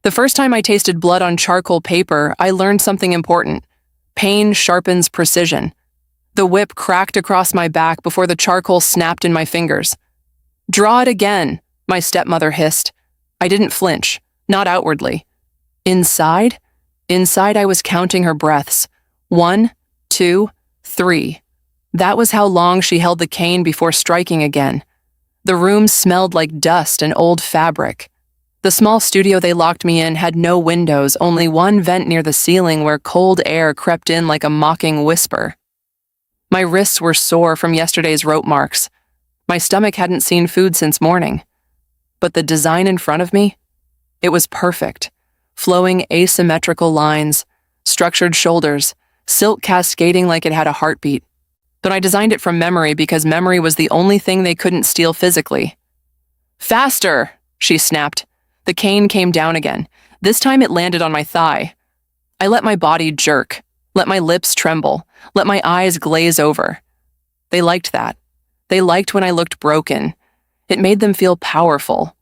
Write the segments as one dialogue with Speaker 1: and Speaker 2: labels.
Speaker 1: The first time I tasted blood on charcoal paper, I learned something important. Pain sharpens precision. The whip cracked across my back before the charcoal snapped in my fingers. "Draw it again," my stepmother hissed. I didn't flinch, not outwardly. Inside I was counting her breaths. 1, 2, 3. That was how long she held the cane before striking again. The room smelled like dust and old fabric. The small studio they locked me in had no windows, only one vent near the ceiling where cold air crept in like a mocking whisper. My wrists were sore from yesterday's rope marks. My stomach hadn't seen food since morning. But the design in front of me? It was perfect. Flowing asymmetrical lines, structured shoulders, silk cascading like it had a heartbeat. But I designed it from memory because memory was the only thing they couldn't steal physically. "Faster!" she snapped. The cane came down again. This time it landed on my thigh. I let my body jerk, let my lips tremble, let my eyes glaze over. They liked that. They liked when I looked broken. It made them feel powerful.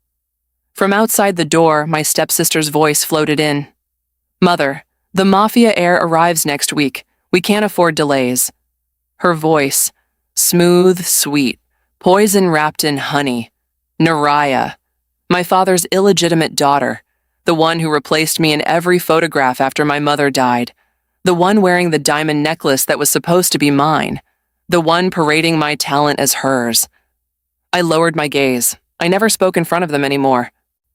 Speaker 1: From outside the door, my stepsister's voice floated in. "Mother, the Mafia Heir arrives next week. We can't afford delays." Her voice, smooth, sweet, poison wrapped in honey. Naraya, my father's illegitimate daughter, the one who replaced me in every photograph after my mother died, the one wearing the diamond necklace that was supposed to be mine, the one parading my talent as hers. I lowered my gaze. I never spoke in front of them anymore.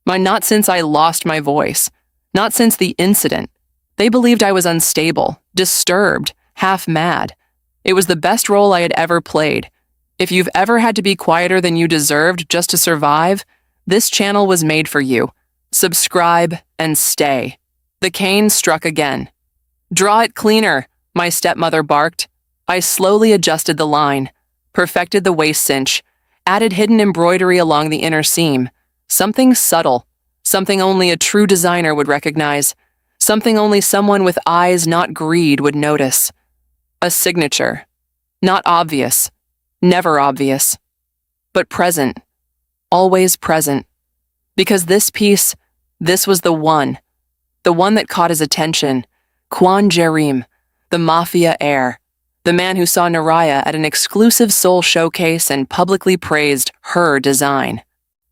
Speaker 1: Not since I lost my voice. Not since the incident. They believed I was unstable, disturbed, half mad. It was the best role I had ever played. If you've ever had to be quieter than you deserved just to survive, this channel was made for you. Subscribe and stay. The cane struck again. "Draw it cleaner," my stepmother barked. I slowly adjusted the line, perfected the waist cinch, added hidden embroidery along the inner seam. Something subtle, something only a true designer would recognize, something only someone with eyes not greed would notice. A signature. Not obvious. Never obvious. But present. Always present. Because this piece, this was the one that caught his attention. Kwon Jerim, the Mafia Heir, the man who saw Naraya at an exclusive soul showcase and publicly praised her design.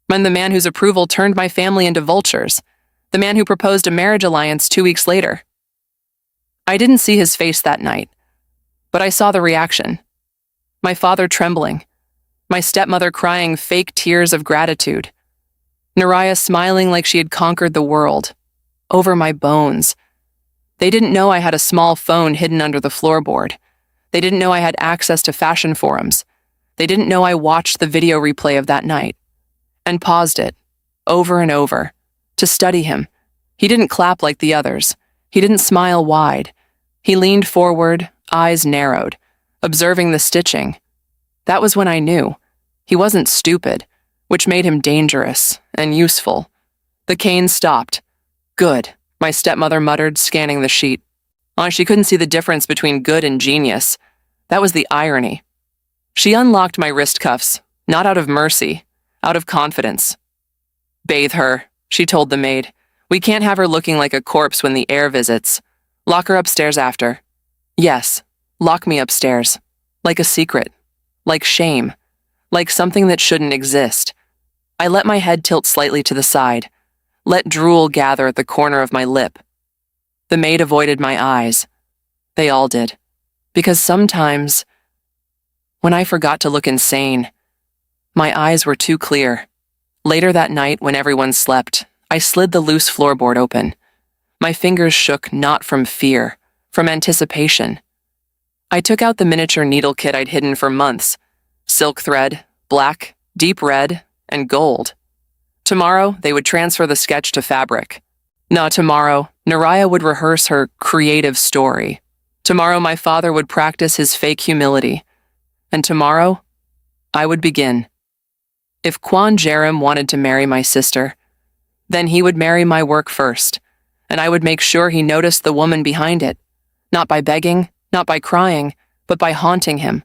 Speaker 1: And the man whose approval turned my family into vultures. The man who proposed a marriage alliance 2 weeks later. I didn't see his face that night, but I saw the reaction. My father trembling. My stepmother crying fake tears of gratitude. Naraya smiling like she had conquered the world. Over my bones. They didn't know I had a small phone hidden under the floorboard. They didn't know I had access to fashion forums. They didn't know I watched the video replay of that night. And paused it, over and over, to study him. He didn't clap like the others. He didn't smile wide. He leaned forward, eyes narrowed, observing the stitching. That was when I knew. He wasn't stupid, which made him dangerous and useful. The cane stopped. "Good," my stepmother muttered, scanning the sheet. She couldn't see the difference between good and genius. That was the irony. She unlocked my wrist cuffs, not out of mercy, out of confidence. "Bathe her," she told the maid. "We can't have her looking like a corpse when the heir visits. Lock her upstairs after." Yes, lock me upstairs. Like a secret. Like shame. Like something that shouldn't exist. I let my head tilt slightly to the side. Let drool gather at the corner of my lip. The maid avoided my eyes. They all did. Because sometimes, when I forgot to look insane, my eyes were too clear. Later that night, when everyone slept, I slid the loose floorboard open. My fingers shook not from fear, from anticipation. I took out the miniature needle kit I'd hidden for months. Silk thread, black, deep red, and gold. Tomorrow, they would transfer the sketch to fabric. No, tomorrow, Naraya would rehearse her creative story. Tomorrow, my father would practice his fake humility. And tomorrow, I would begin. If Kwon Jerim wanted to marry my sister, then he would marry my work first, and I would make sure he noticed the woman behind it, not by begging, not by crying, but by haunting him.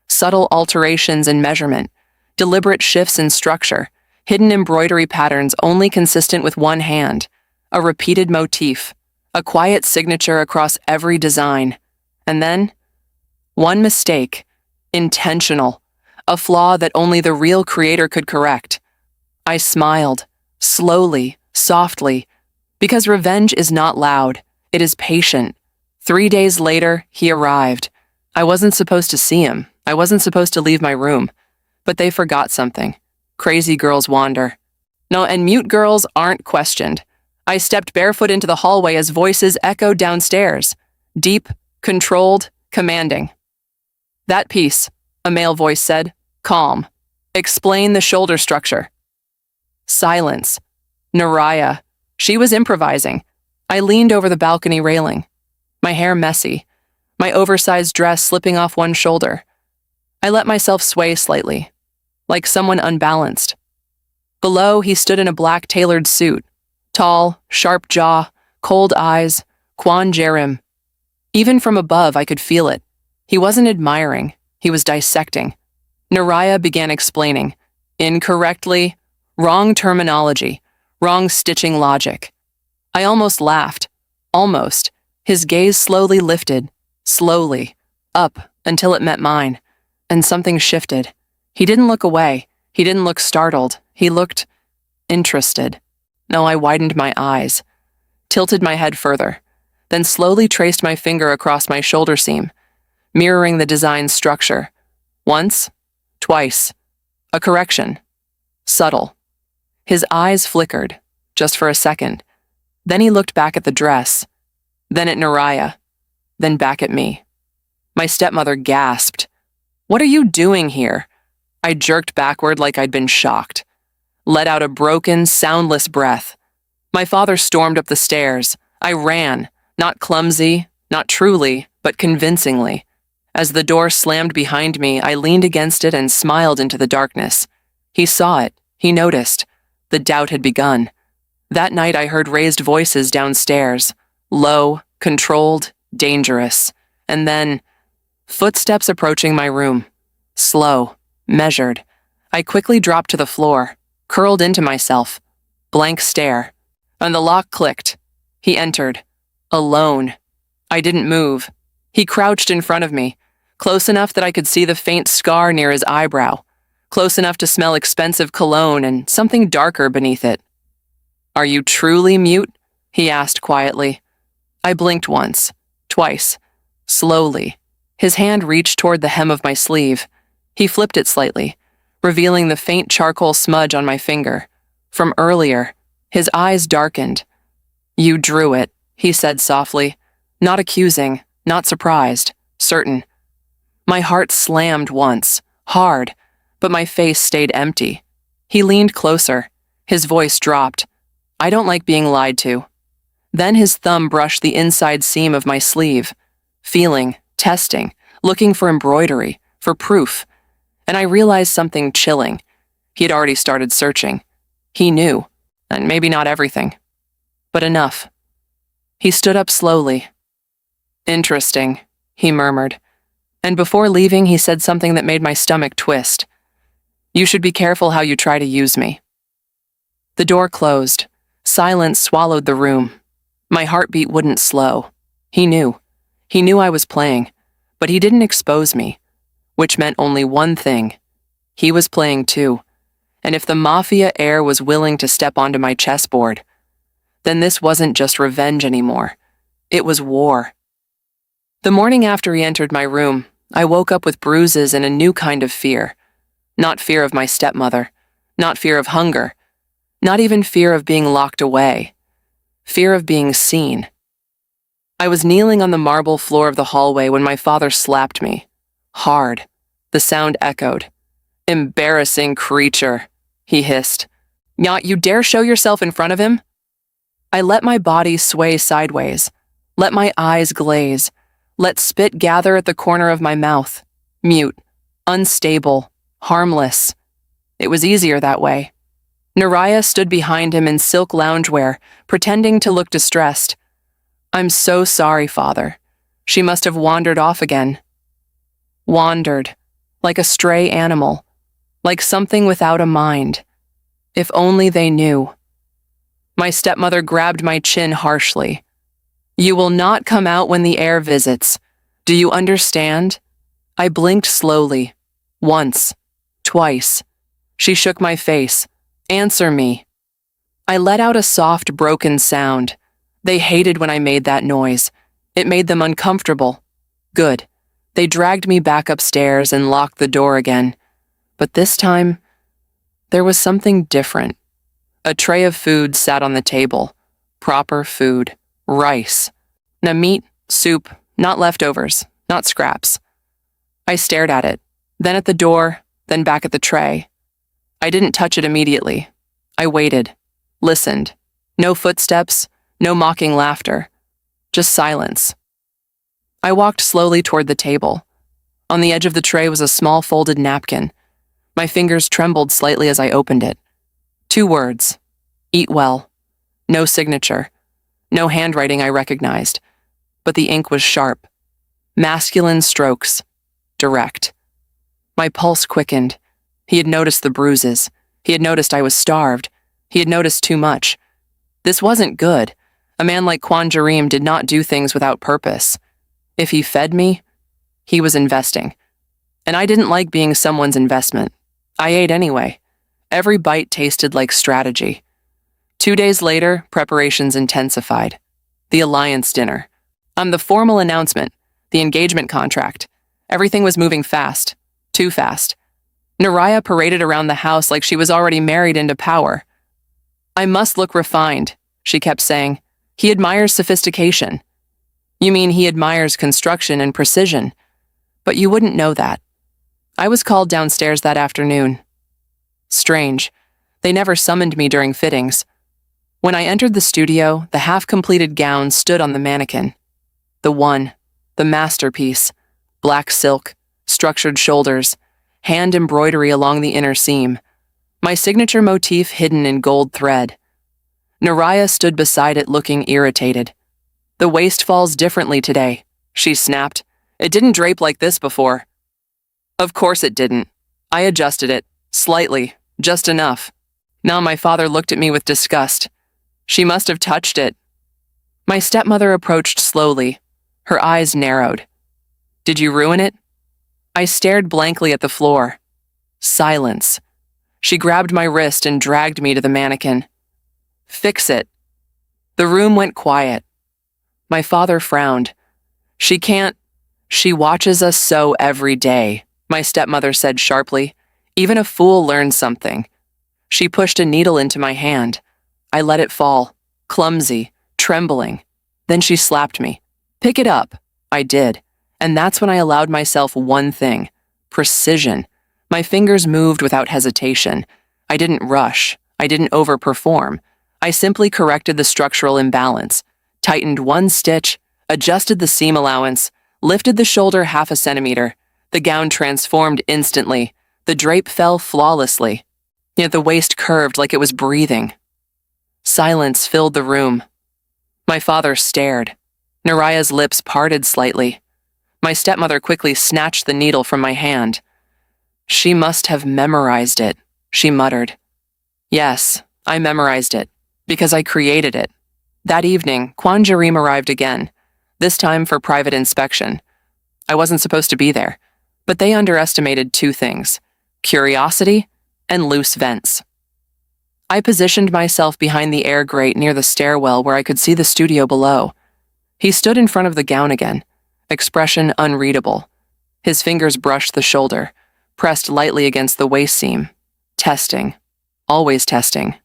Speaker 1: Subtle alterations in measurement, deliberate shifts in structure, hidden embroidery patterns only consistent with one hand. a repeated motif, a quiet signature across every design. And then, one mistake, intentional, a flaw that only the real creator could correct. I smiled, slowly, softly, because revenge is not loud, it is patient. 3 days later, he arrived. I wasn't supposed to see him. I wasn't supposed to leave my room. But they forgot something. Crazy girls wander. No, and mute girls aren't questioned. I stepped barefoot into the hallway as voices echoed downstairs. Deep, controlled, commanding. That piece, a male voice said. Calm. Explain the shoulder structure. Silence. Naraya. She was improvising. I leaned over the balcony railing. My hair messy. My oversized dress slipping off one shoulder. I let myself sway slightly, like someone unbalanced. Below, he stood in a black tailored suit. Tall, sharp jaw, cold eyes, Kwan Jerim. Even from above, I could feel it. He wasn't admiring, he was dissecting. Naraya began explaining. Incorrectly, wrong terminology, wrong stitching logic. I almost laughed. Almost. His gaze slowly lifted, slowly, up until it met mine. And something shifted. He didn't look away. He didn't look startled. He looked interested. No, I widened my eyes, tilted my head further, then slowly traced my finger across my shoulder seam, mirroring the design's structure. Once, twice, a correction. Subtle. His eyes flickered, just for a second. Then he looked back at the dress, then at Naraya, then back at me. My stepmother gasped. What are you doing here? I jerked backward like I'd been shocked. Let out a broken, soundless breath. My father stormed up the stairs. I ran, not clumsy, not truly, but convincingly. As the door slammed behind me, I leaned against it and smiled into the darkness. He saw it. He noticed. The doubt had begun. That night I heard raised voices downstairs. Low, controlled, dangerous. And then, footsteps approaching my room. Slow, measured. I quickly dropped to the floor, curled into myself. Blank stare. And the lock clicked. He entered. Alone. I didn't move. He crouched in front of me, close enough that I could see the faint scar near his eyebrow, close enough to smell expensive cologne and something darker beneath it. Are you truly mute? He asked quietly. I blinked once, twice, slowly. His hand reached toward the hem of my sleeve. He flipped it slightly, revealing the faint charcoal smudge on my finger. From earlier, his eyes darkened. You drew it, he said softly, not accusing, not surprised, certain. My heart slammed once, hard, but my face stayed empty. He leaned closer. His voice dropped. I don't like being lied to. Then his thumb brushed the inside seam of my sleeve, feeling, testing, looking for embroidery, for proof. And I realized something chilling. He had already started searching. He knew, and maybe not everything, but enough. He stood up slowly. Interesting, he murmured. And before leaving, he said something that made my stomach twist. You should be careful how you try to use me. The door closed. Silence swallowed the room. My heartbeat wouldn't slow. He knew. He knew I was playing, but he didn't expose me, which meant only one thing. He was playing too. And if the Mafia Heir was willing to step onto my chessboard, then this wasn't just revenge anymore. It was war. The morning after he entered my room, I woke up with bruises and a new kind of fear. Not fear of my stepmother, not fear of hunger, not even fear of being locked away. Fear of being seen. I was kneeling on the marble floor of the hallway when my father slapped me. Hard. The sound echoed. Embarrassing creature, he hissed. Not you dare show yourself in front of him? I let my body sway sideways, let my eyes glaze, let spit gather at the corner of my mouth. Mute, unstable, harmless. It was easier that way. Naraya stood behind him in silk loungewear, pretending to look distressed. I'm so sorry, Father. She must have wandered off again. Wandered, like a stray animal, like something without a mind. If only they knew. My stepmother grabbed my chin harshly. You will not come out when the heir visits. Do you understand? I blinked slowly. Once. Twice. She shook my face. Answer me. I let out a soft, broken sound. They hated when I made that noise. It made them uncomfortable. Good. They dragged me back upstairs and locked the door again. But this time, there was something different. A tray of food sat on the table. Proper food. Rice. Now meat, soup, not leftovers, not scraps. I stared at it, then at the door, then back at the tray. I didn't touch it immediately. I waited, listened. No footsteps, no mocking laughter. Just silence. I walked slowly toward the table. On the edge of the tray was a small folded napkin. My fingers trembled slightly as I opened it. 2 words. Eat well. No signature. No handwriting I recognized. But the ink was sharp. Masculine strokes. Direct. My pulse quickened. He had noticed the bruises. He had noticed I was starved. He had noticed too much. This wasn't good. A man like Kwon Jareem did not do things without purpose. If he fed me, he was investing. And I didn't like being someone's investment. I ate anyway. Every bite tasted like strategy. 2 days later, preparations intensified. The alliance dinner. The formal announcement. The engagement contract. Everything was moving fast. Too fast. Naraya paraded around the house like she was already married into power. I must look refined, she kept saying. He admires sophistication. You mean he admires construction and precision. But you wouldn't know that. I was called downstairs that afternoon. Strange. They never summoned me during fittings. When I entered the studio, the half-completed gown stood on the mannequin. The masterpiece. Black silk, structured shoulders, hand embroidery along the inner seam. My signature motif hidden in gold thread. Naraya stood beside it looking irritated. The waist falls differently today, she snapped. It didn't drape like this before. Of course it didn't. I adjusted it, slightly, just enough. Now my father looked at me with disgust. She must have touched it. My stepmother approached slowly. Her eyes narrowed. Did you ruin it? I stared blankly at the floor. Silence. She grabbed my wrist and dragged me to the mannequin. Fix it. The room went quiet. My father frowned. She can't. She watches us sew every day, my stepmother said sharply. Even a fool learns something. She pushed a needle into my hand. I let it fall, clumsy, trembling. Then she slapped me. Pick it up. I did. And that's when I allowed myself one thing. Precision. My fingers moved without hesitation. I didn't rush. I didn't overperform. I simply corrected the structural imbalance, tightened one stitch, adjusted the seam allowance, lifted the shoulder 0.5 centimeter. The gown transformed instantly. The drape fell flawlessly. Yet the waist curved like it was breathing. Silence filled the room. My father stared. Naraya's lips parted slightly. My stepmother quickly snatched the needle from my hand. She must have memorized it, she muttered. Yes, I memorized it, because I created it. That evening, Kwon Jareem arrived again, this time for private inspection. I wasn't supposed to be there, but they underestimated 2 things, curiosity and loose vents. I positioned myself behind the air grate near the stairwell where I could see the studio below. He stood in front of the gown again, expression unreadable. His fingers brushed the shoulder, pressed lightly against the waist seam. Testing. Always testing.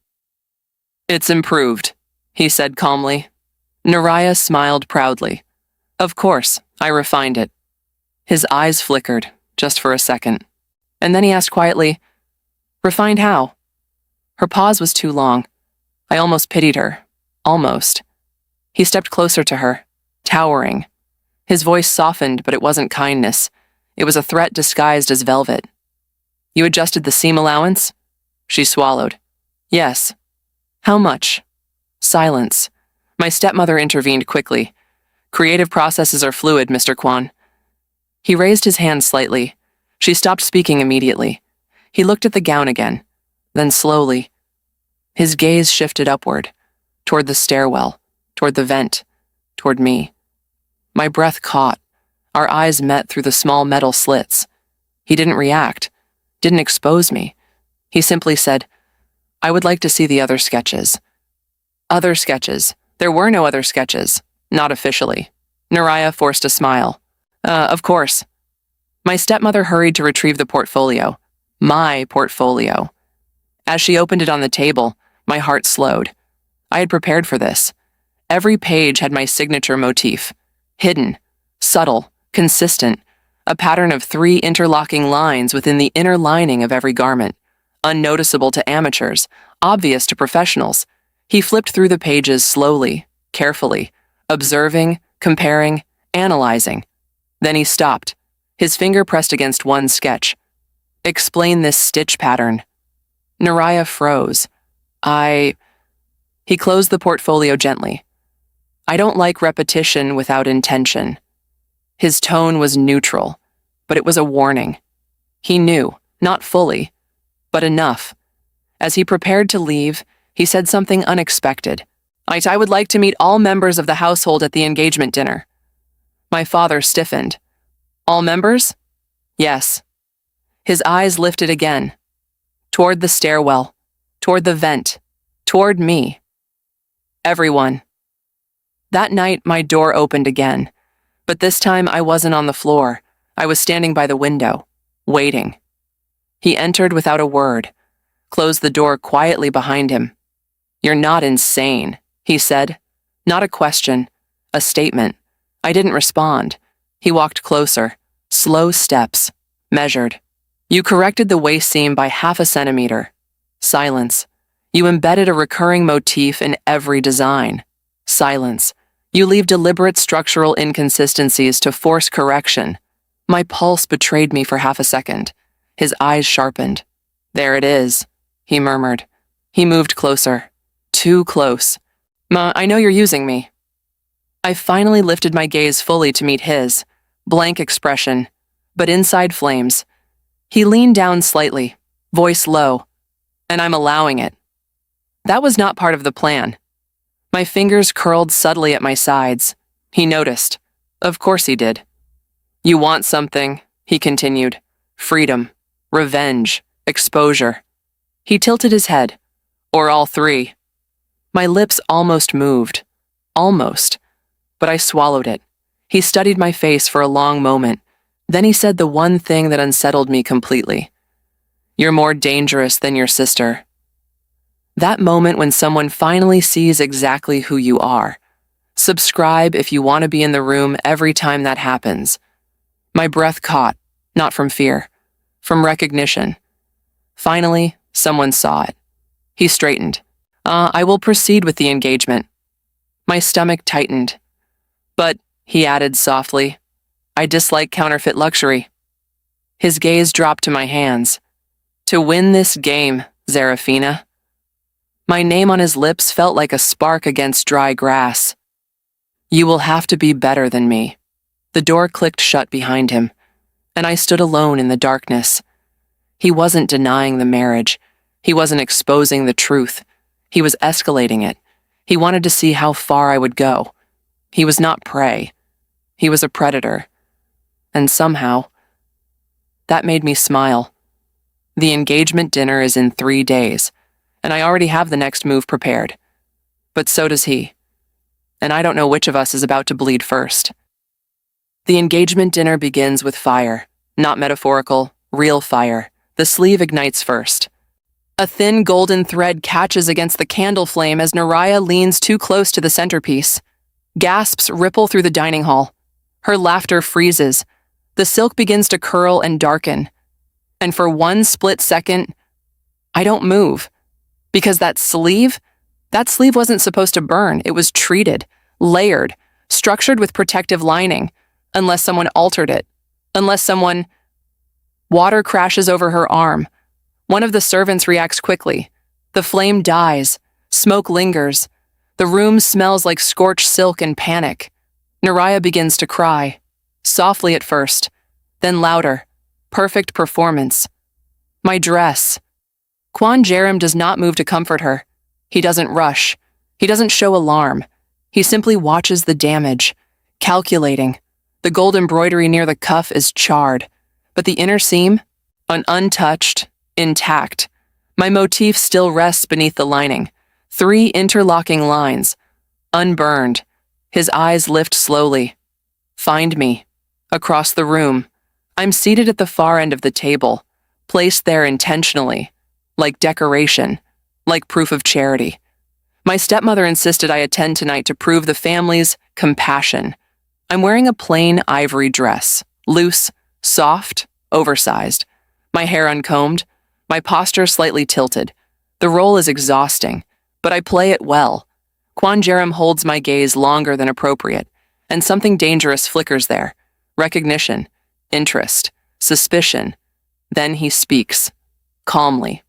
Speaker 1: It's improved, he said calmly. Naraya smiled proudly. Of course, I refined it. His eyes flickered, just for a second. And then he asked quietly, refined how? Her pause was too long. I almost pitied her. Almost. He stepped closer to her, towering. His voice softened, but it wasn't kindness. It was a threat disguised as velvet. You adjusted the seam allowance? She swallowed. Yes. How much? Silence. My stepmother intervened quickly. Creative processes are fluid, Mr. Kwon. He raised his hand slightly. She stopped speaking immediately. He looked at the gown again. Then slowly. His gaze shifted upward. toward the stairwell, toward the vent, toward me. My breath caught. Our eyes met through the small metal slits. He didn't react, didn't expose me. He simply said, "I would like to see the other sketches." Other sketches. There were no other sketches. Not officially. Naraya forced a smile. Of course." My stepmother hurried to retrieve the portfolio. My portfolio. As she opened it on the table, my heart slowed. I had prepared for this. Every page had my signature motif. Hidden, subtle, consistent, a pattern of 3 interlocking lines within the inner lining of every garment. Unnoticeable to amateurs, obvious to professionals. He flipped through the pages slowly, carefully, observing, comparing, analyzing. Then he stopped. His finger pressed against one sketch. "Explain this stitch pattern." Naraya froze. He closed the portfolio gently. "I don't like repetition without intention." His tone was neutral, but it was a warning. He knew, not fully, but enough. As he prepared to leave, he said something unexpected. I would like to meet all members of the household at the engagement dinner." My father stiffened. "All members?" "Yes." His eyes lifted again, toward the stairwell, toward the vent, toward me. "Everyone." That night, my door opened again, but this time I wasn't on the floor. I was standing by the window, waiting. He entered without a word, closed the door quietly behind him. "You're not insane," he said. Not a question, a statement. I didn't respond. He walked closer, slow steps, measured. "You corrected the waist seam by 0.5 centimeter. Silence. You embedded a recurring motif in every design. Silence. You leave deliberate structural inconsistencies to force correction." My pulse betrayed me for 0.5 seconds. His eyes sharpened. "There it is," he murmured. He moved closer. Too close. "Ma, I know you're using me." I finally lifted my gaze fully to meet his. Blank expression, but inside flames. He leaned down slightly, voice low. "And I'm allowing it." That was not part of the plan. My fingers curled subtly at my sides. He noticed. Of course he did. "You want something," he continued. "Freedom, revenge, exposure." He tilted his head. "Or all 3. My lips almost moved. Almost. But I swallowed it. He studied my face for a long moment. Then he said the one thing that unsettled me completely. "You're more dangerous than your sister." That moment when someone finally sees exactly who you are. Subscribe if you want to be in the room every time that happens. My breath caught, not from fear, from recognition. Finally, someone saw it. He straightened. I will proceed with the engagement." My stomach tightened. "But," he added softly, "I dislike counterfeit luxury." His gaze dropped to my hands. "To win this game, Zarafina." My name on his lips felt like a spark against dry grass. "You will have to be better than me." The door clicked shut behind him, and I stood alone in the darkness. He wasn't denying the marriage. He wasn't exposing the truth. He was escalating it. He wanted to see how far I would go. He was not prey. He was a predator. And somehow, that made me smile. The engagement dinner is in 3 days, and I already have the next move prepared. But so does he. And I don't know which of us is about to bleed first. The engagement dinner begins with fire. Not metaphorical, real fire. The sleeve ignites first. A thin golden thread catches against the candle flame as Naraya leans too close to the centerpiece. Gasps ripple through the dining hall. Her laughter freezes. The silk begins to curl and darken. And for one split second, I don't move. Because that sleeve wasn't supposed to burn. It was treated, layered, structured with protective lining, unless someone altered it. Water crashes over her arm. One of the servants reacts quickly. The flame dies. Smoke lingers. The room smells like scorched silk and panic. Naraya begins to cry. Softly at first, then louder. Perfect performance. My dress. Kwan Jerem does not move to comfort her. He doesn't rush. He doesn't show alarm. He simply watches the damage, calculating. The gold embroidery near the cuff is charred, but the inner seam, untouched, intact. My motif still rests beneath the lining. 3 interlocking lines, unburned. His eyes lift slowly. Find me. Across the room. I'm seated at the far end of the table, placed there intentionally, like decoration, like proof of charity. My stepmother insisted I attend tonight to prove the family's compassion. I'm wearing a plain ivory dress, loose, soft, oversized. My hair uncombed, my posture slightly tilted. The role is exhausting, but I play it well. Kwan Jerem holds my gaze longer than appropriate, and something dangerous flickers there. Recognition, interest, suspicion. Then he speaks, calmly.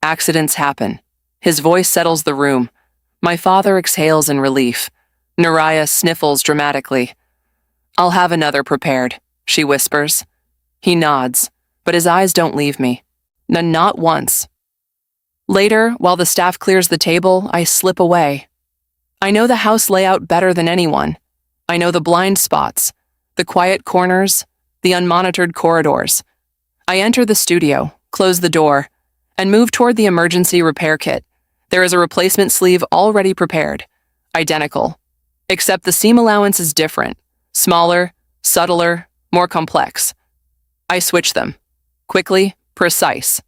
Speaker 1: Accidents happen. His voice settles the room. My father exhales in relief. Naraya sniffles dramatically. I'll have another prepared, she whispers. He nods, but his eyes don't leave me. Not once. Later, while the staff clears the table, I slip away. I know the house layout better than anyone. I know the blind spots, the quiet corners, the unmonitored corridors. I enter the studio, close the door, and move toward the emergency repair kit. There is a replacement sleeve already prepared, identical, except the seam allowance is different, smaller, subtler, more complex. I switch them, quickly, precise.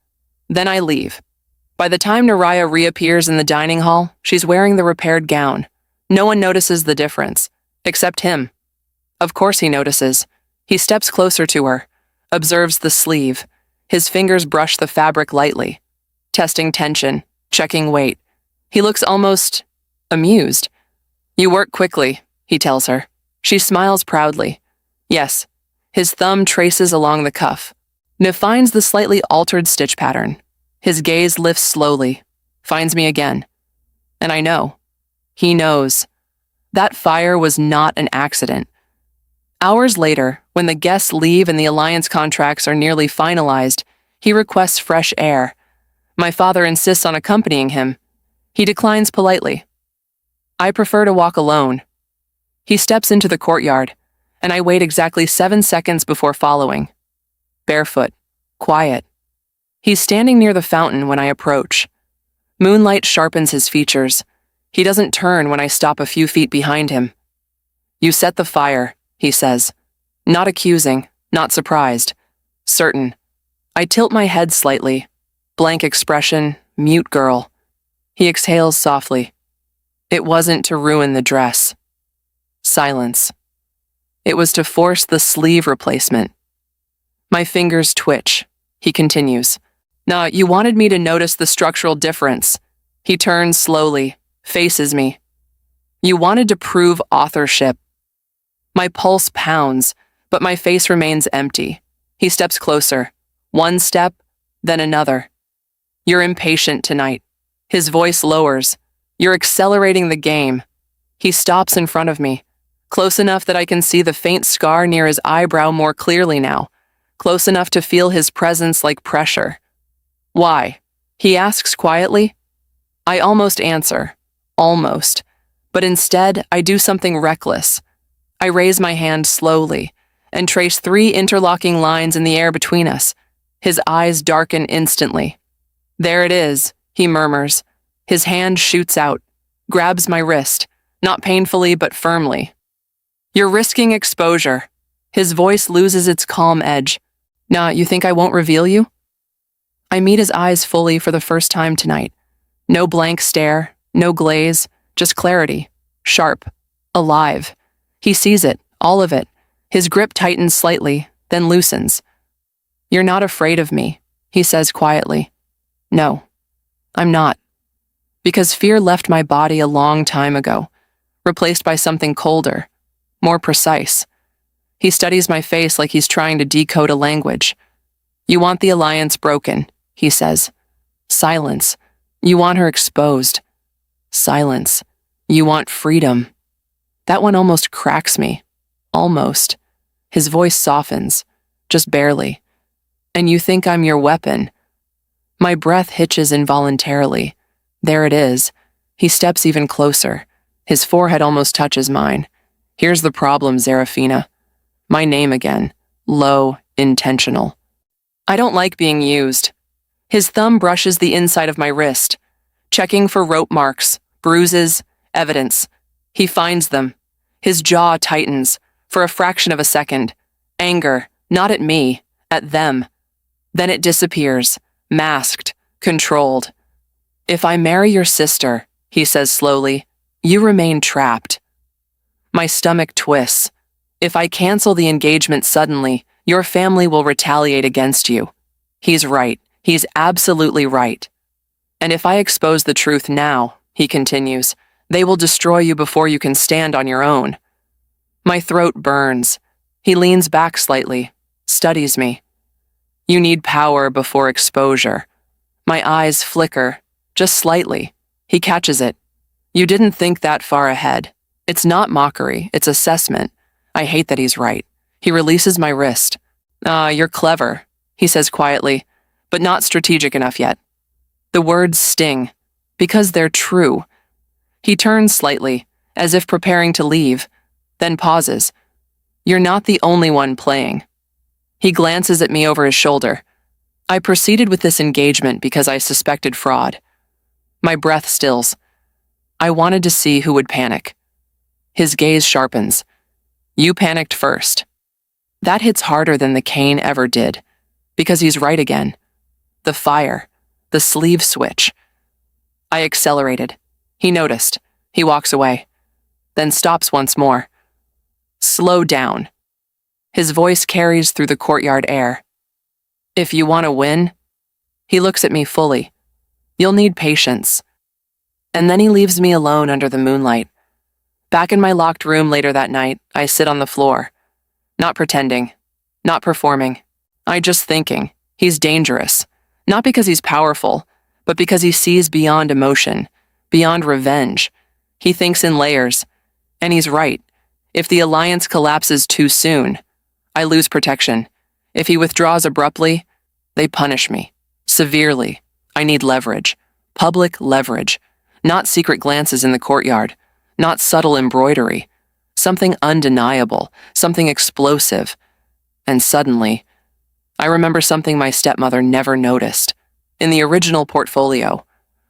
Speaker 1: Then I leave. By the time Naraya reappears in the dining hall, she's wearing the repaired gown. No one notices the difference, except him. Of course he notices. He steps closer to her, observes the sleeve. His fingers brush the fabric lightly, testing tension, checking weight. He looks almost amused. You work quickly, he tells her. She smiles proudly. Yes. His thumb traces along the cuff, defines the slightly altered stitch pattern. His gaze lifts slowly, finds me again. And I know. He knows. That fire was not an accident. Hours later, when the guests leave and the alliance contracts are nearly finalized, he requests fresh air. My father insists on accompanying him. He declines politely. I prefer to walk alone. He steps into the courtyard, and I wait exactly 7 seconds before following. Barefoot, quiet. He's standing near the fountain when I approach. Moonlight sharpens his features. He doesn't turn when I stop a few feet behind him. You set the fire, he says. Not accusing, not surprised. Certain. I tilt my head slightly. Blank expression, mute girl. He exhales softly. It wasn't to ruin the dress. Silence. It was to force the sleeve replacement. My fingers twitch. He continues. Nah, you wanted me to notice the structural difference. He turns slowly, faces me. You wanted to prove authorship. My pulse pounds, but my face remains empty. He steps closer. One step, then another. You're impatient tonight. His voice lowers. You're accelerating the game. He stops in front of me, close enough that I can see the faint scar near his eyebrow more clearly now, close enough to feel his presence like pressure. Why? He asks quietly. I almost answer. Almost. But instead, I do something reckless. I raise my hand slowly and trace 3 interlocking lines in the air between us. His eyes darken instantly. There it is, he murmurs. His hand shoots out, grabs my wrist, not painfully but firmly. You're risking exposure. His voice loses its calm edge. Nah, you think I won't reveal you? I meet his eyes fully for the first time tonight. No blank stare, no glaze, just clarity. Sharp. Alive. He sees it, all of it. His grip tightens slightly, then loosens. You're not afraid of me, he says quietly. No, I'm not. Because fear left my body a long time ago, replaced by something colder, more precise. He studies my face like he's trying to decode a language. You want the alliance broken, he says. Silence. You want her exposed. Silence. You want freedom. That one almost cracks me. Almost. His voice softens, just barely. And you think I'm your weapon. My breath hitches involuntarily. There it is. He steps even closer. His forehead almost touches mine. Here's the problem, Zarafina. My name again. Low, intentional. I don't like being used. His thumb brushes the inside of my wrist, checking for rope marks, bruises, evidence. He finds them. His jaw tightens for a fraction of a second. Anger, not at me, at them. Then it disappears, masked, controlled. If I marry your sister, he says slowly, you remain trapped. My stomach twists. If I cancel the engagement suddenly, your family will retaliate against you. He's right. He's absolutely right. And if I expose the truth now, he continues, they will destroy you before you can stand on your own. My throat burns. He leans back slightly, studies me. You need power before exposure. My eyes flicker, just slightly. He catches it. You didn't think that far ahead. It's not mockery, it's assessment. I hate that he's right. He releases my wrist. You're clever, he says quietly, but not strategic enough yet. The words sting, because they're true. He turns slightly, as if preparing to leave, then pauses. You're not the only one playing. He glances at me over his shoulder. I proceeded with this engagement because I suspected fraud. My breath stills. I wanted to see who would panic. His gaze sharpens. You panicked first. That hits harder than the cane ever did, because he's right again. The fire, the sleeve switch. I accelerated. He noticed. He walks away, then stops once more. Slow down. His voice carries through the courtyard air. If you want to win, he looks at me fully. You'll need patience. And then he leaves me alone under the moonlight. Back in my locked room later that night, I sit on the floor. Not pretending, not performing. I just thinking. He's dangerous. Not because he's powerful, but because he sees beyond emotion, beyond revenge. He thinks in layers. And he's right. If the alliance collapses too soon, I lose protection. If he withdraws abruptly, they punish me. Severely. I need leverage. Public leverage. Not secret glances in the courtyard. Not subtle embroidery. Something undeniable. Something explosive. And suddenly, I remember something my stepmother never noticed. In the original portfolio,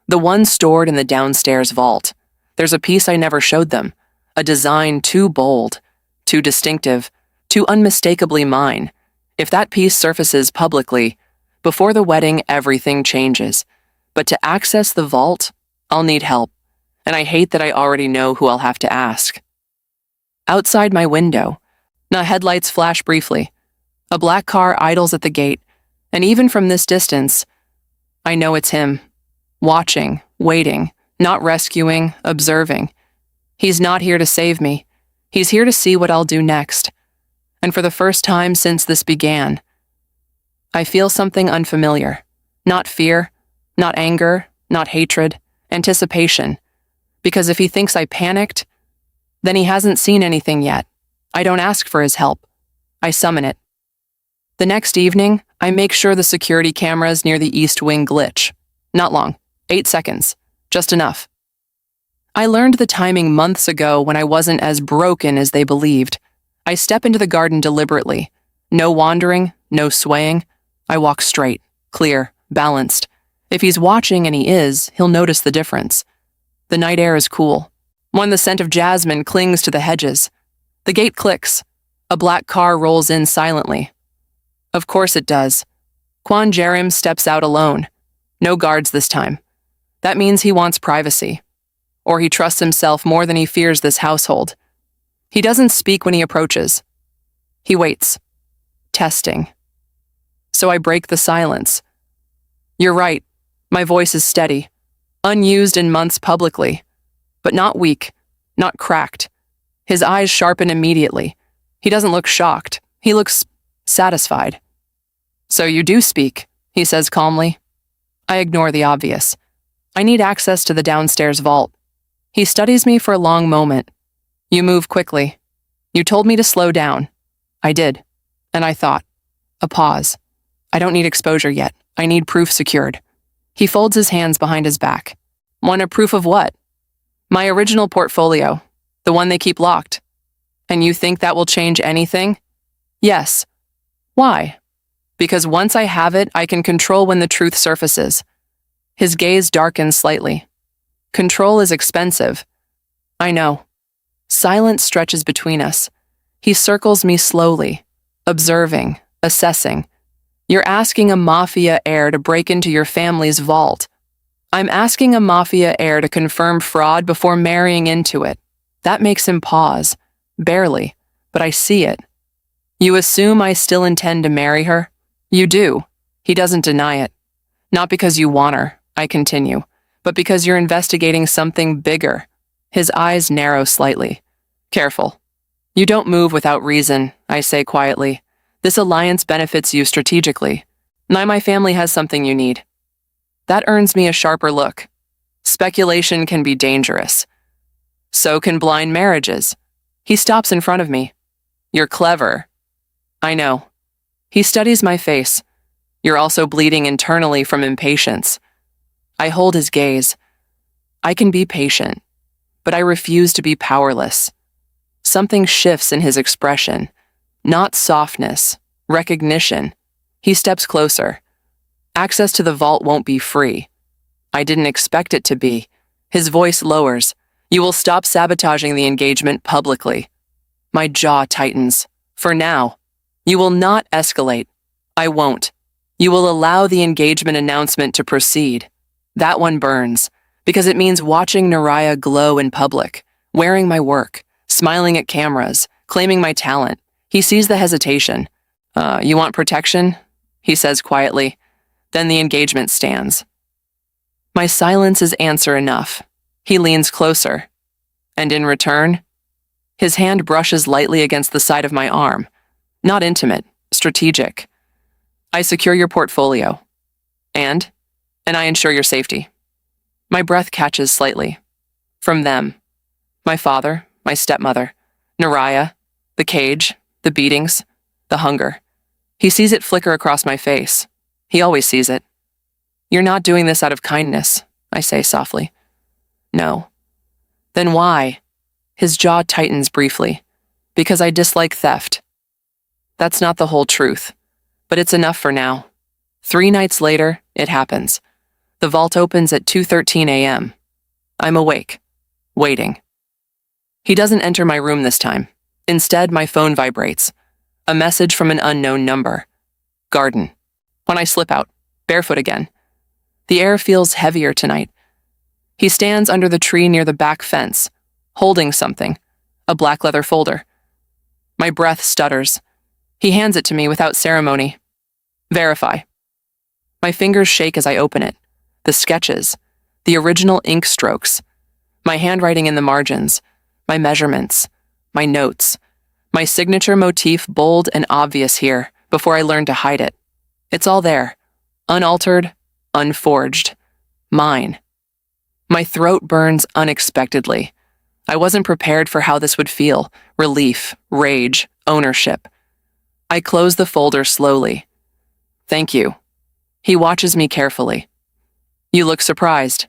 Speaker 1: the one stored in the downstairs vault, there's a piece I never showed them. A design too bold, too distinctive, too unmistakably mine. If that piece surfaces publicly, before the wedding, everything changes. But to access the vault, I'll need help, and I hate that I already know who I'll have to ask. Outside my window, headlights flash briefly. A black car idles at the gate, and even from this distance, I know it's him. Watching, waiting, not rescuing, observing. He's not here to save me. He's here to see what I'll do next. And for the first time since this began, I feel something unfamiliar. Not fear, not anger, not hatred, anticipation. Because if he thinks I panicked, then he hasn't seen anything yet. I don't ask for his help. I summon it. The next evening, I make sure the security cameras near the East Wing glitch. Not long. 8 seconds. Just enough. I learned the timing months ago when I wasn't as broken as they believed. I step into the garden deliberately. No wandering, no swaying. I walk straight, clear, balanced. If he's watching, and he is, he'll notice the difference. The night air is cool. The scent of jasmine clings to the hedges. The gate clicks. A black car rolls in silently. Of course it does. Kwan Jerim steps out alone. No guards this time. That means he wants privacy. Or he trusts himself more than he fears this household. He doesn't speak when he approaches. He waits. Testing. So I break the silence. You're right. My voice is steady. Unused in months publicly. But not weak. Not cracked. His eyes sharpen immediately. He doesn't look shocked. He looks satisfied. So you do speak, he says calmly. I ignore the obvious. I need access to the downstairs vault. He studies me for a long moment. You move quickly. You told me to slow down. I did. And I thought. A pause. I don't need exposure yet. I need proof secured. He folds his hands behind his back. Want a proof of what? My original portfolio, the one they keep locked. And you think that will change anything? Yes. Why? Because once I have it, I can control when the truth surfaces. His gaze darkens slightly. Control is expensive. I know. Silence stretches between us. He circles me slowly, observing, assessing. You're asking a Mafia heir to break into your family's vault. I'm asking a Mafia heir to confirm fraud before marrying into it. That makes him pause. Barely, but I see it. You assume I still intend to marry her? You do. He doesn't deny it. Not because you want her, I continue, but because you're investigating something bigger. His eyes narrow slightly. Careful. You don't move without reason, I say quietly. This alliance benefits you strategically. Now my family has something you need. That earns me a sharper look. Speculation can be dangerous. So can blind marriages. He stops in front of me. You're clever. I know. He studies my face. You're also bleeding internally from impatience. I hold his gaze. I can be patient, but I refuse to be powerless. Something shifts in his expression. Not softness, recognition. He steps closer. Access to the vault won't be free. I didn't expect it to be. His voice lowers. You will stop sabotaging the engagement publicly. My jaw tightens. For now. You will not escalate. I won't. You will allow the engagement announcement to proceed. That one burns, because it means watching Naraya glow in public, wearing my work, smiling at cameras, claiming my talent. He sees the hesitation. You want protection? He says quietly. Then the engagement stands. My silence is answer enough. He leans closer. And in return, his hand brushes lightly against the side of my arm. Not intimate, strategic. I secure your portfolio. And I ensure your safety. My breath catches slightly. From them. My father, my stepmother, Naraya, the cage, the beatings, the hunger. He sees it flicker across my face. He always sees it. You're not doing this out of kindness, I say softly. No. Then why? His jaw tightens briefly. Because I dislike theft. That's not the whole truth, but it's enough for now. 3 nights later, it happens. The vault opens at 2:13 a.m. I'm awake, waiting. He doesn't enter my room this time. Instead, my phone vibrates. A message from an unknown number. Garden. When I slip out, barefoot again. The air feels heavier tonight. He stands under the tree near the back fence, holding something, a black leather folder. My breath stutters. He hands it to me without ceremony. Verify. My fingers shake as I open it. The sketches, the original ink strokes, my handwriting in the margins, my measurements, my notes, my signature motif bold and obvious here before I learned to hide it. It's all there, unaltered, unforged, mine. My throat burns unexpectedly. I wasn't prepared for how this would feel, relief, rage, ownership. I close the folder slowly. Thank you. He watches me carefully. You look surprised.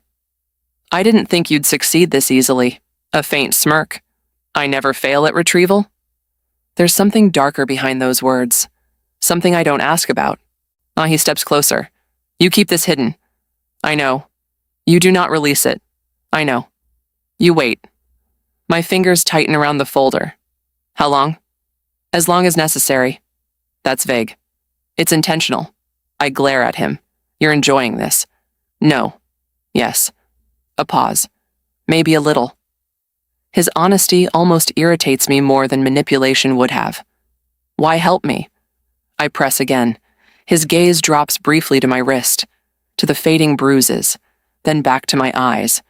Speaker 1: I didn't think you'd succeed this easily. A faint smirk. I never fail at retrieval. There's something darker behind those words. Something I don't ask about. He steps closer. You keep this hidden. I know. You do not release it. I know. You wait. My fingers tighten around the folder. How long? As long as necessary. That's vague. It's intentional. I glare at him. You're enjoying this. No. Yes. A pause. Maybe a little. His honesty almost irritates me more than manipulation would have. Why help me? I press again. His gaze drops briefly to my wrist, to the fading bruises, then back to my eyes.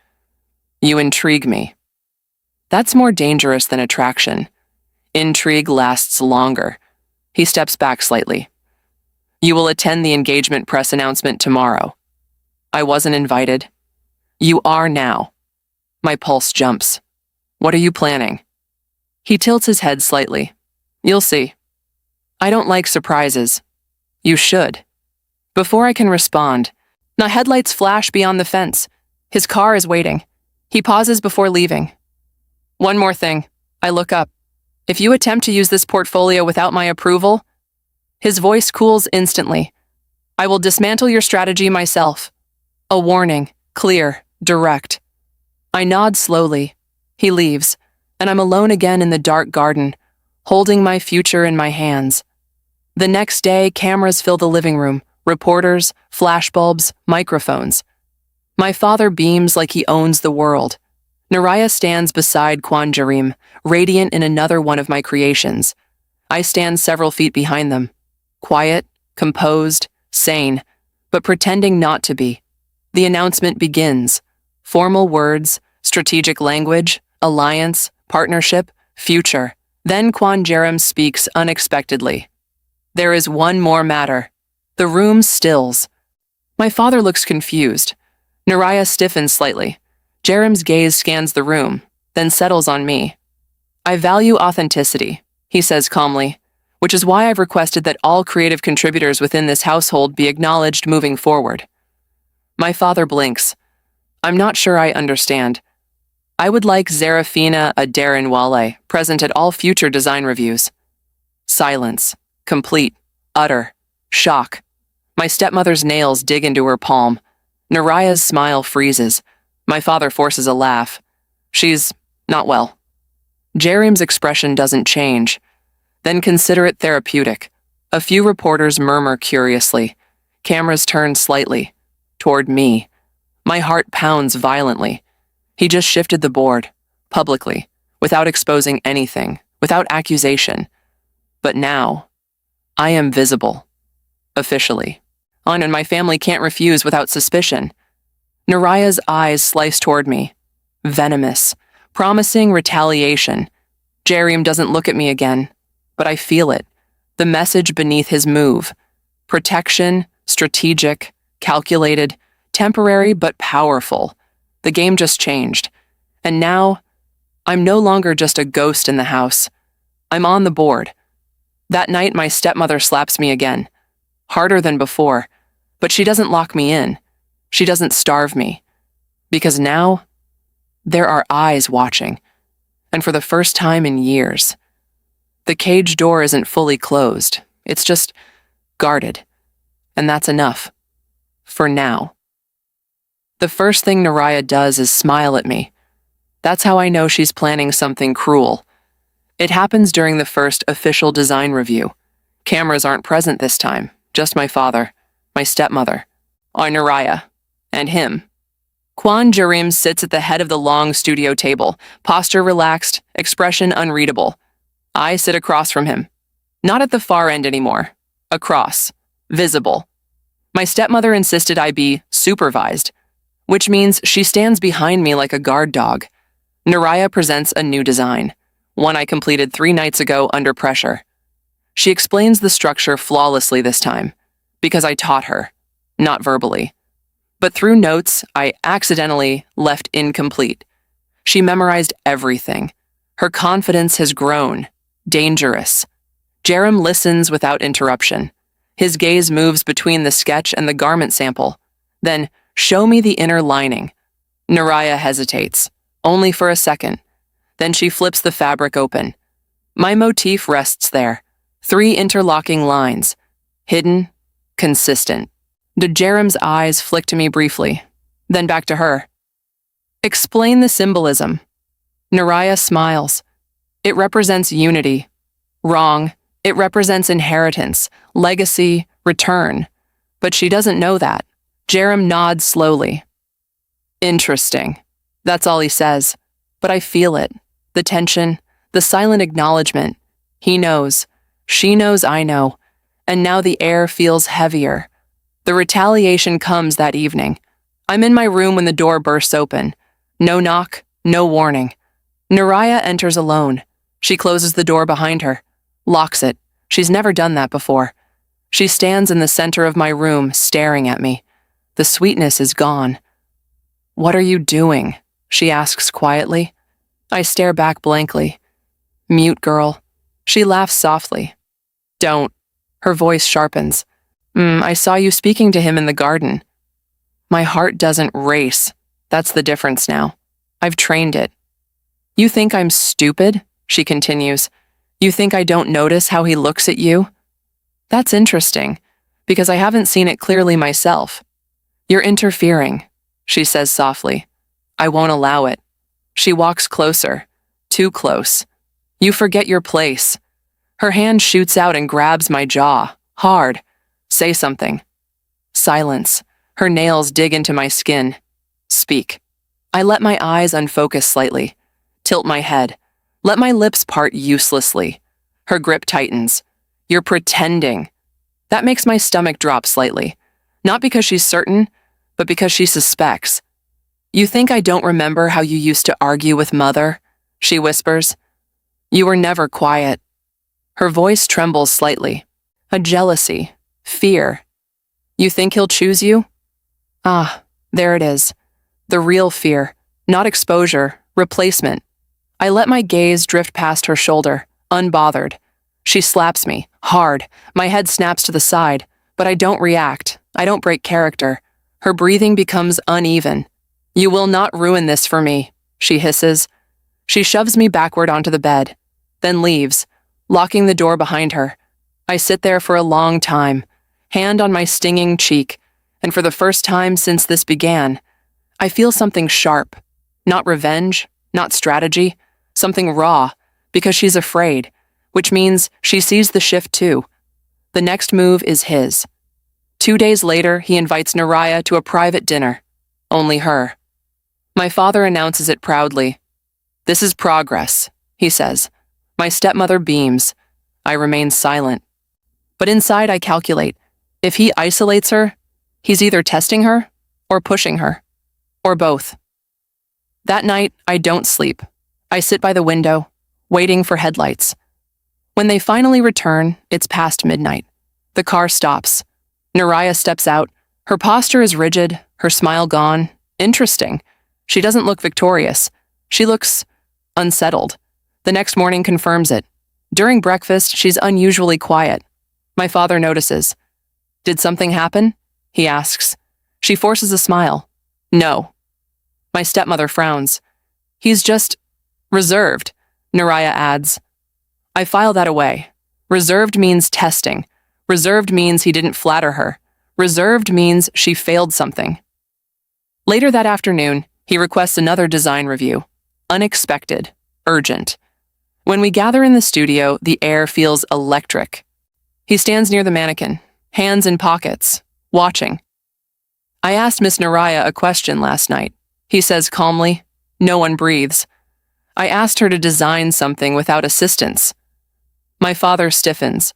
Speaker 1: You intrigue me. That's more dangerous than attraction. Intrigue lasts longer. He steps back slightly. You will attend the engagement press announcement tomorrow. I wasn't invited. You are now. My pulse jumps. What are you planning? He tilts his head slightly. You'll see. I don't like surprises. You should. Before I can respond, the headlights flash beyond the fence. His car is waiting. He pauses before leaving. One more thing. I look up. If you attempt to use this portfolio without my approval, his voice cools instantly. I will dismantle your strategy myself. A warning, clear, direct. I nod slowly. He leaves, and I'm alone again in the dark garden, holding my future in my hands. The next day, cameras fill the living room, reporters, flashbulbs, microphones. My father beams like he owns the world. Naraya stands beside Kwan Jarim, radiant in another one of my creations. I stand several feet behind them, quiet, composed, sane, but pretending not to be. The announcement begins. Formal words, strategic language, alliance, partnership, future. Then Kwan Jarim speaks unexpectedly. There is one more matter. The room stills. My father looks confused. Naraya stiffens slightly. Jarim's gaze scans the room, then settles on me. I value authenticity, he says calmly, which is why I've requested that all creative contributors within this household be acknowledged moving forward. My father blinks. I'm not sure I understand. I would like Zarafina Adarinwale present at all future design reviews. Silence. Complete. Utter. Shock. My stepmother's nails dig into her palm. Naraya's smile freezes. My father forces a laugh. She's not well. Jarim's expression doesn't change. Then consider it therapeutic. A few reporters murmur curiously. Cameras turn slightly. Toward me. My heart pounds violently. He just shifted the board. Publicly. Without exposing anything. Without accusation. But now, I am visible. Officially. And my family can't refuse without suspicion. Naraya's eyes slice toward me. Venomous. Promising retaliation. Jarim doesn't look at me again. But I feel it. The message beneath his move. Protection, strategic, calculated, temporary but powerful. The game just changed. And now, I'm no longer just a ghost in the house. I'm on the board. That night, my stepmother slaps me again. Harder than before. But she doesn't lock me in. She doesn't starve me. Because now, there are eyes watching. And for the first time in years. The cage door isn't fully closed. It's just guarded. And that's enough. For now. The first thing Naraya does is smile at me. That's how I know she's planning something cruel. It happens during the first official design review. Cameras aren't present this time, just my father, my stepmother, or Naraya, and him. Kwan Jarim sits at the head of the long studio table, posture relaxed, expression unreadable. I sit across from him. Not at the far end anymore. Across. Visible. My stepmother insisted I be supervised, which means she stands behind me like a guard dog. Naraya presents a new design, one I completed 3 nights ago under pressure. She explains the structure flawlessly this time, because I taught her, not verbally. But through notes, I accidentally left incomplete. She memorized everything. Her confidence has grown. Dangerous. Jarim listens without interruption. His gaze moves between the sketch and the garment sample. Then, show me the inner lining. Naraya hesitates, only for a second. Then she flips the fabric open. My motif rests there. 3 interlocking lines. Hidden, consistent. Jarim's eyes flick to me briefly, then back to her. Explain the symbolism. Naraya smiles. It represents unity. Wrong. It represents inheritance, legacy, return. But she doesn't know that. Jarim nods slowly. Interesting. That's all he says. But I feel it. The tension, the silent acknowledgement. He knows. She knows I know. And now the air feels heavier. The retaliation comes that evening. I'm in my room when the door bursts open. No knock, no warning. Naraya enters alone. She closes the door behind her, locks it. She's never done that before. She stands in the center of my room, staring at me. The sweetness is gone. What are you doing? She asks quietly. I stare back blankly. Mute girl. She laughs softly. Don't. Her voice sharpens. I saw you speaking to him in the garden. My heart doesn't race. That's the difference now. I've trained it. You think I'm stupid? She continues. You think I don't notice how he looks at you? That's interesting, because I haven't seen it clearly myself. You're interfering, she says softly. I won't allow it. She walks closer, too close. You forget your place. Her hand shoots out and grabs my jaw, hard. Say something. Silence. Her nails dig into my skin. Speak. I let my eyes unfocus slightly, tilt my head, let my lips part uselessly. Her grip tightens. You're pretending. That makes my stomach drop slightly, not because she's certain, but because she suspects. You think I don't remember how you used to argue with Mother? She whispers. You were never quiet. Her voice trembles slightly. A jealousy, fear. You think he'll choose you? Ah, there it is. The real fear, not exposure, replacement. I let my gaze drift past her shoulder, unbothered. She slaps me, hard. My head snaps to the side, but I don't react. I don't break character. Her breathing becomes uneven. You will not ruin this for me, she hisses. She shoves me backward onto the bed, then leaves, locking the door behind her. I sit there for a long time, hand on my stinging cheek, and for the first time since this began, I feel something sharp. Not revenge, not strategy, something raw, because she's afraid, which means she sees the shift too. The next move is his. 2 days later, he invites Naraya to a private dinner. Only her. My father announces it proudly. This is progress, he says. My stepmother beams. I remain silent. But inside I calculate. If he isolates her, he's either testing her or pushing her, or both. That night, I don't sleep. I sit by the window, waiting for headlights. When they finally return, it's past midnight. The car stops. Naraya steps out. Her posture is rigid, her smile gone. Interesting. She doesn't look victorious. She looks unsettled. The next morning confirms it. During breakfast, she's unusually quiet. My father notices. Did something happen? He asks. She forces a smile. No. My stepmother frowns. He's just reserved, Naraya adds. I file that away. Reserved means testing. Reserved means he didn't flatter her. Reserved means she failed something. Later that afternoon, he requests another design review. Unexpected. Urgent. When we gather in the studio, the air feels electric. He stands near the mannequin, hands in pockets, watching. I asked Miss Naraya a question last night. He says calmly. No one breathes. I asked her to design something without assistance. My father stiffens.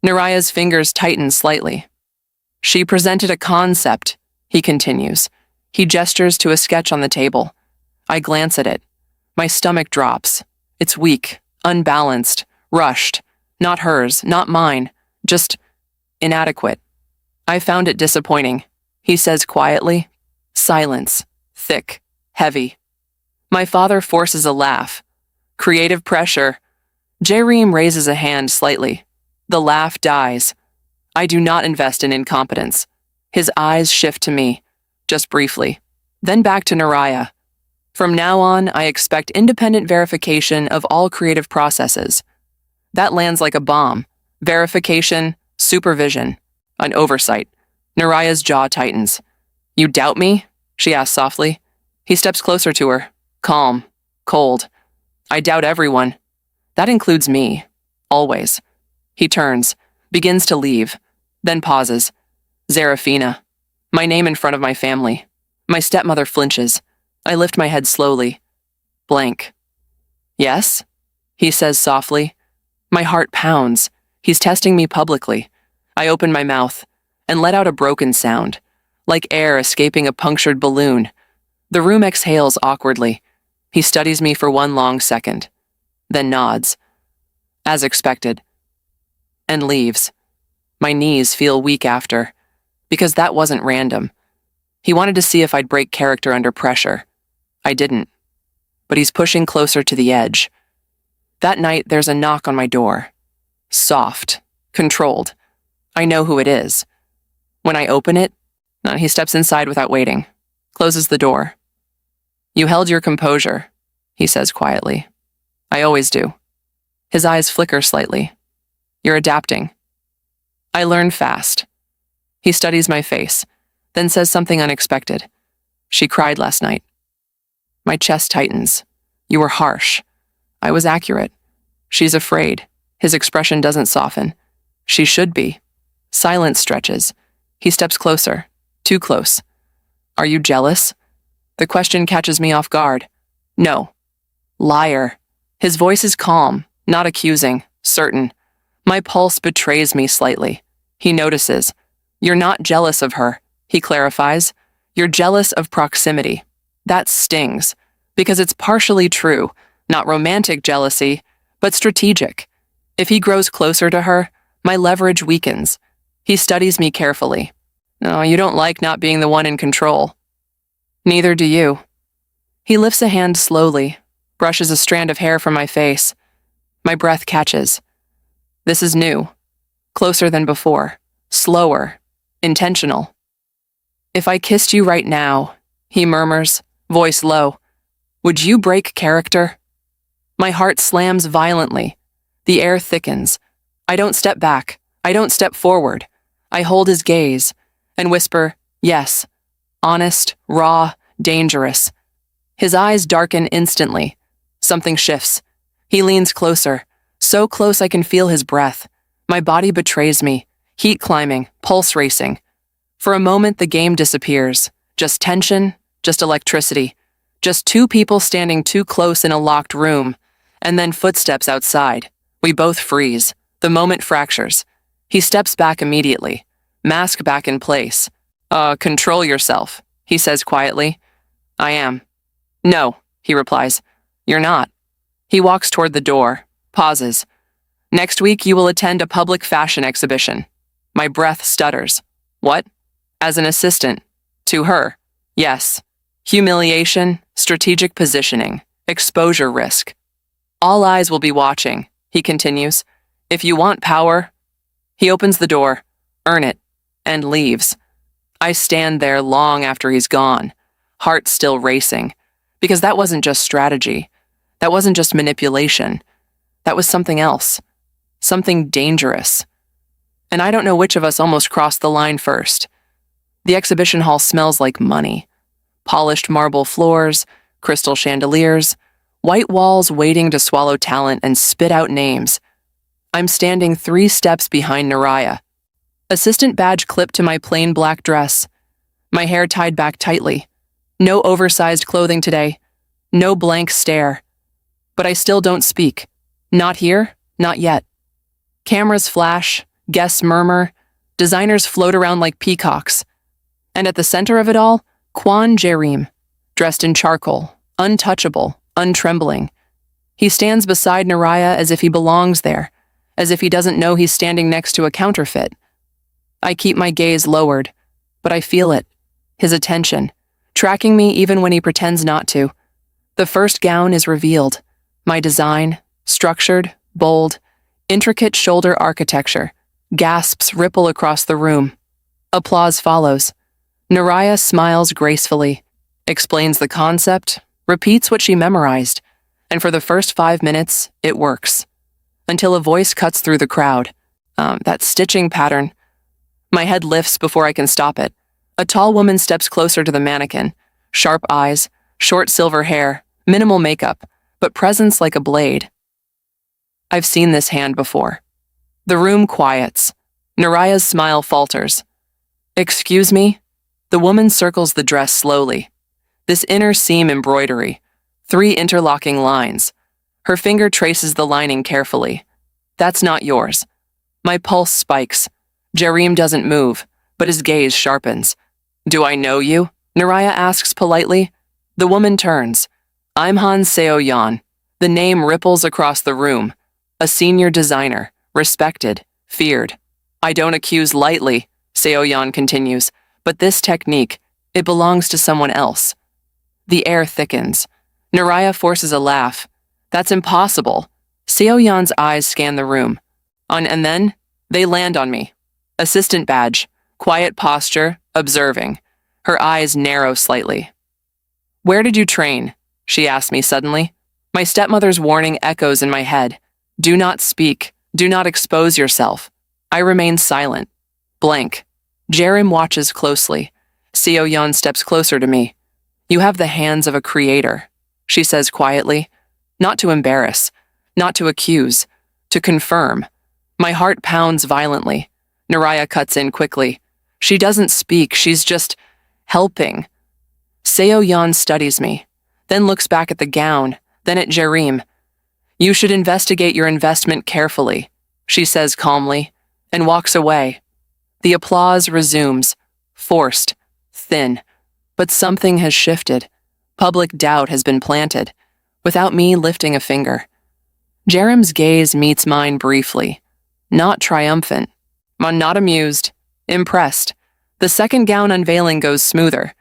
Speaker 1: Naraya's fingers tighten slightly. She presented a concept, he continues. He gestures to a sketch on the table. I glance at it. My stomach drops. It's weak, unbalanced, rushed. Not hers, not mine, just inadequate. I found it disappointing, he says quietly. Silence, thick, heavy. My father forces a laugh. Creative pressure. J-Reem raises a hand slightly. The laugh dies. I do not invest in incompetence. His eyes shift to me, just briefly, then back to Naraya. From now on, I expect independent verification of all creative processes. That lands like a bomb. Verification, supervision, an oversight. Naraya's jaw tightens. You doubt me? She asks softly. He steps closer to her, calm, cold. I doubt everyone. That includes me. Always. He turns, begins to leave, then pauses. Zarafina. My name in front of my family. My stepmother flinches. I lift my head slowly. Blank. Yes? He says softly. My heart pounds. He's testing me publicly. I open my mouth and let out a broken sound, like air escaping a punctured balloon. The room exhales awkwardly. He studies me for one long second, then nods, as expected, and leaves. My knees feel weak after, because that wasn't random. He wanted to see if I'd break character under pressure. I didn't, but he's pushing closer to the edge. That night, there's a knock on my door. Soft, controlled. I know who it is. When I open it, he steps inside without waiting, closes the door. You held your composure, he says quietly. I always do. His eyes flicker slightly. You're adapting. I learn fast. He studies my face, then says something unexpected. She cried last night. My chest tightens. You were harsh. I was accurate. She's afraid. His expression doesn't soften. She should be. Silence stretches. He steps closer. Too close. Are you jealous? The question catches me off guard. No. Liar. His voice is calm, not accusing, certain. My pulse betrays me slightly. He notices. You're not jealous of her, he clarifies. You're jealous of proximity. That stings, because it's partially true, not romantic jealousy, but strategic. If he grows closer to her, my leverage weakens. He studies me carefully. No, you don't like not being the one in control. Neither do you. He lifts a hand slowly, brushes a strand of hair from my face. My breath catches. This is new. Closer than before. Slower. Intentional. If I kissed you right now, he murmurs, voice low, would you break character? My heart slams violently. The air thickens. I don't step back. I don't step forward. I hold his gaze and whisper, yes. Honest, raw, dangerous. His eyes darken instantly. Something shifts. He leans closer, so close I can feel his breath. My body betrays me, heat climbing, pulse racing. For a moment, the game disappears. Just tension, just electricity. Just two people standing too close in a locked room, and then footsteps outside. We both freeze. The moment fractures. He steps back immediately, mask back in place. Control yourself, he says quietly. I am. No, he replies. You're not. He walks toward the door, pauses. Next week you will attend a public fashion exhibition. My breath stutters. What? As an assistant. To her. Yes. Humiliation, strategic positioning, exposure risk. All eyes will be watching, he continues. If you want power, he opens the door, earn it, and leaves. I stand there long after he's gone, heart still racing, because that wasn't just strategy. That wasn't just manipulation. That was something else, something dangerous. And I don't know which of us almost crossed the line first. The exhibition hall smells like money. Polished marble floors, crystal chandeliers, white walls waiting to swallow talent and spit out names. I'm standing 3 steps behind Naraya. Assistant badge clipped to my plain black dress. My hair tied back tightly. No oversized clothing today. No blank stare. But I still don't speak. Not here, not yet. Cameras flash, guests murmur, designers float around like peacocks. And at the center of it all, Kwan Jerim, dressed in charcoal, untouchable, untrembling. He stands beside Naraya as if he belongs there, as if he doesn't know he's standing next to a counterfeit. I keep my gaze lowered, but I feel it, his attention, tracking me even when he pretends not to. The first gown is revealed. My design, structured, bold, intricate shoulder architecture. Gasps ripple across the room. Applause follows. Naraya smiles gracefully, explains the concept, repeats what she memorized, and for the first 5 minutes, it works. Until a voice cuts through the crowd. That stitching pattern. My head lifts before I can stop it. A tall woman steps closer to the mannequin. Sharp eyes, short silver hair, minimal makeup, but presence like a blade. I've seen this hand before. The room quiets. Naraya's smile falters. Excuse me? The woman circles the dress slowly. This inner seam embroidery. 3 interlocking lines. Her finger traces the lining carefully. That's not yours. My pulse spikes. Jerim doesn't move, but his gaze sharpens. Do I know you? Naraya asks politely. The woman turns. I'm Han Seo-yeon. The name ripples across the room. A senior designer, respected, feared. I don't accuse lightly, Seo-yeon continues, but this technique, it belongs to someone else. The air thickens. Naraya forces a laugh. That's impossible. Seo-yeon's eyes scan the room. And then, they land on me. Assistant badge, quiet posture, observing. Her eyes narrow slightly. Where did you train? She asked me suddenly. My stepmother's warning echoes in my head. Do not speak. Do not expose yourself. I remain silent. Blank. Jerim watches closely. Seo-yeon steps closer to me. You have the hands of a creator, she says quietly. Not to embarrass, not to accuse, to confirm. My heart pounds violently. Naraya cuts in quickly. She doesn't speak, she's just helping. Seo-yeon studies me, then looks back at the gown, then at Jerim. You should investigate your investment carefully, she says calmly, and walks away. The applause resumes, forced, thin, but something has shifted. Public doubt has been planted, without me lifting a finger. Jerim's gaze meets mine briefly, not triumphant, not amused, impressed. The second gown unveiling goes smoother,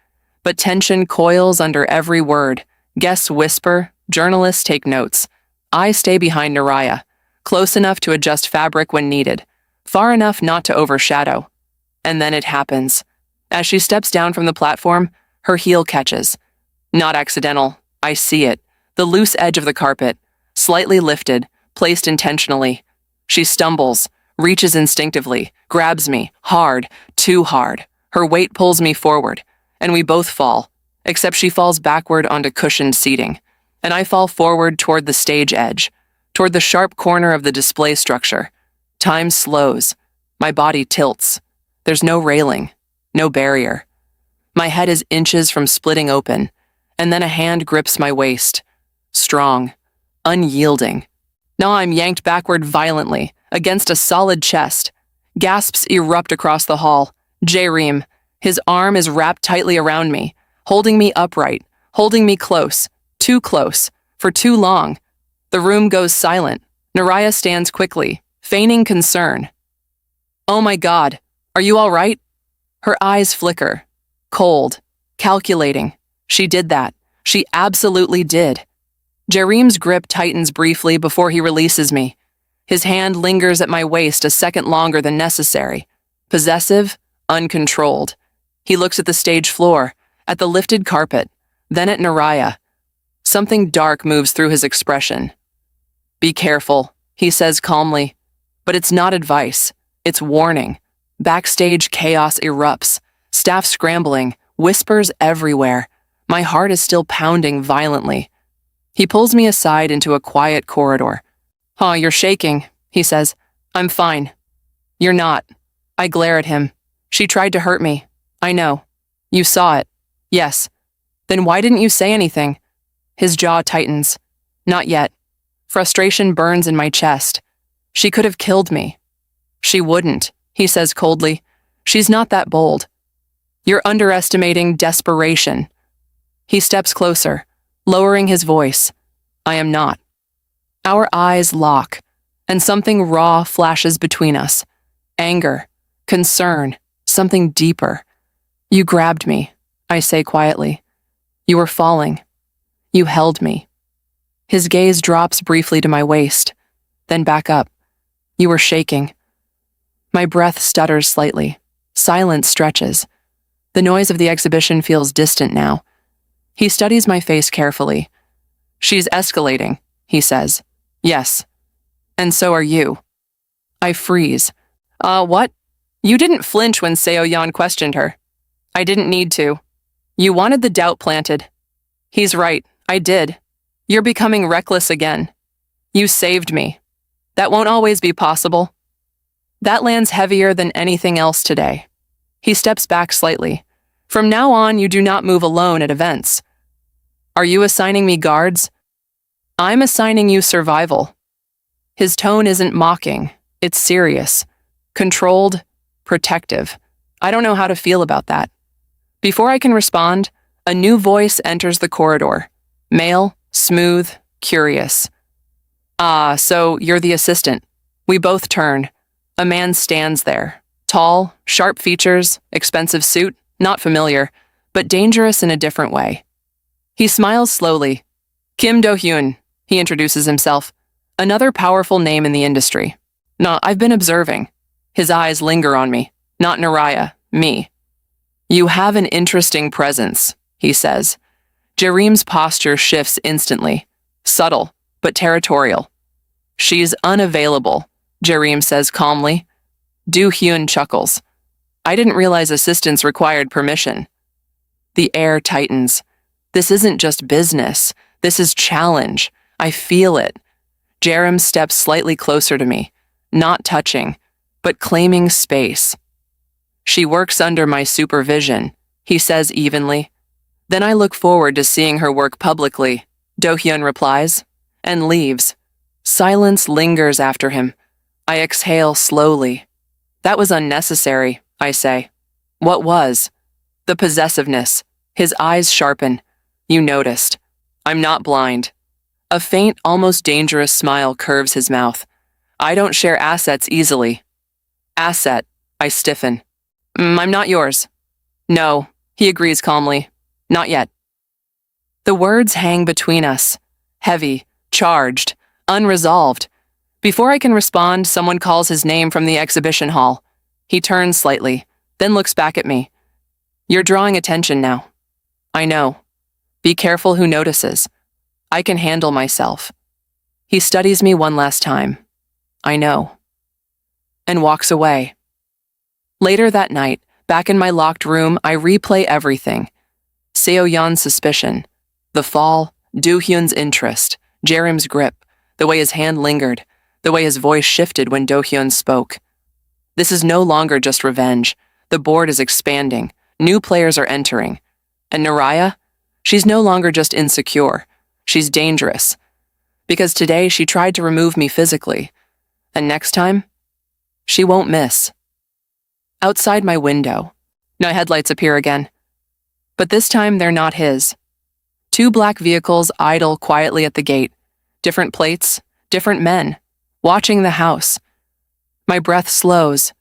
Speaker 1: but tension coils under every word. Guests whisper, journalists take notes. I stay behind Naraya, close enough to adjust fabric when needed, far enough not to overshadow. And then it happens. As she steps down from the platform, her heel catches. Not accidental, I see it. The loose edge of the carpet, slightly lifted, placed intentionally. She stumbles, reaches instinctively, grabs me, hard, too hard. Her weight pulls me forward, and we both fall, except she falls backward onto cushioned seating, and I fall forward toward the stage edge, toward the sharp corner of the display structure. Time slows. My body tilts. There's no railing, no barrier. My head is inches from splitting open, and then a hand grips my waist. Strong, unyielding. Now I'm yanked backward violently, against a solid chest. Gasps erupt across the hall. Jerim, his arm is wrapped tightly around me, holding me upright, holding me close, too close, for too long. The room goes silent. Naraya stands quickly, feigning concern. Oh my God, are you all right? Her eyes flicker. Cold, calculating. She did that. She absolutely did. Jerim's grip tightens briefly before he releases me. His hand lingers at my waist a second longer than necessary. Possessive, uncontrolled. He looks at the stage floor, at the lifted carpet, then at Naraya. Something dark moves through his expression. Be careful, he says calmly. But it's not advice. It's warning. Backstage chaos erupts. Staff scrambling, whispers everywhere. My heart is still pounding violently. He pulls me aside into a quiet corridor. You're shaking, he says. I'm fine. You're not. I glare at him. She tried to hurt me. I know. You saw it. Yes. Then why didn't you say anything? His jaw tightens. Not yet. Frustration burns in my chest. She could have killed me. She wouldn't, he says coldly. She's not that bold. You're underestimating desperation. He steps closer, lowering his voice. I am not. Our eyes lock, and something raw flashes between us. Anger, concern, something deeper. You grabbed me, I say quietly. You were falling. You held me. His gaze drops briefly to my waist, then back up. You were shaking. My breath stutters slightly. Silence stretches. The noise of the exhibition feels distant now. He studies my face carefully. She's escalating, he says. Yes. And so are you. I freeze. What? You didn't flinch when Seo-yeon questioned her. I didn't need to. You wanted the doubt planted. He's right. I did. You're becoming reckless again. You saved me. That won't always be possible. That lands heavier than anything else today. He steps back slightly. From now on, you do not move alone at events. Are you assigning me guards? I'm assigning you survival. His tone isn't mocking. It's serious. Controlled, protective. I don't know how to feel about that. Before I can respond, a new voice enters the corridor. Male, smooth, curious. So you're the assistant. We both turn. A man stands there. Tall, sharp features, expensive suit, not familiar, but dangerous in a different way. He smiles slowly. Kim Do-hyun, he introduces himself. Another powerful name in the industry. No, I've been observing. His eyes linger on me. Not Naraya, me. You have an interesting presence, he says. Jerim's posture shifts instantly, subtle, but territorial. She's unavailable, Jerim says calmly. Do-hyun chuckles. I didn't realize assistance required permission. The air tightens. This isn't just business. This is challenge. I feel it. Jerim steps slightly closer to me, not touching, but claiming space. She works under my supervision, he says evenly. Then I look forward to seeing her work publicly, Do-hyun replies, and leaves. Silence lingers after him. I exhale slowly. That was unnecessary, I say. What was? The possessiveness. His eyes sharpen. You noticed. I'm not blind. A faint, almost dangerous smile curves his mouth. I don't share assets easily. Asset, I stiffen. I'm not yours. No, he agrees calmly. Not yet. The words hang between us. Heavy, charged, unresolved. Before I can respond, someone calls his name from the exhibition hall. He turns slightly, then looks back at me. You're drawing attention now. I know. Be careful who notices. I can handle myself. He studies me one last time. I know. And walks away. Later that night, back in my locked room, I replay everything. Seo-yeon's suspicion, the fall, Do-hyun's interest, Jerim's grip, the way his hand lingered, the way his voice shifted when Do-hyun spoke. This is no longer just revenge. The board is expanding. New players are entering. And Naraya? She's no longer just insecure. She's dangerous. Because today she tried to remove me physically. And next time, she won't miss. Outside my window, my headlights appear again. But this time they're not his. Two black vehicles idle quietly at the gate. Different plates, different men, watching the house. My breath slows.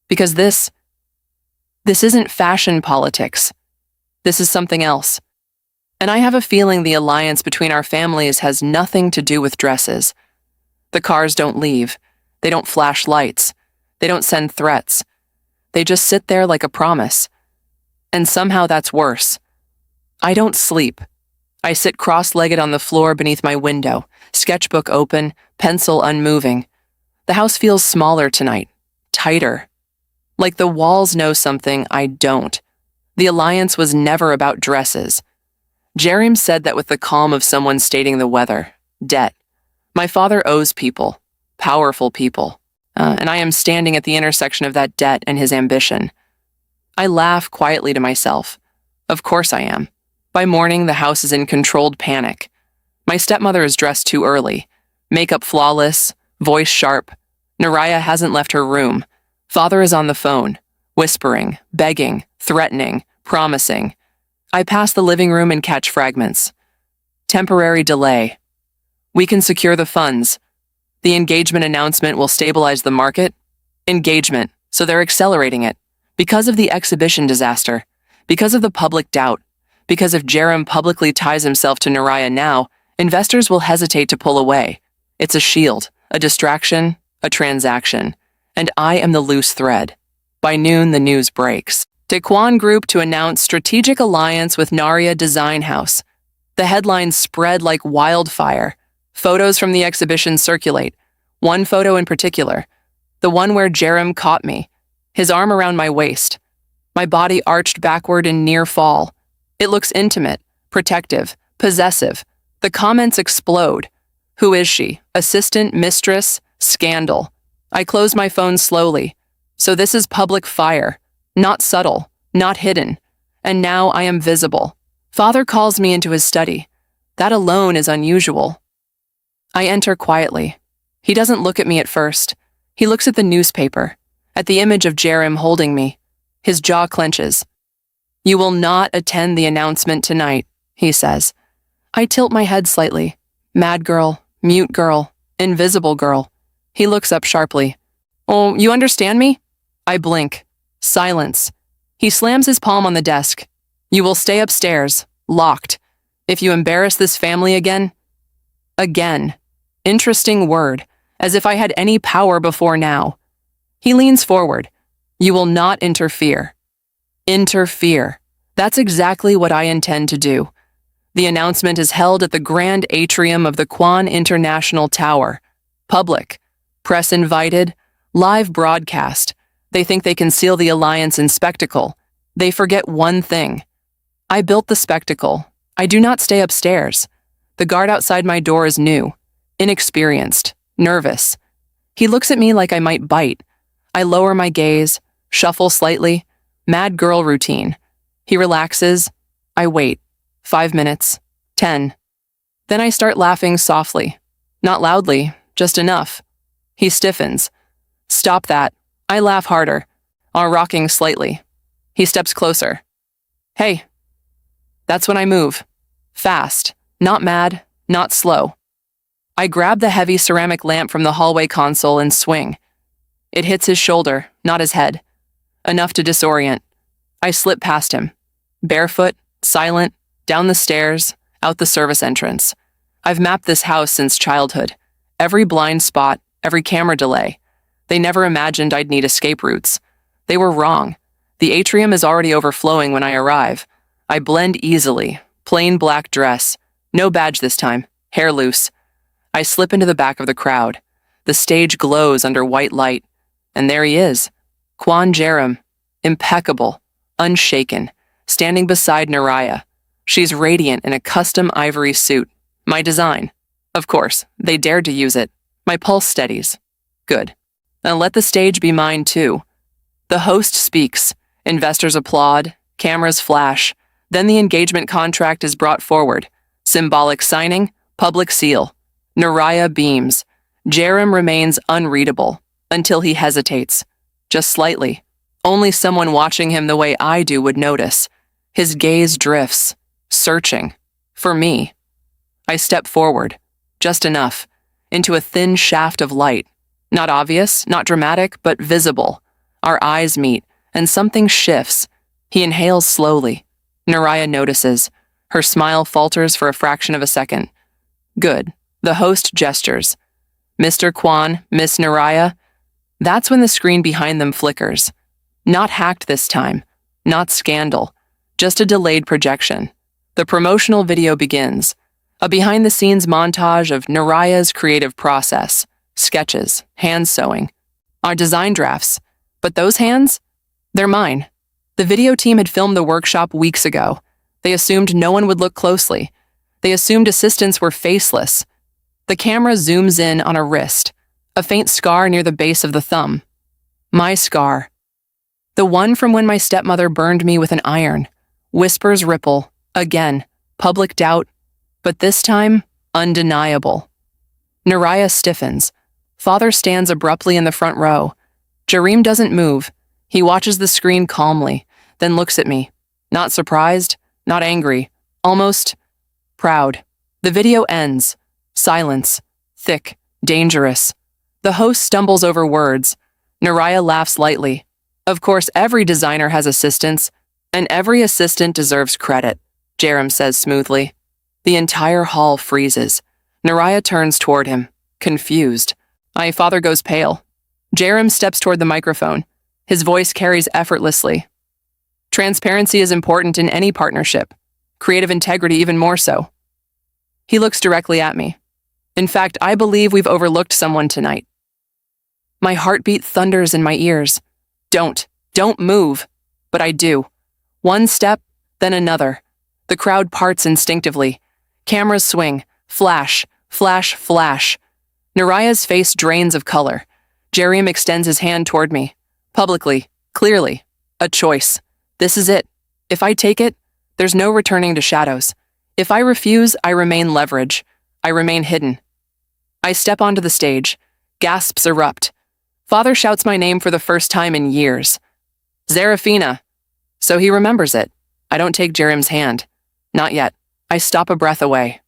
Speaker 1: Because this isn't fashion politics. This is something else. And I have a feeling the alliance between our families has nothing to do with dresses. The cars don't leave. They don't flash lights. They don't send threats. They just sit there like a promise. And somehow that's worse. I don't sleep. I sit cross-legged on the floor beneath my window, sketchbook open, pencil unmoving. The house feels smaller tonight, tighter. Like the walls know something I don't. The alliance was never about dresses. Jerim said that with the calm of someone stating the weather. Debt. My father owes people, powerful people, and I am standing at the intersection of that debt and his ambition. I laugh quietly to myself. Of course I am. By morning, the house is in controlled panic. My stepmother is dressed too early. Makeup flawless, voice sharp. Naraya hasn't left her room. Father is on the phone, whispering, begging, threatening, promising. I pass the living room and catch fragments. Temporary delay. We can secure the funds. The engagement announcement will stabilize the market. Engagement, so they're accelerating it. Because of the exhibition disaster. Because of the public doubt. Because if Jerim publicly ties himself to Naraya now, investors will hesitate to pull away. It's a shield, a distraction, a transaction. And I am the loose thread. By noon, the news breaks. Daekwon Group to announce strategic alliance with Naraya Design House. The headlines spread like wildfire. Photos from the exhibition circulate. One photo in particular. The one where Jerim caught me. His arm around my waist. My body arched backward in near fall. It looks intimate, protective, possessive. The comments explode. Who is she? Assistant, mistress, scandal. I close my phone slowly. So this is public fire. Not subtle, not hidden. And now I am visible. Father calls me into his study. That alone is unusual. I enter quietly. He doesn't look at me at first. He looks at the newspaper, at the image of Jerim holding me. His jaw clenches. You will not attend the announcement tonight, he says. I tilt my head slightly. Mad girl, mute girl, invisible girl. He looks up sharply. Oh, you understand me? I blink. Silence. He slams his palm on the desk. You will stay upstairs, locked. If you embarrass this family again. Again. Interesting word, as if I had any power before now. He leans forward. You will not interfere. Interfere. That's exactly what I intend to do. The announcement is held at the grand atrium of the Kwan International Tower. Public. Press invited. Live broadcast. They think they can seal the alliance in spectacle. They forget one thing. I built the spectacle. I do not stay upstairs. The guard outside my door is new, inexperienced, nervous. He looks at me like I might bite. I lower my gaze, shuffle slightly, mad girl routine. He relaxes. I wait. 5 minutes. 10. Then I start laughing softly. Not loudly, just enough. He stiffens. Stop that. I laugh harder, rocking slightly. He steps closer. Hey. That's when I move. Fast. Not mad, not slow. I grab the heavy ceramic lamp from the hallway console and swing. It hits his shoulder, not his head. Enough to disorient. I slip past him. Barefoot, silent, down the stairs, out the service entrance. I've mapped this house since childhood. Every blind spot, every camera delay. They never imagined I'd need escape routes. They were wrong. The atrium is already overflowing when I arrive. I blend easily. Plain black dress. No badge this time. Hair loose. I slip into the back of the crowd. The stage glows under white light. And there he is. Kwan Jerem. Impeccable. Unshaken. Standing beside Naraya. She's radiant in a custom ivory suit. My design. Of course, they dared to use it. My pulse steadies. Good. And let the stage be mine too. The host speaks. Investors applaud. Cameras flash. Then the engagement contract is brought forward. Symbolic signing. Public seal. Naraya beams. Jerem remains unreadable. Until he hesitates. Just slightly. Only someone watching him the way I do would notice. His gaze drifts. Searching. For me. I step forward. Just enough. Into a thin shaft of light. Not obvious, not dramatic, but visible. Our eyes meet, and something shifts. He inhales slowly. Naraya notices. Her smile falters for a fraction of a second. Good. The host gestures. Mr. Kwan, Miss Naraya. That's when the screen behind them flickers. Not hacked this time. Not scandal. Just a delayed projection. The promotional video begins. A behind-the-scenes montage of Naraya's creative process. Sketches, hand sewing. Our design drafts. But those hands? They're mine. The video team had filmed the workshop weeks ago. They assumed no one would look closely. They assumed assistants were faceless. The camera zooms in on a wrist, a faint scar near the base of the thumb. My scar. The one from when my stepmother burned me with an iron. Whispers ripple. Again, public doubt. But this time, undeniable. Naraya stiffens. Father stands abruptly in the front row. Jerem doesn't move. He watches the screen calmly, then looks at me. Not surprised, not angry, almost proud. The video ends. Silence. Thick. Dangerous. The host stumbles over words. Naraya laughs lightly. Of course, every designer has assistants, and every assistant deserves credit, Jerem says smoothly. The entire hall freezes. Naraya turns toward him, confused. My father goes pale. Jerem steps toward the microphone. His voice carries effortlessly. Transparency is important in any partnership. Creative integrity even more so. He looks directly at me. In fact, I believe we've overlooked someone tonight. My heartbeat thunders in my ears. Don't move. But I do. One step, then another. The crowd parts instinctively. Cameras swing. Flash, flash, flash. Naraya's face drains of color. Jerem extends his hand toward me. Publicly, clearly. A choice. This is it. If I take it, there's no returning to shadows. If I refuse, I remain leverage. I remain hidden. I step onto the stage. Gasps erupt. Father shouts my name for the first time in years. Zarafina. So he remembers it. I don't take Jerem's hand. Not yet. I stop a breath away.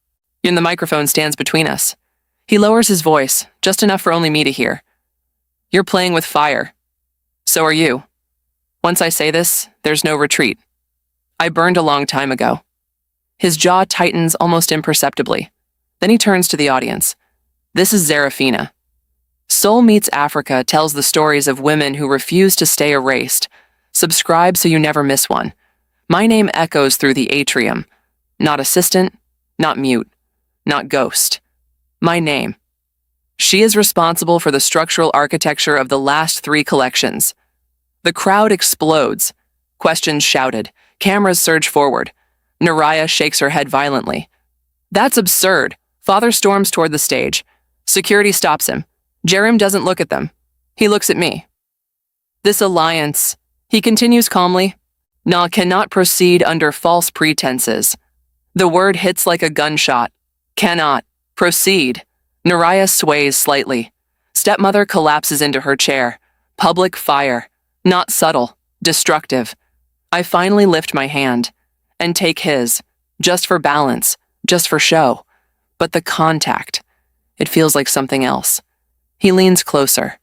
Speaker 1: And the microphone stands between us. He lowers his voice, just enough for only me to hear. You're playing with fire. So are you. Once I say this, there's no retreat. I burned a long time ago. His jaw tightens almost imperceptibly. Then he turns to the audience. This is Zarafina. Soul Meets Africa tells the stories of women who refuse to stay erased. Subscribe so you never miss one. My name echoes through the atrium. Not assistant, not mute, not ghost. My name. She is responsible for the structural architecture of the last 3 collections. The crowd explodes. Questions shouted. Cameras surge forward. Naraya shakes her head violently. That's absurd. Father storms toward the stage. Security stops him. Jerem doesn't look at them. He looks at me. This alliance, he continues calmly, cannot proceed under false pretenses. The word hits like a gunshot. Cannot. Proceed. Naraya sways slightly. Stepmother collapses into her chair. Public fire. Not subtle. Destructive. I finally lift my hand and take his, just for balance, just for show. But the contact, it feels like something else. He leans closer.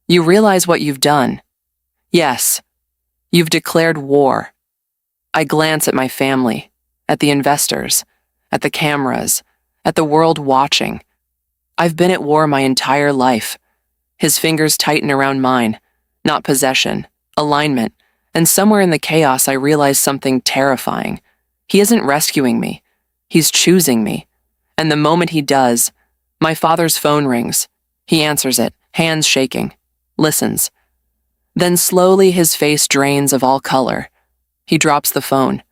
Speaker 1: You realize what you've done? Yes. You've declared war. I glance at my family, at the investors, at the cameras, at the world watching. I've been at war my entire life. His fingers tighten around mine, not possession, alignment, and somewhere in the chaos I realize something terrifying. He isn't rescuing me. He's choosing me. And the moment he does, my father's phone rings. He answers it, hands shaking, listens. Then slowly his face drains of all color. He drops the phone.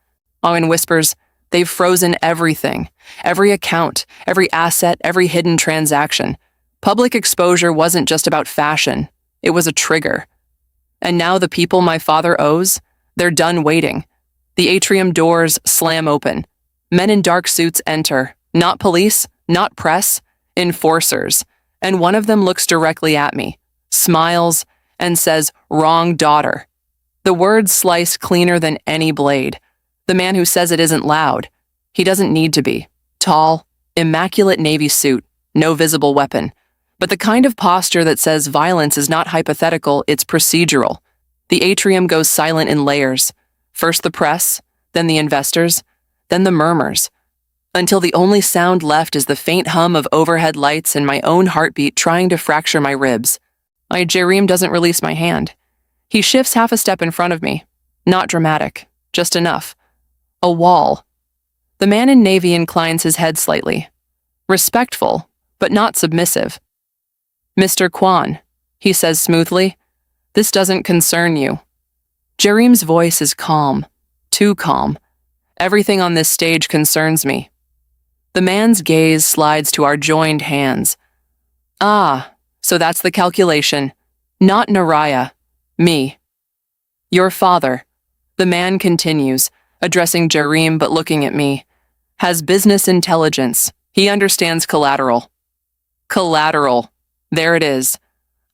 Speaker 1: And whispers, they've frozen everything, every account, every asset, every hidden transaction. Public exposure wasn't just about fashion. It was a trigger. And now the people my father owes, they're done waiting. The atrium doors slam open. Men in dark suits enter, not police, not press, enforcers. And one of them looks directly at me, smiles, and says, "Wrong daughter." The words slice cleaner than any blade. The man who says it isn't loud. He doesn't need to be. Tall, immaculate navy suit, no visible weapon. But the kind of posture that says violence is not hypothetical, it's procedural. The atrium goes silent in layers. First the press, then the investors, then the murmurs. Until the only sound left is the faint hum of overhead lights and my own heartbeat trying to fracture my ribs. Jerem doesn't release my hand. He shifts half a step in front of me. Not dramatic, just enough. A wall. The man in navy inclines his head slightly. Respectful, but not submissive. Mr. Kwan, he says smoothly, this doesn't concern you. Jerem's voice is calm, too calm. Everything on this stage concerns me. The man's gaze slides to our joined hands. Ah, so that's the calculation. Not Naraya, me. Your father, the man continues, addressing Jerem but looking at me, has business intelligence. He understands collateral. Collateral. There it is.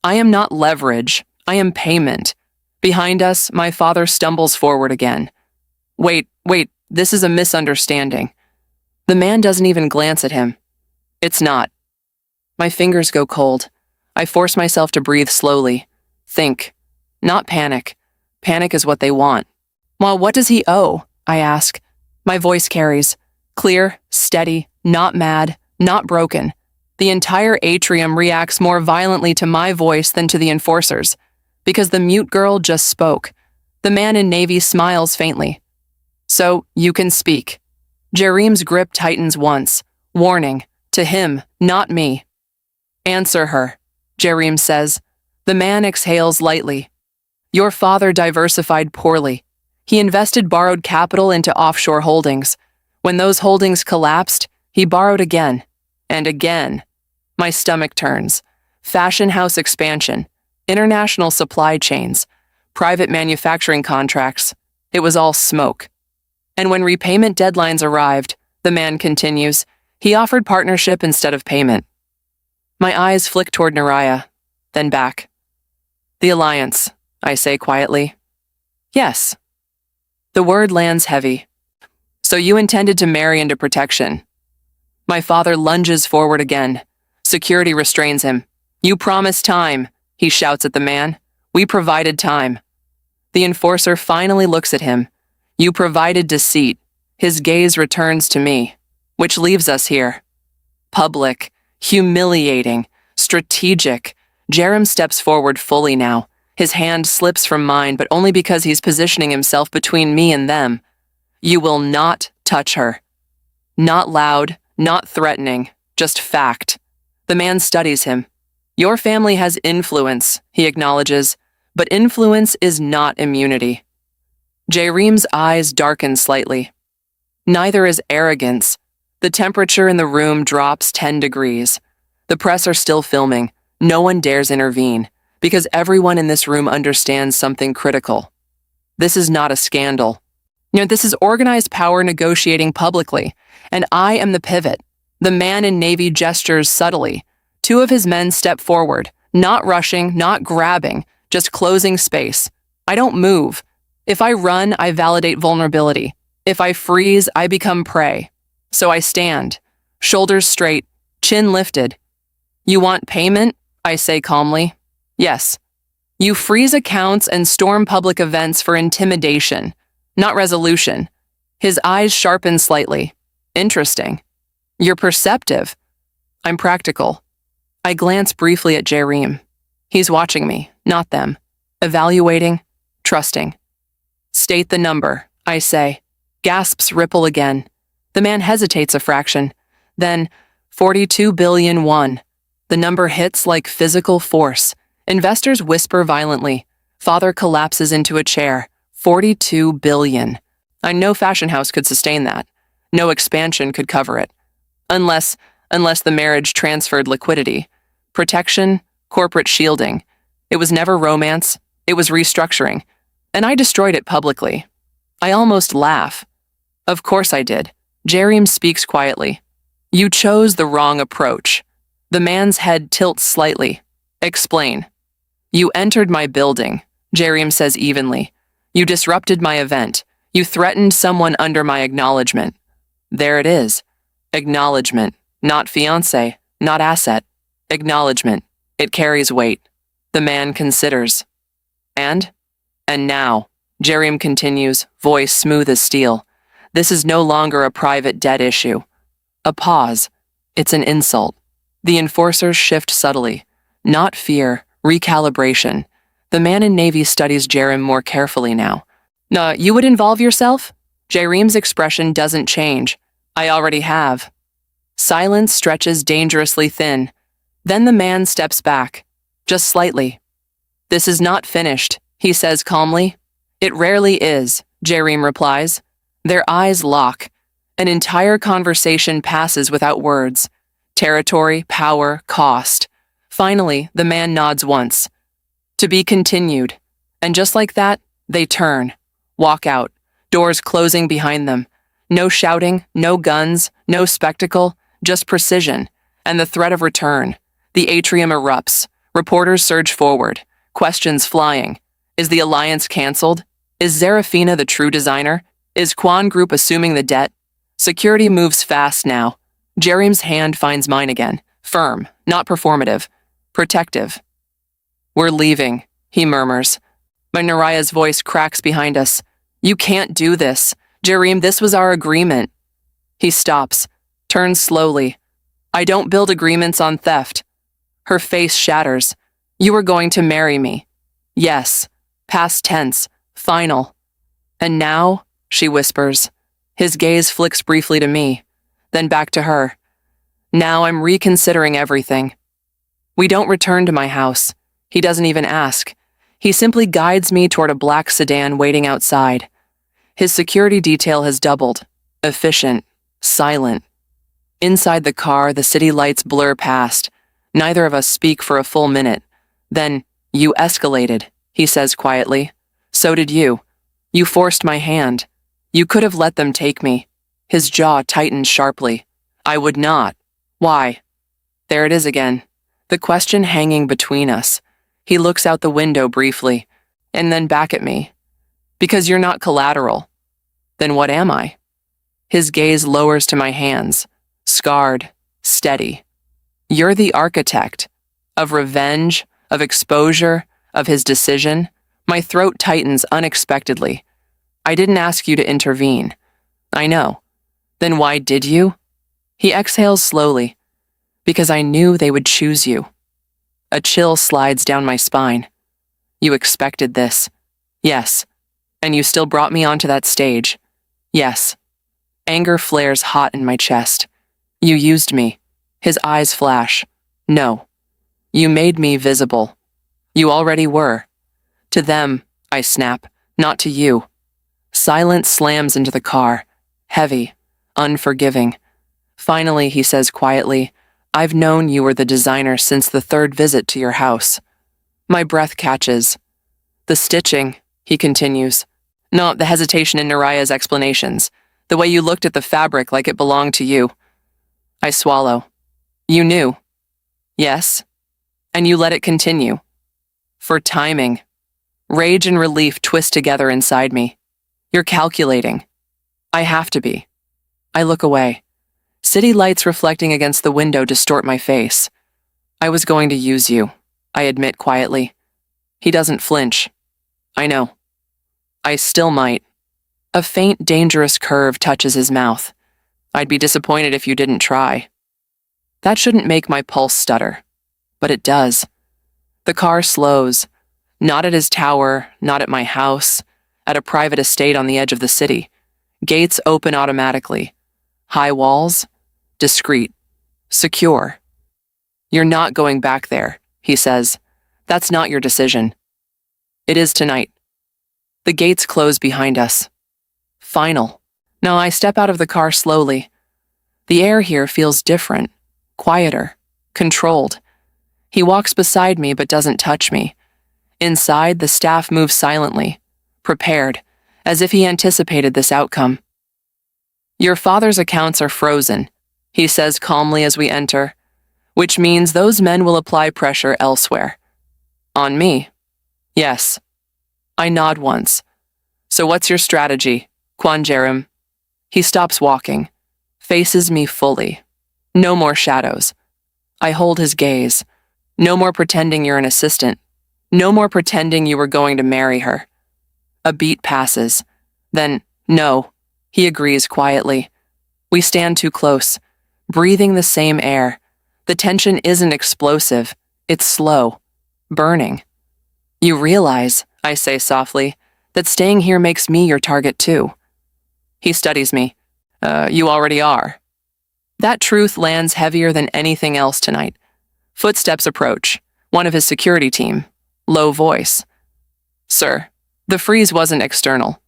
Speaker 1: I am not leverage. I am payment. Behind us, my father stumbles forward again. Wait, this is a misunderstanding. The man doesn't even glance at him. It's not. My fingers go cold. I force myself to breathe slowly. Think. Not panic. Panic is what they want. Well, what does he owe? I ask. My voice carries. Clear, steady, not mad, not broken. The entire atrium reacts more violently to my voice than to the enforcers, because the mute girl just spoke. The man in navy smiles faintly. So, you can speak. Jerem's grip tightens once. Warning. To him, not me. Answer her, Jerem says. The man exhales lightly. Your father diversified poorly. He invested borrowed capital into offshore holdings. When those holdings collapsed, he borrowed again. And again. My stomach turns. Fashion house expansion. International supply chains. Private manufacturing contracts. It was all smoke. And when repayment deadlines arrived, the man continues, he offered partnership instead of payment. My eyes flick toward Naraya, then back. The alliance, I say quietly. Yes. The word lands heavy. So you intended to marry into protection. My father lunges forward again. Security restrains him. You promised time, he shouts at the man. We provided time. The enforcer finally looks at him. You provided deceit. His gaze returns to me, which leaves us here. Public, humiliating, strategic. Jerem steps forward fully now. His hand slips from mine, but only because he's positioning himself between me and them. You will not touch her. Not loud, not threatening, just fact. The man studies him. Your family has influence, he acknowledges, but influence is not immunity. Jareem's eyes darken slightly. Neither is arrogance. The temperature in the room drops 10 degrees. The press are still filming. No one dares intervene, because everyone in this room understands something critical. This is not a scandal. This is organized power negotiating publicly, and I am the pivot. The man in navy gestures subtly. Two of his men step forward, not rushing, not grabbing, just closing space. I don't move. If I run, I validate vulnerability. If I freeze, I become prey. So I stand, shoulders straight, chin lifted. You want payment? I say calmly. Yes. You freeze accounts and storm public events for intimidation, not resolution. His eyes sharpen slightly. Interesting. You're perceptive. I'm practical. I glance briefly at Jareem. He's watching me, not them. Evaluating, trusting. State the number, I say. Gasps ripple again. The man hesitates a fraction. Then, 42 billion won. The number hits like physical force. Investors whisper violently. Father collapses into a chair. 42 billion. No fashion house could sustain that. No expansion could cover it. Unless the marriage transferred liquidity. Protection, corporate shielding. It was never romance. It was restructuring. And I destroyed it publicly. I almost laugh. Of course I did. Jareem speaks quietly. You chose the wrong approach. The man's head tilts slightly. Explain. You entered my building, Jareem says evenly. You disrupted my event. You threatened someone under my acknowledgement. There it is. Acknowledgement. Not fiancé, not asset. Acknowledgement. It carries weight. The man considers. And now, Jareem continues, voice smooth as steel. This is no longer a private debt issue. A pause. It's an insult. The enforcers shift subtly. Not fear, recalibration. The man in navy studies Jareem more carefully now. You would involve yourself? Jareem's expression doesn't change. I already have. Silence stretches dangerously thin. Then the man steps back. Just slightly. This is not finished, he says calmly. It rarely is, Jareem replies. Their eyes lock. An entire conversation passes without words. Territory, power, cost. Finally, the man nods once. To be continued. And just like that, they turn. Walk out. Doors closing behind them. No shouting, no guns, no spectacle, just precision. And the threat of return. The atrium erupts. Reporters surge forward. Questions flying. Is the alliance canceled? Is Zarafina the true designer? Is Kwan Group assuming the debt? Security moves fast now. Jareem's hand finds mine again. Firm, not performative. Protective. We're leaving, he murmurs. But Naraya's voice cracks behind us. You can't do this. Jareem, this was our agreement. He stops, turns slowly. I don't build agreements on theft. Her face shatters. You were going to marry me. Yes. Past tense. Final. And now, she whispers. His gaze flicks briefly to me, then back to her. Now I'm reconsidering everything. We don't return to my house. He doesn't even ask. He simply guides me toward a black sedan waiting outside. His security detail has doubled. Efficient. Silent. Inside the car, the city lights blur past. Neither of us speak for a full minute. Then, you escalated, he says quietly. So did you. You forced my hand. You could have let them take me. His jaw tightens sharply. I would not. Why? There it is again. The question hanging between us. He looks out the window briefly, and then back at me. Because you're not collateral. Then what am I? His gaze lowers to my hands, scarred, steady. You're the architect. Of revenge, of exposure, of his decision. My throat tightens unexpectedly. I didn't ask you to intervene. I know. Then why did you? He exhales slowly. Because I knew they would choose you. A chill slides down my spine. You expected this. Yes. And you still brought me onto that stage. Yes. Anger flares hot in my chest. You used me. His eyes flash. No. You made me visible. You already were. To them, I snap, not to you. Silence slams into the car, heavy, unforgiving. Finally, he says quietly, I've known you were the designer since the third visit to your house. My breath catches. The stitching, he continues. No, the hesitation in Naraya's explanations. The way you looked at the fabric like it belonged to you. I swallow. You knew. Yes. And you let it continue. For timing. Rage and relief twist together inside me. You're calculating. I have to be. I look away. City lights reflecting against the window distort my face. I was going to use you, I admit quietly. He doesn't flinch. I know. I still might. A faint, dangerous curve touches his mouth. I'd be disappointed if you didn't try. That shouldn't make my pulse stutter, but it does. The car slows, not at his tower, not at my house, at a private estate on the edge of the city. Gates open automatically. High walls, discreet, secure. You're not going back there, he says. That's not your decision. It is tonight. The gates close behind us. Final. Now I step out of the car slowly. The air here feels different, quieter, controlled. He walks beside me but doesn't touch me. Inside, the staff moves silently, prepared, as if he anticipated this outcome. Your father's accounts are frozen, he says calmly as we enter, which means those men will apply pressure elsewhere. On me? Yes. I nod once. So what's your strategy, Kwanjerim? He stops walking, faces me fully. No more shadows. I hold his gaze. No more pretending you're an assistant. No more pretending you were going to marry her. A beat passes. Then, no, he agrees quietly. We stand too close, breathing the same air. The tension isn't explosive. It's slow, burning. You realize, I say softly, that staying here makes me your target too. He studies me. You already are. That truth lands heavier than anything else tonight. Footsteps approach. One of his security team. Low voice. Sir, the freeze wasn't external.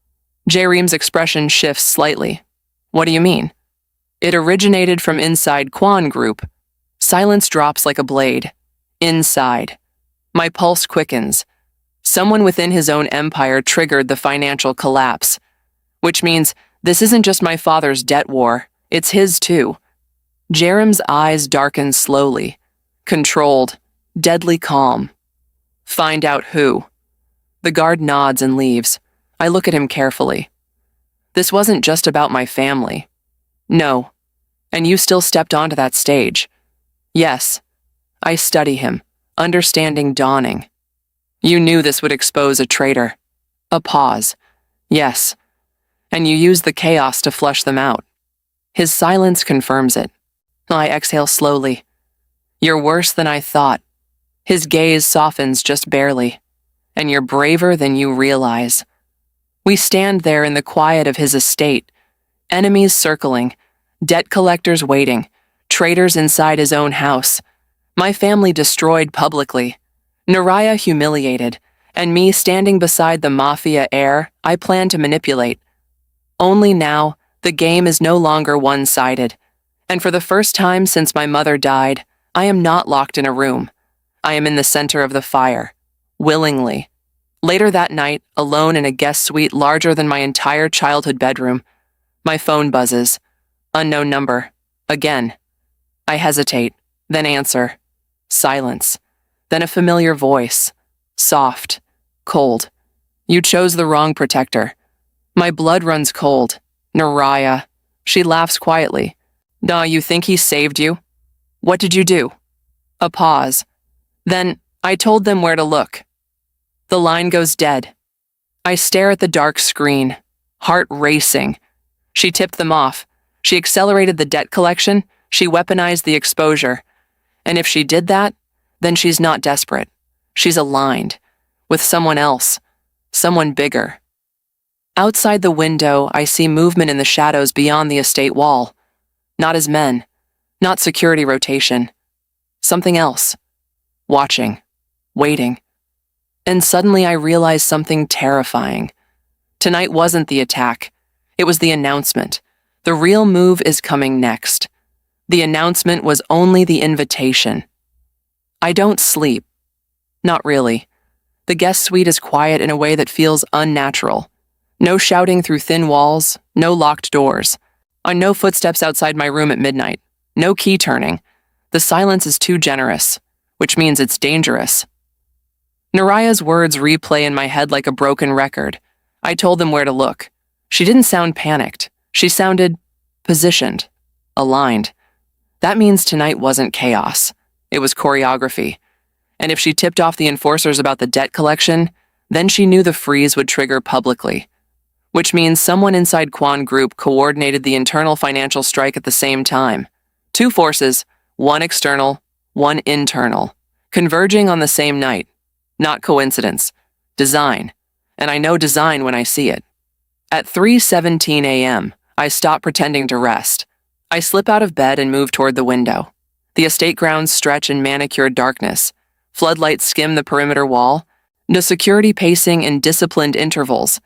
Speaker 1: Jareem's expression shifts slightly. What do you mean? It originated from inside Kwan Group. Silence drops like a blade. Inside. My pulse quickens. Someone within his own empire triggered the financial collapse. Which means this isn't just my father's debt war, it's his too. Jareem's eyes darken slowly. Controlled. Deadly calm. Find out who. The guard nods and leaves. I look at him carefully. This wasn't just about my family. No. And you still stepped onto that stage. Yes. I study him, understanding dawning. You knew this would expose a traitor. A pause. Yes. And you used the chaos to flush them out. His silence confirms it. I exhale slowly. You're worse than I thought. His gaze softens just barely. And you're braver than you realize. We stand there in the quiet of his estate. Enemies circling. Debt collectors waiting. Traitors inside his own house. My family destroyed publicly. Naraya humiliated. And me standing beside the Mafia Heir I plan to manipulate. Only now, the game is no longer one-sided. And for the first time since my mother died, I am not locked in a room. I am in the center of the fire. Willingly. Later that night, alone in a guest suite larger than my entire childhood bedroom, my phone buzzes. Unknown number. Again. I hesitate, then answer. Silence. Then a familiar voice. Soft. Cold. You chose the wrong protector. My blood runs cold. Naraya. She laughs quietly. Nah, you think he saved you? What did you do? A pause. Then, I told them where to look. The line goes dead. I stare at the dark screen, heart racing. She tipped them off. She accelerated the debt collection. She weaponized the exposure. And if she did that, then she's not desperate. She's aligned. With someone else. Someone bigger. Outside the window, I see movement in the shadows beyond the estate wall. Not as men, not security rotation. Something else. Watching. Waiting. And suddenly I realize something terrifying. Tonight wasn't the attack. It was the announcement. The real move is coming next. The announcement was only the invitation. I don't sleep. Not really. The guest suite is quiet in a way that feels unnatural. No shouting through thin walls, no locked doors. No footsteps outside my room at midnight. No key turning. The silence is too generous, which means it's dangerous. Naraya's words replay in my head like a broken record. I told them where to look. She didn't sound panicked. She sounded positioned, aligned. That means tonight wasn't chaos. It was choreography. And if she tipped off the enforcers about the debt collection, then she knew the freeze would trigger publicly. Which means someone inside Kwan Group coordinated the internal financial strike at the same time. Two forces, one external, one internal, converging on the same night. Not coincidence. Design. And I know design when I see it. At 3:17 a.m., I stop pretending to rest. I slip out of bed and move toward the window. The estate grounds stretch in manicured darkness. Floodlights skim the perimeter wall. No security pacing in disciplined intervals.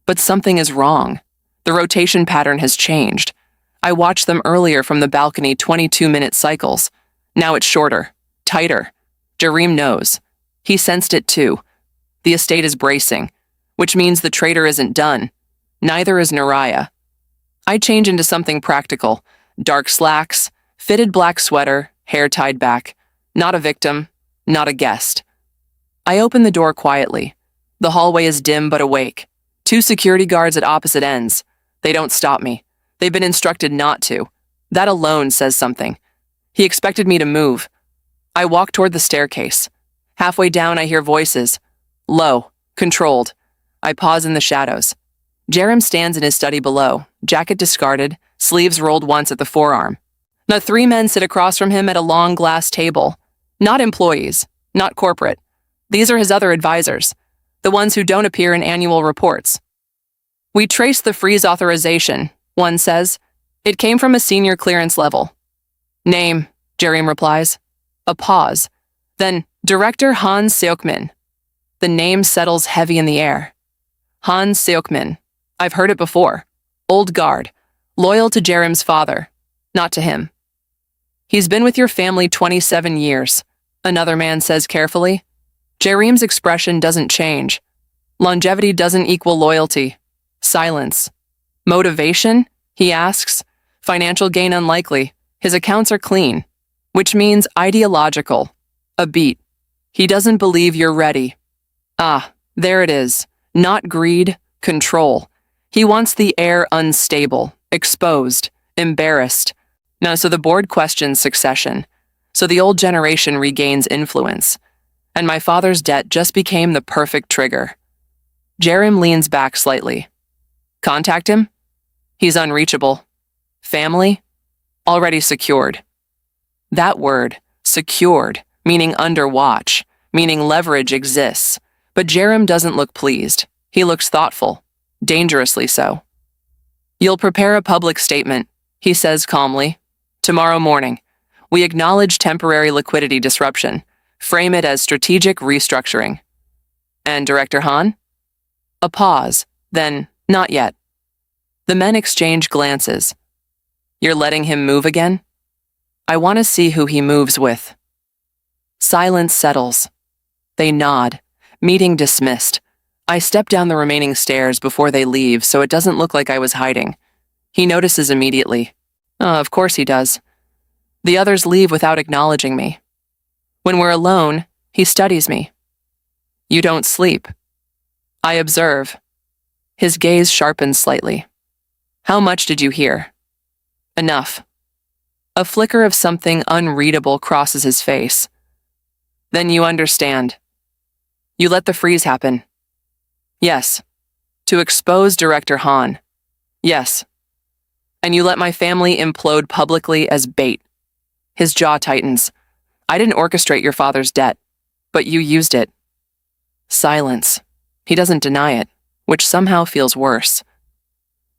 Speaker 1: But something is wrong. The rotation pattern has changed. I watched them earlier from the balcony 22-minute cycles. Now it's shorter, tighter. Jareem knows. He sensed it too. The estate is bracing, which means the traitor isn't done. Neither is Naraya. I change into something practical. Dark slacks, fitted black sweater, hair tied back. Not a victim, not a guest. I open the door quietly. The hallway is dim but awake. Two security guards at opposite ends. They don't stop me. They've been instructed not to. That alone says something. He expected me to move. I walk toward the staircase. Halfway down, I hear voices. Low, controlled. I pause in the shadows. Jerem stands in his study below, jacket discarded, sleeves rolled once at the forearm. The three men sit across from him at a long glass table. Not employees, not corporate. These are his other advisors, the ones who don't appear in annual reports. We trace the freeze authorization, one says. It came from a senior clearance level. Name, Jerem replies. A pause. Then, Director Han Seokmin. The name settles heavy in the air. Han Seokmin. I've heard it before. Old guard. Loyal to Jerem's father. Not to him. He's been with your family 27 years, another man says carefully. Jerem's expression doesn't change. Longevity doesn't equal loyalty. Silence. Motivation? He asks. Financial gain unlikely. His accounts are clean. Which means ideological. A beat. He doesn't believe you're ready. Ah, there it is. Not greed, control. He wants the heir unstable, exposed, embarrassed. Now, so the board questions succession. So the old generation regains influence. And my father's debt just became the perfect trigger. Jerem leans back slightly. Contact him? He's unreachable. Family? Already secured. That word, secured, meaning under watch, meaning leverage exists. But Jerem doesn't look pleased. He looks thoughtful, dangerously so. You'll prepare a public statement, he says calmly. Tomorrow morning. We acknowledge temporary liquidity disruption. Frame it as strategic restructuring. And Director Han? A pause, then, not yet. The men exchange glances. You're letting him move again? I want to see who he moves with. Silence settles. They nod. Meeting dismissed. I step down the remaining stairs before they leave so it doesn't look like I was hiding. He notices immediately. Of course he does. The others leave without acknowledging me. When we're alone, he studies me. You don't sleep. I observe. His gaze sharpens slightly. How much did you hear? Enough. A flicker of something unreadable crosses his face. Then you understand. You let the freeze happen. Yes. To expose Director Han. Yes. And you let my family implode publicly as bait. His jaw tightens. I didn't orchestrate your father's debt, but you used it. Silence. He doesn't deny it, which somehow feels worse.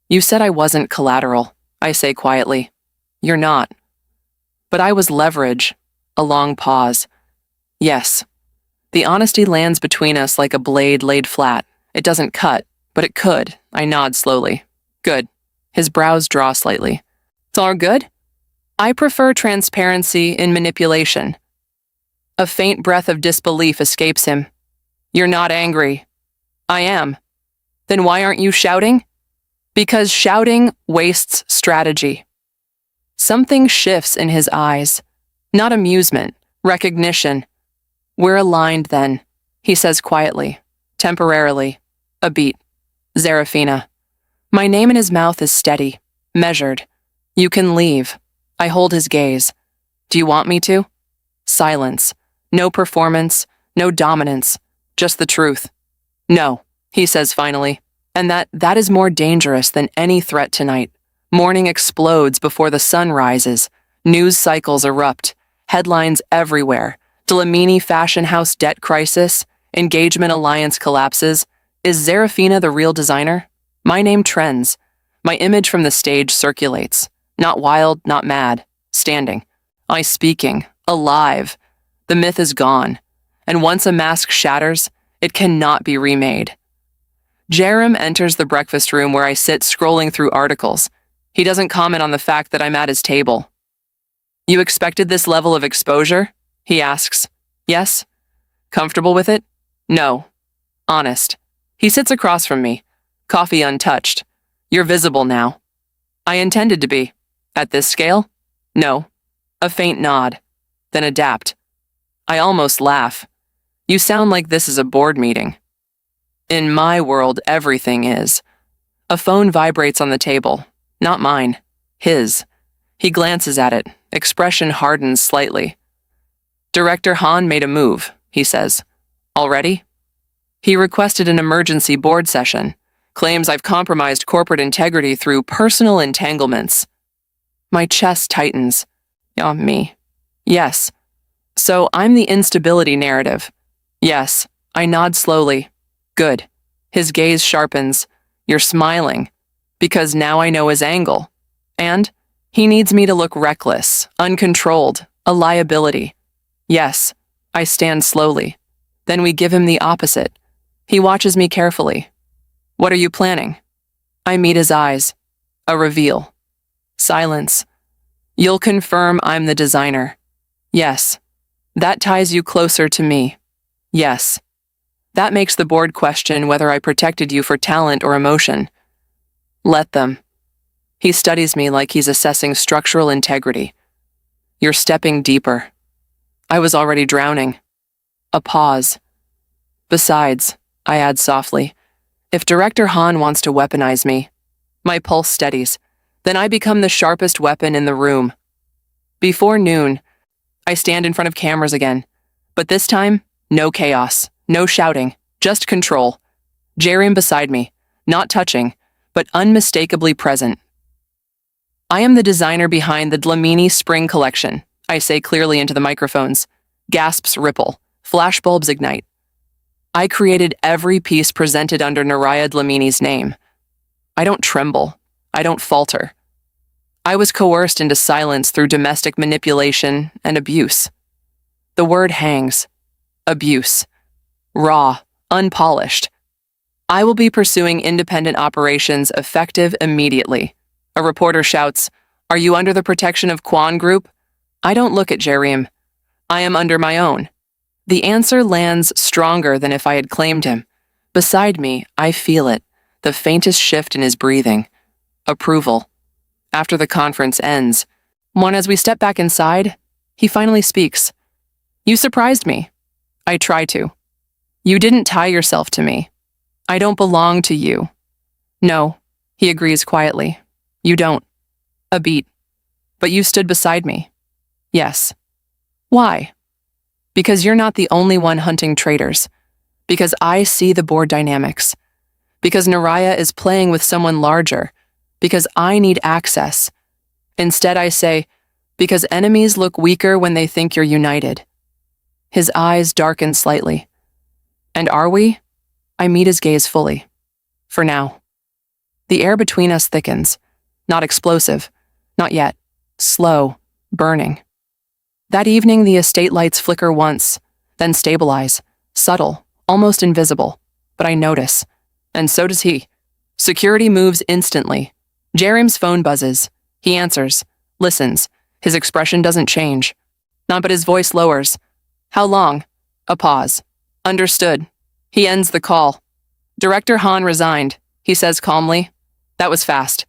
Speaker 1: You said I wasn't collateral, I say quietly. You're not. But I was leverage. A long pause. Yes. The honesty lands between us like a blade laid flat. It doesn't cut, but it could. I nod slowly. Good. His brows draw slightly. It's all good? I prefer transparency in manipulation. A faint breath of disbelief escapes him. You're not angry. I am. Then why aren't you shouting? Because shouting wastes strategy. Something shifts in his eyes. Not amusement, recognition. We're aligned then, he says quietly, temporarily. A beat. Zarafina. My name in his mouth is steady, measured. You can leave. I hold his gaze. Do you want me to? Silence. No performance, no dominance, just the truth. No, he says finally, and that is more dangerous than any threat tonight. Morning explodes before the sun rises. News cycles erupt. Headlines everywhere. Dlamini fashion house debt crisis. Engagement alliance collapses. Is Zarafina the real designer? My name trends. My image from the stage circulates. Not wild, not mad. Standing. I speaking. Alive. The myth is gone. And once a mask shatters, it cannot be remade. Jerem enters the breakfast room where I sit scrolling through articles. He doesn't comment on the fact that I'm at his table. You expected this level of exposure? He asks. Yes. Comfortable with it? No. Honest. He sits across from me, coffee untouched. You're visible now. I intended to be. At this scale? No. A faint nod. Then adapt. I almost laugh. You sound like this is a board meeting. In my world, everything is. A phone vibrates on the table. Not mine. His. He glances at it. Expression hardens slightly. Director Han made a move, he says. Already? He requested an emergency board session. Claims I've compromised corporate integrity through personal entanglements. My chest tightens. Me. Yes. So I'm the instability narrative. Yes. I nod slowly. Good. His gaze sharpens. You're smiling. Because now I know his angle. And he needs me to look reckless, uncontrolled, a liability. Yes. I stand slowly. Then we give him the opposite. He watches me carefully. What are you planning? I meet his eyes. A reveal. Silence. You'll confirm I'm the designer. Yes. That ties you closer to me. Yes. That makes the board question whether I protected you for talent or emotion. Let them. He studies me like he's assessing structural integrity. You're stepping deeper. I was already drowning. A pause. Besides, I add softly, if Director Han wants to weaponize me, my pulse steadies. Then I become the sharpest weapon in the room. Before noon, I stand in front of cameras again. But this time, no chaos, no shouting, just control. Jerem beside me, not touching, but unmistakably present. I am the designer behind the Dlamini Spring Collection, I say clearly into the microphones. Gasps ripple, flashbulbs ignite. I created every piece presented under Naraya Dlamini's name. I don't tremble. I don't falter. I was coerced into silence through domestic manipulation and abuse. The word hangs. Abuse. Raw, unpolished. I will be pursuing independent operations effective immediately. A reporter shouts, "Are you under the protection of Quan Group?" I don't look at Jerem. I am under my own. The answer lands stronger than if I had claimed him. Beside me, I feel it, the faintest shift in his breathing. Approval. After the conference ends, as we step back inside, he finally speaks. You surprised me. I try to. You didn't tie yourself to me. I don't belong to you. No, he agrees quietly. You don't. A beat. But you stood beside me. Yes. Why? Because you're not the only one hunting traitors. Because I see the board dynamics. Because Naraya is playing with someone larger. Because I need access. Instead, I say, because enemies look weaker when they think you're united. His eyes darken slightly. And are we? I meet his gaze fully. For now. The air between us thickens. Not explosive. Not yet. Slow. Burning. That evening, the estate lights flicker once, then stabilize. Subtle. Almost invisible. But I notice. And so does he. Security moves instantly. Jerem's phone buzzes. He answers. Listens. His expression doesn't change. Not but his voice lowers. How long? A pause. Understood. He ends the call. Director Han resigned, he says calmly. That was fast.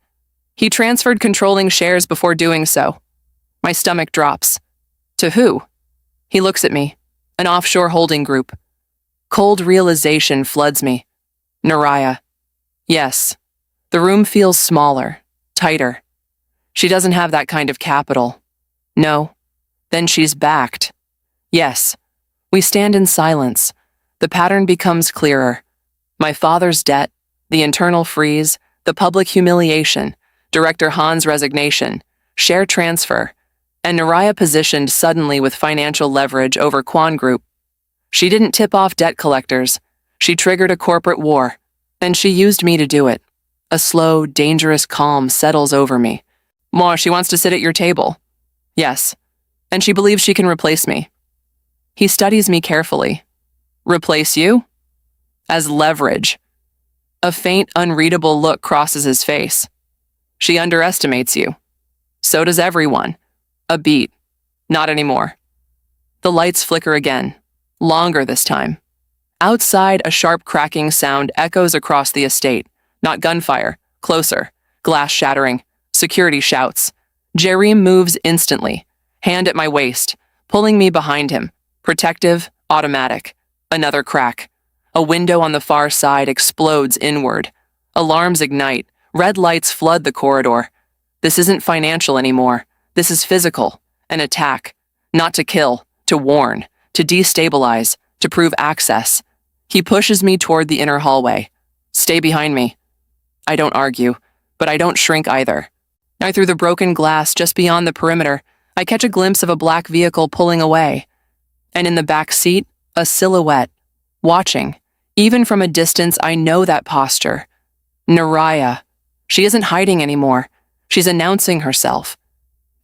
Speaker 1: He transferred controlling shares before doing so. My stomach drops. To who? He looks at me. An offshore holding group. Cold realization floods me. Naraya. Yes. The room feels smaller, tighter. She doesn't have that kind of capital. No. Then she's backed. Yes. We stand in silence. The pattern becomes clearer. My father's debt, the internal freeze, the public humiliation, Director Han's resignation, share transfer, and Naraya positioned suddenly with financial leverage over Quan Group. She didn't tip off debt collectors. She triggered a corporate war, and she used me to do it. A slow, dangerous calm settles over me. Moi, she wants to sit at your table. Yes. And she believes she can replace me. He studies me carefully. Replace you? As leverage. A faint, unreadable look crosses his face. She underestimates you. So does everyone. A beat. Not anymore. The lights flicker again. Longer this time. Outside, a sharp cracking sound echoes across the estate. Not gunfire. Closer. Glass shattering. Security shouts. Jerem moves instantly. Hand at my waist, pulling me behind him. Protective, automatic. Another crack. A window on the far side explodes inward. Alarms ignite. Red lights flood the corridor. This isn't financial anymore. This is physical. An attack. Not to kill, to warn, to destabilize, to prove access. He pushes me toward the inner hallway. Stay behind me. I don't argue, but I don't shrink either. Through the broken glass just beyond the perimeter, I catch a glimpse of a black vehicle pulling away. And in the back seat, a silhouette. Watching. Even from a distance, I know that posture. Naraya. She isn't hiding anymore. She's announcing herself.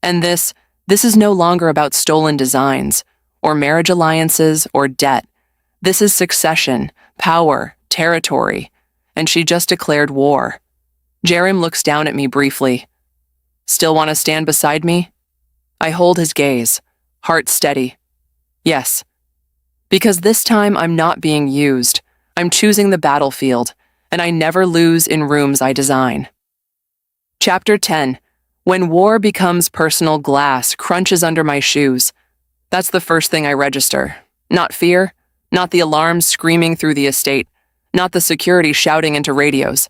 Speaker 1: And this is no longer about stolen designs, or marriage alliances, or debt. This is succession, power, territory. And she just declared war. Jerem looks down at me briefly. Still want to stand beside me? I hold his gaze, heart steady. Yes. Because this time I'm not being used. I'm choosing the battlefield, and I never lose in rooms I design. Chapter 10. When war becomes personal, glass crunches under my shoes. That's the first thing I register. Not fear, not the alarms screaming through the estate, not the security shouting into radios.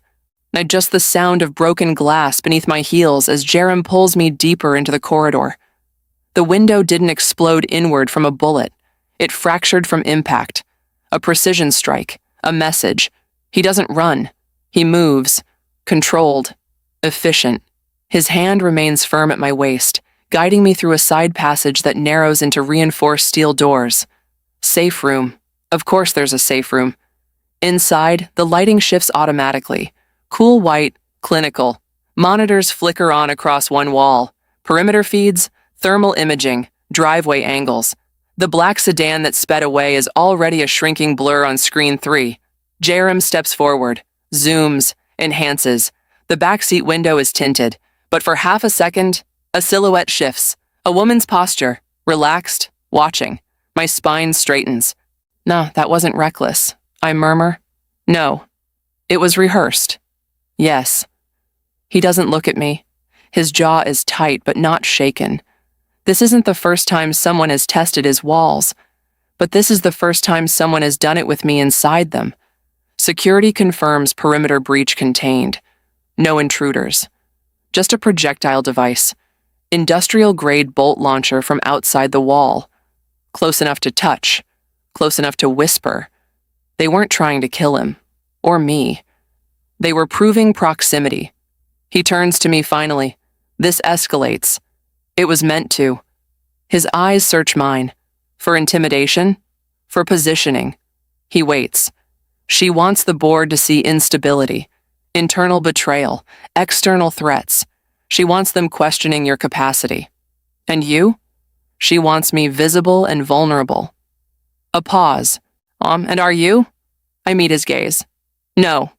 Speaker 1: Just the sound of broken glass beneath my heels as Jerem pulls me deeper into the corridor. The window didn't explode inward from a bullet. It fractured from impact. A precision strike. A message. He doesn't run. He moves. Controlled. Efficient. His hand remains firm at my waist, guiding me through a side passage that narrows into reinforced steel doors. Safe room. Of course there's a safe room. Inside, the lighting shifts automatically. Cool white, clinical. Monitors flicker on across one wall. Perimeter feeds, thermal imaging, driveway angles. The black sedan that sped away is already a shrinking blur on screen 3. Jerem steps forward, zooms, enhances. The backseat window is tinted, but for half a second, a silhouette shifts. A woman's posture, relaxed, watching. My spine straightens. No, that wasn't reckless. I murmur. No. It was rehearsed. Yes. He doesn't look at me. His jaw is tight but not shaken. This isn't the first time someone has tested his walls, but this is the first time someone has done it with me inside them. Security confirms perimeter breach contained. No intruders. Just a projectile device. Industrial-grade bolt launcher from outside the wall. Close enough to touch. Close enough to whisper. They weren't trying to kill him. Or me. They were proving proximity. He turns to me finally. This escalates. It was meant to. His eyes search mine. For intimidation? For positioning. He waits. She wants the board to see instability. Internal betrayal, external threats. She wants them questioning your capacity. And you? She wants me visible and vulnerable. A pause. And are you? I meet his gaze. No.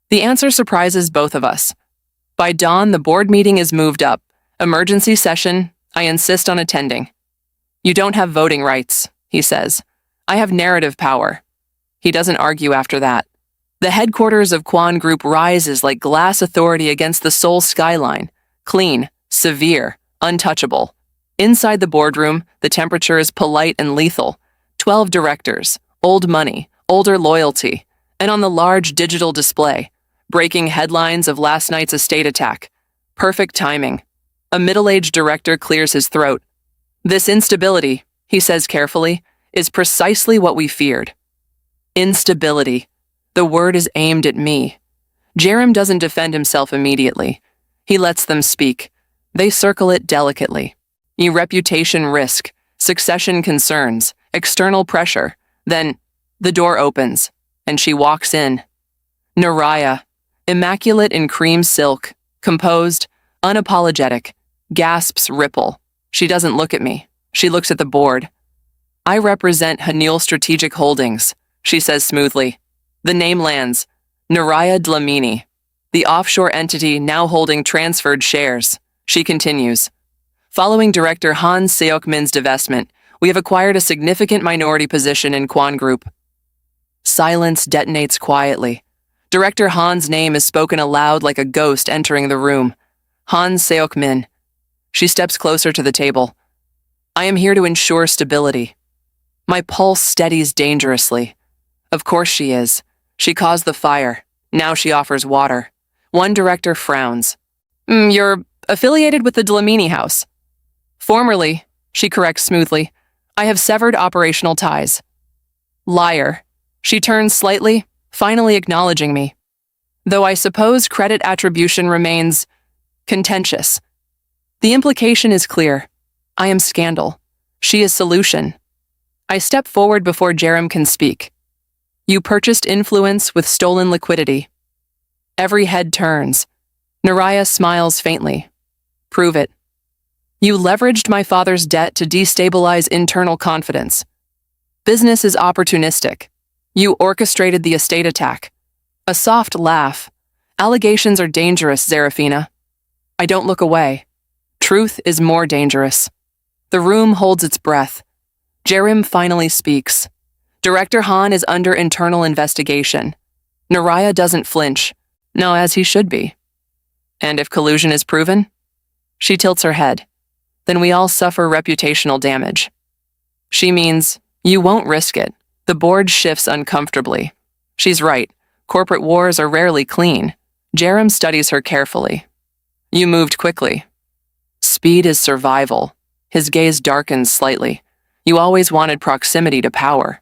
Speaker 1: The answer surprises both of us. By dawn, the board meeting is moved up. Emergency session. I insist on attending. You don't have voting rights, he says. I have narrative power. He doesn't argue after that. The headquarters of Kwon Group rises like glass authority against the Seoul skyline. Clean, severe, untouchable. Inside the boardroom, the temperature is polite and lethal. 12 directors, old money, older loyalty, and on the large digital display, breaking headlines of last night's estate attack. Perfect timing. A middle-aged director clears his throat. This instability, he says carefully, is precisely what we feared. Instability. The word is aimed at me. Jerem doesn't defend himself immediately. He lets them speak. They circle it delicately. Reputation risk, succession concerns, external pressure. Then, the door opens, and she walks in. Naraya, immaculate in cream silk, composed, unapologetic, gasps ripple. She doesn't look at me. She looks at the board. I represent Hanul Strategic Holdings, she says smoothly. The name lands. Naraya Dlamini, the offshore entity now holding transferred shares. She continues. Following Director Han Seok-min's divestment, we have acquired a significant minority position in Kwon Group. Silence detonates quietly. Director Han's name is spoken aloud like a ghost entering the room. Han Seok-min. She steps closer to the table. I am here to ensure stability. My pulse steadies dangerously. Of course she is. She caused the fire. Now she offers water. One director frowns. You're affiliated with the Dlamini house. Formerly, she corrects smoothly, I have severed operational ties. Liar. She turns slightly, finally acknowledging me. Though I suppose credit attribution remains contentious. The implication is clear. I am scandal. She is solution. I step forward before Jerem can speak. You purchased influence with stolen liquidity. Every head turns. Naraya smiles faintly. Prove it. You leveraged my father's debt to destabilize internal confidence. Business is opportunistic. You orchestrated the estate attack. A soft laugh. Allegations are dangerous, Zarafina. I don't look away. Truth is more dangerous. The room holds its breath. Jerem finally speaks. Director Han is under internal investigation. Naraya doesn't flinch. No, as he should be. And if collusion is proven? She tilts her head. Then we all suffer reputational damage. She means, you won't risk it. The board shifts uncomfortably. She's right. Corporate wars are rarely clean. Jerem studies her carefully. You moved quickly. Speed is survival. His gaze darkens slightly. You always wanted proximity to power.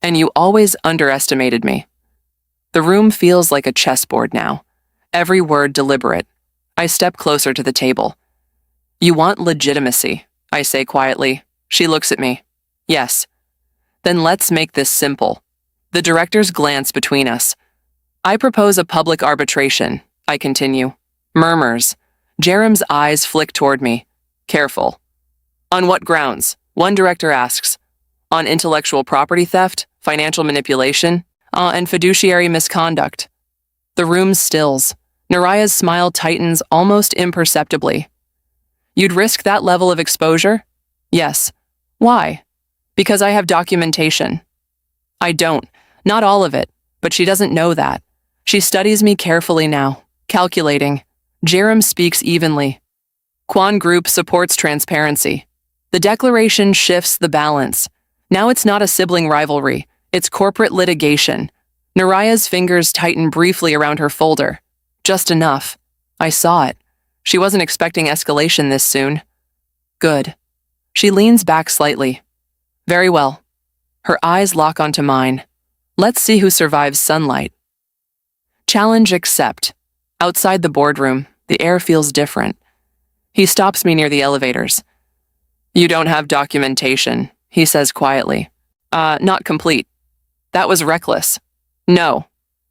Speaker 1: And you always underestimated me. The room feels like a chessboard now. Every word deliberate. I step closer to the table. You want legitimacy, I say quietly. She looks at me. Yes. Then let's make this simple. The directors glance between us. I propose a public arbitration, I continue. Murmurs. Jerem's eyes flick toward me. Careful. On what grounds? One director asks. On intellectual property theft, financial manipulation, and fiduciary misconduct. The room stills. Naraya's smile tightens almost imperceptibly. You'd risk that level of exposure? Yes. Why? Because I have documentation. I don't. Not all of it, but she doesn't know that. She studies me carefully now, calculating. Jerem speaks evenly. Kwon Group supports transparency. The declaration shifts the balance. Now it's not a sibling rivalry. It's corporate litigation. Naraya's fingers tighten briefly around her folder. Just enough. I saw it. She wasn't expecting escalation this soon. Good. She leans back slightly. Very well. Her eyes lock onto mine. Let's see who survives sunlight. Challenge accept. Outside the boardroom, the air feels different. He stops me near the elevators. You don't have documentation, he says quietly. Not complete. That was reckless. No.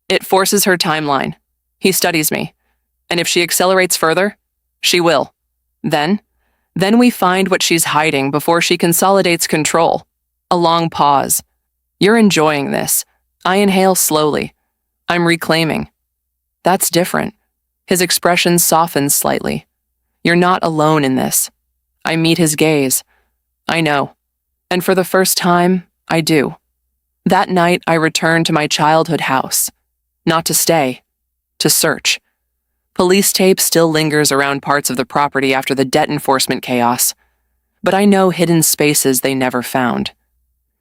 Speaker 1: It forces her timeline. He studies me. And if she accelerates further, she will. Then we find what she's hiding before she consolidates control. A long pause. You're enjoying this. I inhale slowly. I'm reclaiming. That's different. His expression softens slightly. You're not alone in this. I meet his gaze. I know. And for the first time, I do. That night, I return to my childhood house. Not to stay, to search. Police tape still lingers around parts of the property after the debt enforcement chaos. But I know hidden spaces they never found.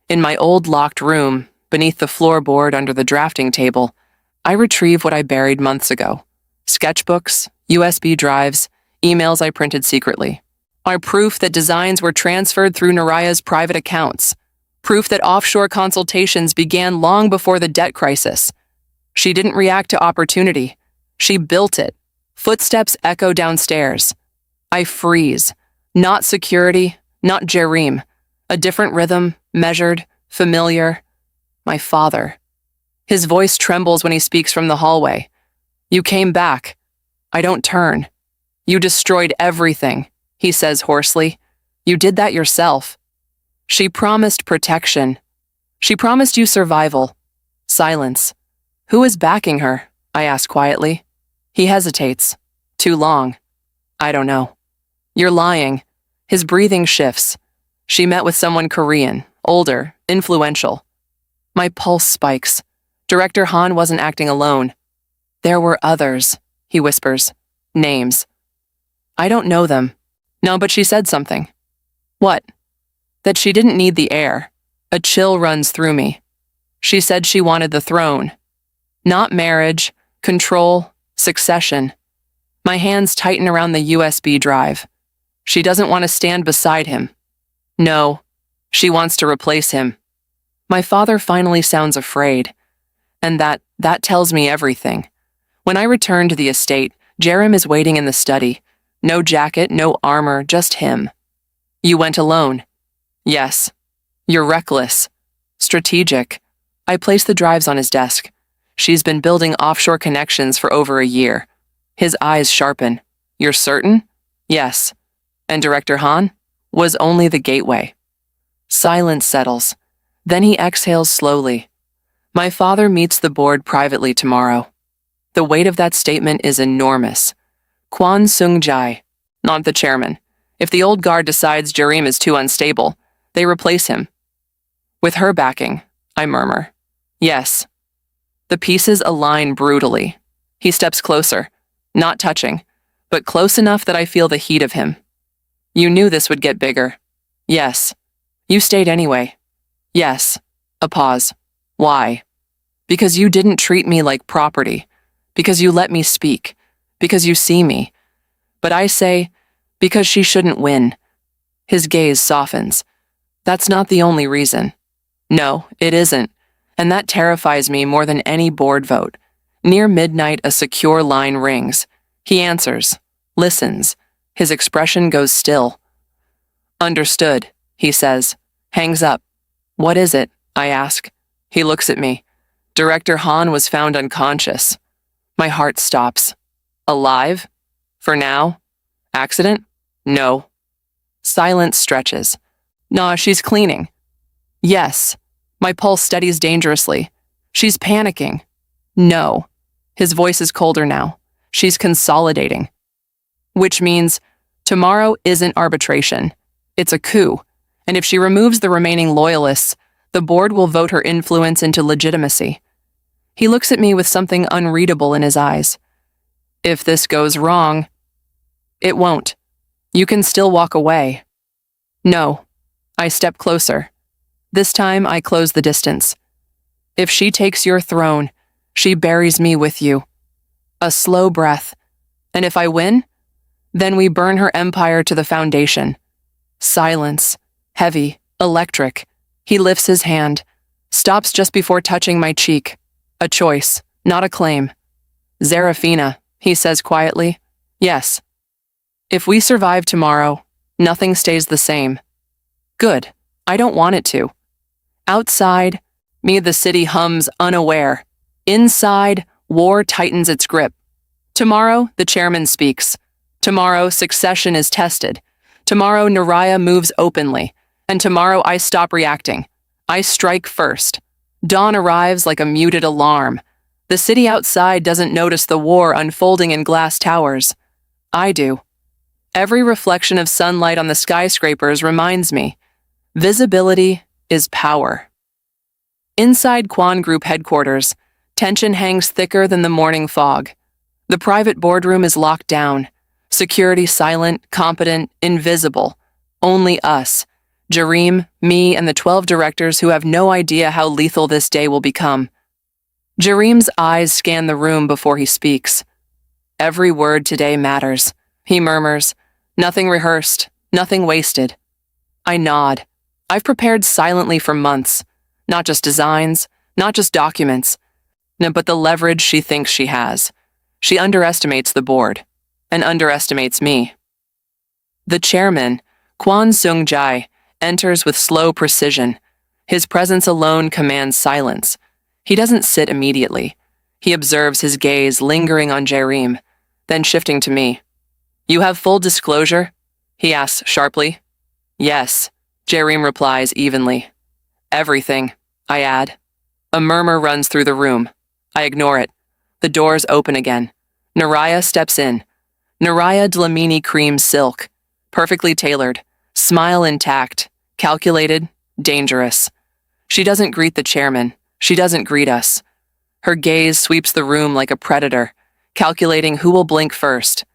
Speaker 1: In my old locked room, beneath the floorboard under the drafting table, I retrieve what I buried months ago. Sketchbooks, USB drives, emails I printed secretly. Are proof that designs were transferred through Naraya's private accounts. Proof that offshore consultations began long before the debt crisis. She didn't react to opportunity. She built it. Footsteps echo downstairs. I freeze. Not security, not Jerim. A different rhythm, measured, familiar. My father. His voice trembles when he speaks from the hallway. You came back. I don't turn. You destroyed everything, he says hoarsely. You did that yourself. She promised protection. She promised you survival. Silence. Who is backing her? I ask quietly. He hesitates. Too long. I don't know. You're lying. His breathing shifts. She met with someone Korean, older, influential. My pulse spikes. Director Han wasn't acting alone. There were others, he whispers. Names. I don't know them. No, but she said something. What? That she didn't need the heir. A chill runs through me. She said she wanted the throne. Not marriage, control, succession. My hands tighten around the USB drive. She doesn't want to stand beside him. No, she wants to replace him. My father finally sounds afraid. And that tells me everything. When I return to the estate, Jerem is waiting in the study. No jacket, no armor, just him. You went alone. Yes. You're reckless. Strategic. I place the drives on his desk. She's been building offshore connections for over a year. His eyes sharpen. You're certain? Yes. And Director Han? Was only the gateway. Silence settles. Then he exhales slowly. My father meets the board privately tomorrow. The weight of that statement is enormous. Kwon Sung-jae, not the chairman. If the old guard decides Jerim is too unstable, they replace him. With her backing, I murmur. Yes. The pieces align brutally. He steps closer, not touching, but close enough that I feel the heat of him. You knew this would get bigger. Yes. You stayed anyway. Yes. A pause. Why? Because you didn't treat me like property. Because you let me speak. Because you see me. But I say, because she shouldn't win. His gaze softens. That's not the only reason. No, it isn't. And that terrifies me more than any board vote. Near midnight, a secure line rings. He answers, listens. His expression goes still. Understood, he says. Hangs up. What is it? I ask. He looks at me. Director Han was found unconscious. My heart stops. Alive? For now? Accident? No. Silence stretches. Nah, she's cleaning. Yes. My pulse steadies dangerously. She's panicking. No. His voice is colder now. She's consolidating. Which means tomorrow isn't arbitration. It's a coup. And if she removes the remaining loyalists, the board will vote her influence into legitimacy. He looks at me with something unreadable in his eyes. If this goes wrong, it won't. You can still walk away. No. I step closer. This time I close the distance. If she takes your throne, she buries me with you. A slow breath. And if I win, then we burn her empire to the foundation. Silence. Heavy. Electric. He lifts his hand. Stops just before touching my cheek. A choice, not a claim. Zarafina, he says quietly. Yes. If we survive tomorrow, nothing stays the same. Good. I don't want it to. Outside, the city hums unaware. Inside, war tightens its grip. Tomorrow, the chairman speaks. Tomorrow, succession is tested. Tomorrow, Naraya moves openly. And tomorrow, I stop reacting. I strike first. Dawn arrives like a muted alarm. The city outside doesn't notice the war unfolding in glass towers. I do. Every reflection of sunlight on the skyscrapers reminds me, visibility is power. Inside Quan Group headquarters, tension hangs thicker than the morning fog. The private boardroom is locked down. Security silent, competent, invisible. Only us. Jareem, me, and the 12 directors who have no idea how lethal this day will become. Jareem's eyes scan the room before he speaks. Every word today matters, he murmurs. Nothing rehearsed, nothing wasted. I nod. I've prepared silently for months. Not just designs, not just documents, but the leverage she thinks she has. She underestimates the board, and underestimates me. The chairman, Kwon Sung-jae, enters with slow precision. His presence alone commands silence. He doesn't sit immediately. He observes his gaze lingering on Jareem, then shifting to me. You have full disclosure? He asks sharply. Yes, Jareem replies evenly. Everything, I add. A murmur runs through the room. I ignore it. The doors open again. Naraya steps in. Naraya Dlamini cream silk, perfectly tailored, smile intact, calculated, dangerous. She doesn't greet the chairman. She doesn't greet us. Her gaze sweeps the room like a predator, calculating who will blink first.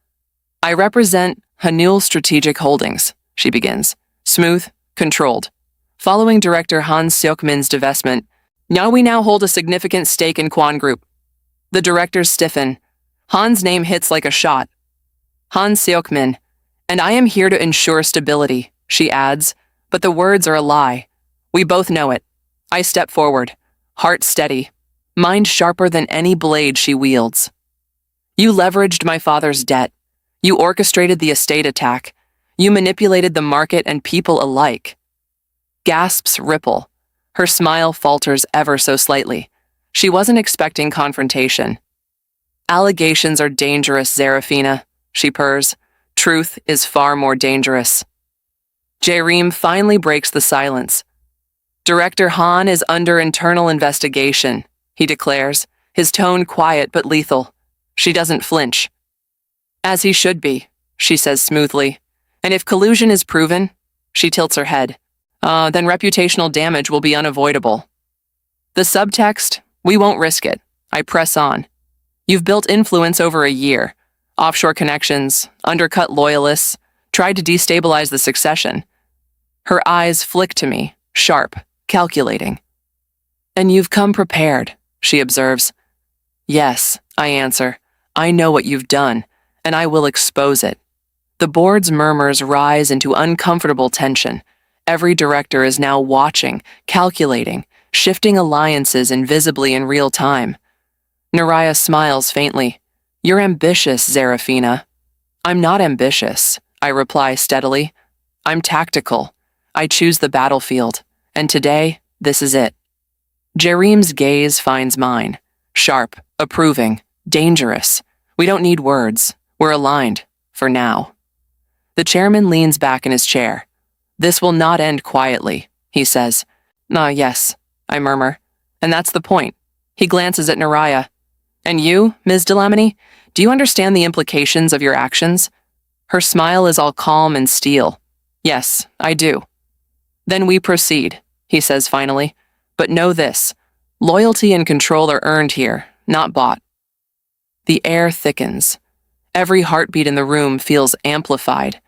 Speaker 1: I represent Hanul Strategic Holdings, she begins, smooth, controlled. Following director Han Seok-min's divestment, we now hold a significant stake in Kwon Group. The directors stiffen. Han's name hits like a shot. Han Seok-min, and I am here to ensure stability, she adds, but the words are a lie. We both know it. I step forward, heart steady, mind sharper than any blade she wields. You leveraged my father's debt. You orchestrated the estate attack. You manipulated the market and people alike. Gasps ripple. Her smile falters ever so slightly. She wasn't expecting confrontation. Allegations are dangerous, Zarafina, she purrs. Truth is far more dangerous. Jareem finally breaks the silence. Director Han is under internal investigation, he declares, his tone quiet but lethal. She doesn't flinch. As he should be, she says smoothly. And if collusion is proven, she tilts her head, then reputational damage will be unavoidable. The subtext, we won't risk it. I press on. You've built influence over a year. Offshore connections, undercut loyalists, tried to destabilize the succession. Her eyes flick to me, sharp, calculating. And you've come prepared, she observes. Yes, I answer. I know what you've done, and I will expose it. The board's murmurs rise into uncomfortable tension. Every director is now watching, calculating, shifting alliances invisibly in real time. Naraya smiles faintly. You're ambitious, Zarafina. I'm not ambitious, I reply steadily. I'm tactical. I choose the battlefield, and today, this is it. Jareem's gaze finds mine. Sharp, approving, dangerous. We don't need words. We're aligned, for now. The chairman leans back in his chair. This will not end quietly, he says. Yes, I murmur. And that's the point. He glances at Naraya. And you, Ms. Dlamini, do you understand the implications of your actions? Her smile is all calm and steel. Yes, I do. Then we proceed, he says finally. But know this, loyalty and control are earned here, not bought. The air thickens. Every heartbeat in the room feels amplified.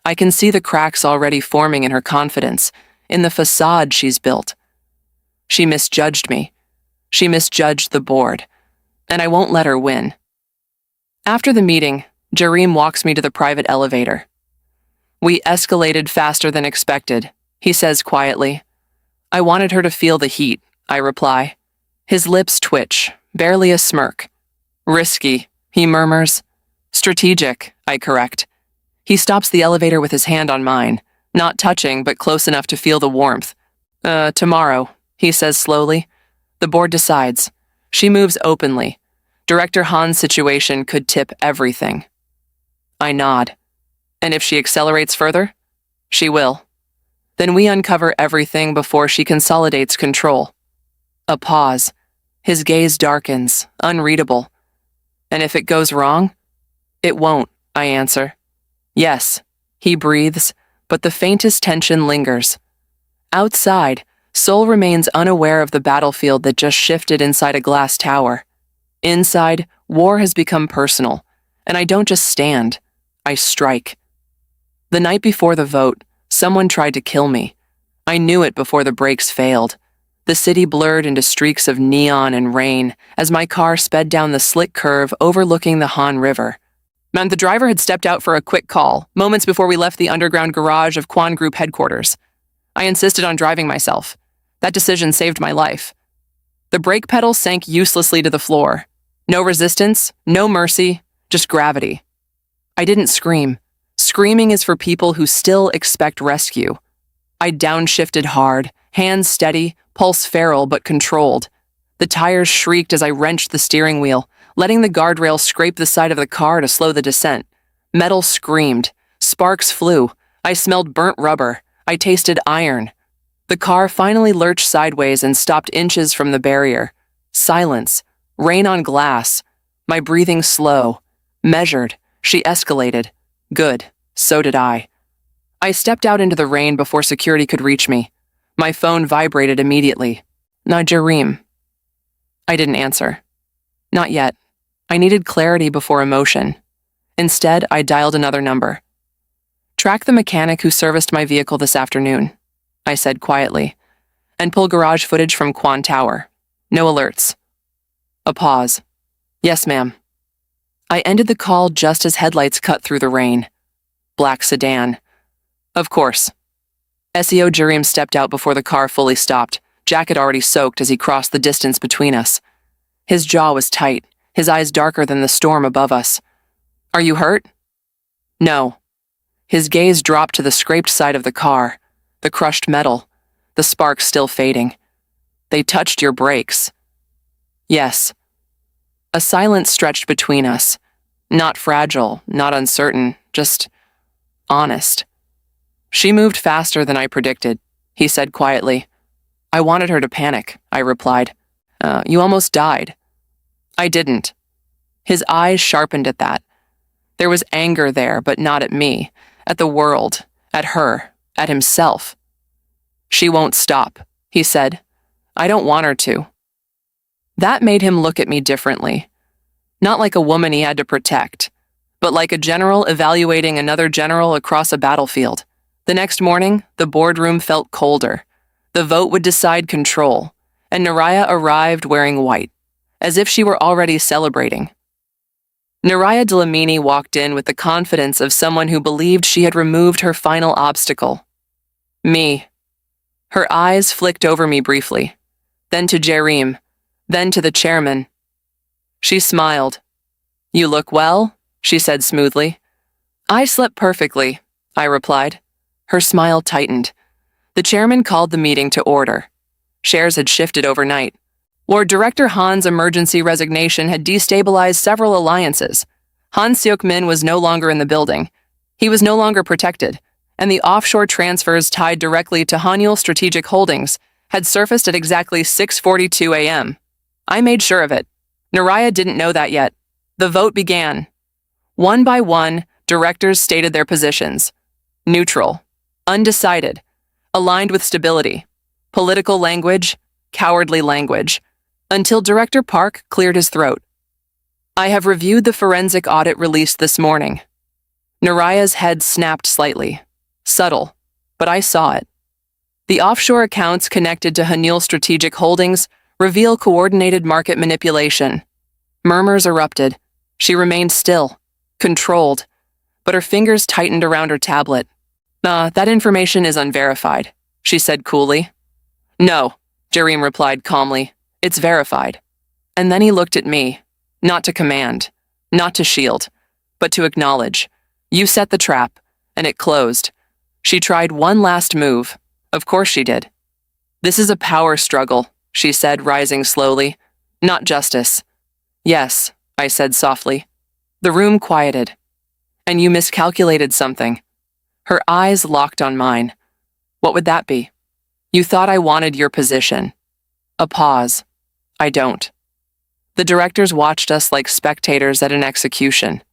Speaker 1: I can see the cracks already forming in her confidence, in the facade she's built. She misjudged me. She misjudged the board. And I won't let her win. After the meeting, Jareem walks me to the private elevator. We escalated faster than expected, he says quietly. I wanted her to feel the heat, I reply. His lips twitch, barely a smirk. Risky, he murmurs. Strategic, I correct. He stops the elevator with his hand on mine, not touching but close enough to feel the warmth. Tomorrow, he says slowly. The board decides. She moves openly. Director Han's situation could tip everything. I nod. And if she accelerates further? She will. Then we uncover everything before she consolidates control. A pause. His gaze darkens, unreadable. And if it goes wrong? It won't, I answer. Yes, he breathes, but the faintest tension lingers. Outside, Sol remains unaware of the battlefield that just shifted inside a glass tower. Inside, war has become personal, and I don't just stand, I strike. The night before the vote, someone tried to kill me. I knew it before the brakes failed. The city blurred into streaks of neon and rain as my car sped down the slick curve overlooking the Han River. And the driver had stepped out for a quick call, moments before we left the underground garage of Quan Group headquarters. I insisted on driving myself. That decision saved my life. The brake pedal sank uselessly to the floor. No resistance, no mercy, just gravity. I didn't scream. Screaming is for people who still expect rescue. I downshifted hard, hands steady, pulse feral but controlled. The tires shrieked as I wrenched the steering wheel, letting the guardrail scrape the side of the car to slow the descent. Metal screamed. Sparks flew. I smelled burnt rubber. I tasted iron. The car finally lurched sideways and stopped inches from the barrier. Silence. Rain on glass. My breathing slow. Measured. She escalated. Good. So did I. I stepped out into the rain before security could reach me. My phone vibrated immediately. Najareem. I didn't answer. Not yet. I needed clarity before emotion. Instead, I dialed another number. Track the mechanic who serviced my vehicle this afternoon, I said quietly, and pull garage footage from Quan Tower. No alerts. A pause. Yes, ma'am. I ended the call just as headlights cut through the rain. Black sedan. Of course. SEO Jareem stepped out before the car fully stopped, jacket already soaked as he crossed the distance between us. His jaw was tight, his eyes darker than the storm above us. Are you hurt? No. His gaze dropped to the scraped side of the car, the crushed metal, the sparks still fading. They touched your brakes. Yes. A silence stretched between us. Not fragile, not uncertain, just honest. She moved faster than I predicted, he said quietly. I wanted her to panic, I replied. You almost died. I didn't. His eyes sharpened at that. There was anger there, but not at me, at the world, at her, at himself. She won't stop, he said. I don't want her to. That made him look at me differently. Not like a woman he had to protect, but like a general evaluating another general across a battlefield. The next morning, the boardroom felt colder. The vote would decide control, and Naraya arrived wearing white, as if she were already celebrating. Naraya Dlamini walked in with the confidence of someone who believed she had removed her final obstacle. Me. Her eyes flicked over me briefly, then to Jareem, then to the chairman. She smiled. You look well, she said smoothly. I slept perfectly, I replied. Her smile tightened. The chairman called the meeting to order. Shares had shifted overnight. Lord Director Han's emergency resignation had destabilized several alliances. Han Seok-min was no longer in the building. He was no longer protected, and the offshore transfers tied directly to Hanyul Strategic Holdings had surfaced at exactly 6:42 a.m. I made sure of it. Naraya didn't know that yet. The vote began. One by one, directors stated their positions. Neutral. Undecided. Aligned with stability. Political language. Cowardly language. Until Director Park cleared his throat. I have reviewed the forensic audit released this morning. Naraya's head snapped slightly. Subtle. But I saw it. The offshore accounts connected to Hanyul Strategic Holdings reveal coordinated market manipulation. Murmurs erupted. She remained still, controlled, but her fingers tightened around her tablet. That information is unverified, she said coolly. No, Jareem replied calmly. It's verified. And then he looked at me, not to command, not to shield, but to acknowledge. You set the trap, and it closed. She tried one last move. Of course she did. This is a power struggle, she said, rising slowly. Not justice. Yes, I said softly. The room quieted. And you miscalculated something. Her eyes locked on mine. What would that be? You thought I wanted your position. A pause. I don't. The directors watched us like spectators at an execution.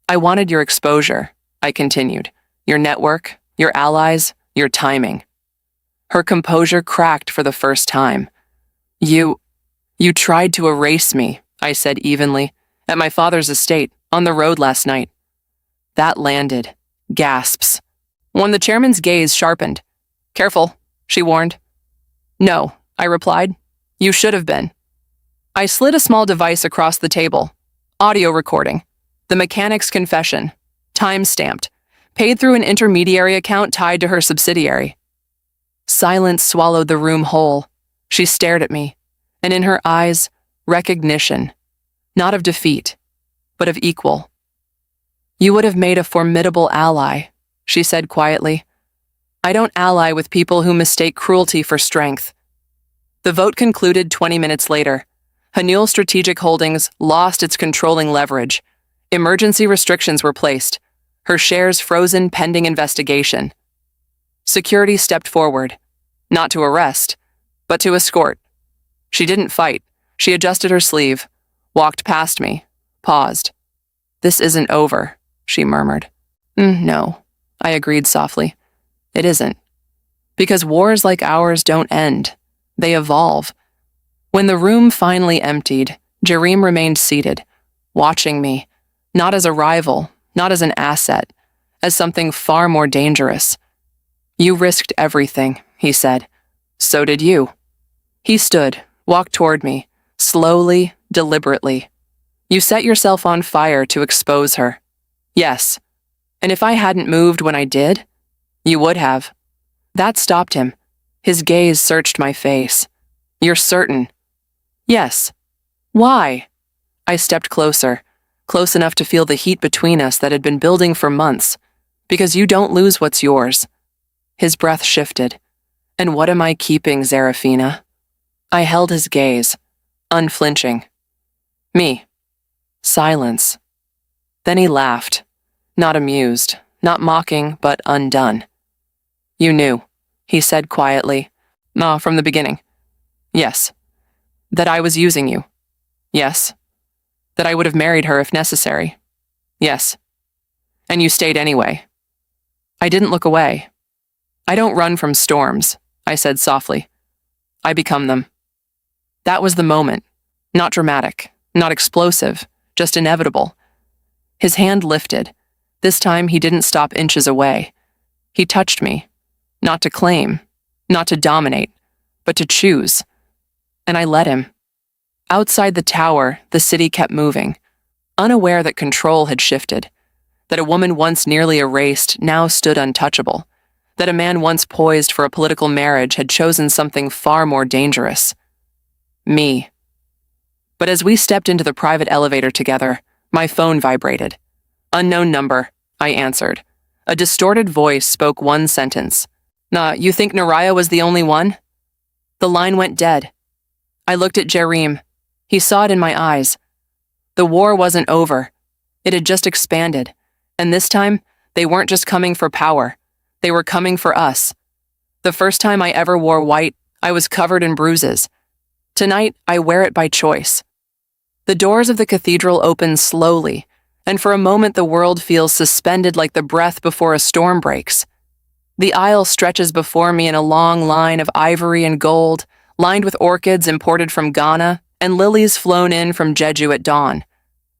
Speaker 1: I wanted your exposure, I continued. Your network, your allies, your timing. Her composure cracked for the first time. You tried to erase me, I said evenly, at my father's estate, on the road last night. That landed. Gasps. When the chairman's gaze sharpened. Careful, she warned. No, I replied. You should have been. I slid a small device across the table. Audio recording. The mechanic's confession. Time-stamped. Paid through an intermediary account tied to her subsidiary. Silence swallowed the room whole. She stared at me, and in her eyes, recognition. Not of defeat, but of equal. You would have made a formidable ally, she said quietly. I don't ally with people who mistake cruelty for strength. The vote concluded 20 minutes later. Hanul Strategic Holdings lost its controlling leverage. Emergency restrictions were placed. Her shares frozen pending investigation. Security stepped forward, not to arrest, but to escort. She didn't fight. She adjusted her sleeve, walked past me, paused. This isn't over, she murmured. No, I agreed softly. It isn't. Because wars like ours don't end. They evolve. When the room finally emptied, Jareem remained seated, watching me, not as a rival, not as an asset, as something far more dangerous. You risked everything, he said. So did you. He stood, walked toward me, slowly, deliberately. You set yourself on fire to expose her. Yes. And if I hadn't moved when I did, you would have. That stopped him. His gaze searched my face. You're certain? Yes. Why? I stepped closer, close enough to feel the heat between us that had been building for months. Because you don't lose what's yours. His breath shifted. And what am I keeping, Zarafina? I held his gaze, unflinching. Me. Silence. Then he laughed, not amused, not mocking, but undone. You knew, he said quietly. From the beginning. Yes. That I was using you. Yes. That I would have married her if necessary. Yes. And you stayed anyway. I didn't look away. I don't run from storms, I said softly. I become them. That was the moment. Not dramatic, not explosive, just inevitable. His hand lifted. This time he didn't stop inches away. He touched me. Not to claim, not to dominate, but to choose. And I let him. Outside the tower, the city kept moving, unaware that control had shifted, that a woman once nearly erased now stood untouchable, that a man once poised for a political marriage had chosen something far more dangerous. Me. But as we stepped into the private elevator together, my phone vibrated. Unknown number, I answered. A distorted voice spoke one sentence. You think Naraya was the only one? The line went dead. I looked at Jareem. He saw it in my eyes. The war wasn't over. It had just expanded. And this time, they weren't just coming for power. They were coming for us. The first time I ever wore white, I was covered in bruises. Tonight, I wear it by choice. The doors of the cathedral open slowly, and for a moment the world feels suspended like the breath before a storm breaks. The aisle stretches before me in a long line of ivory and gold, lined with orchids imported from Ghana and lilies flown in from Jeju at dawn.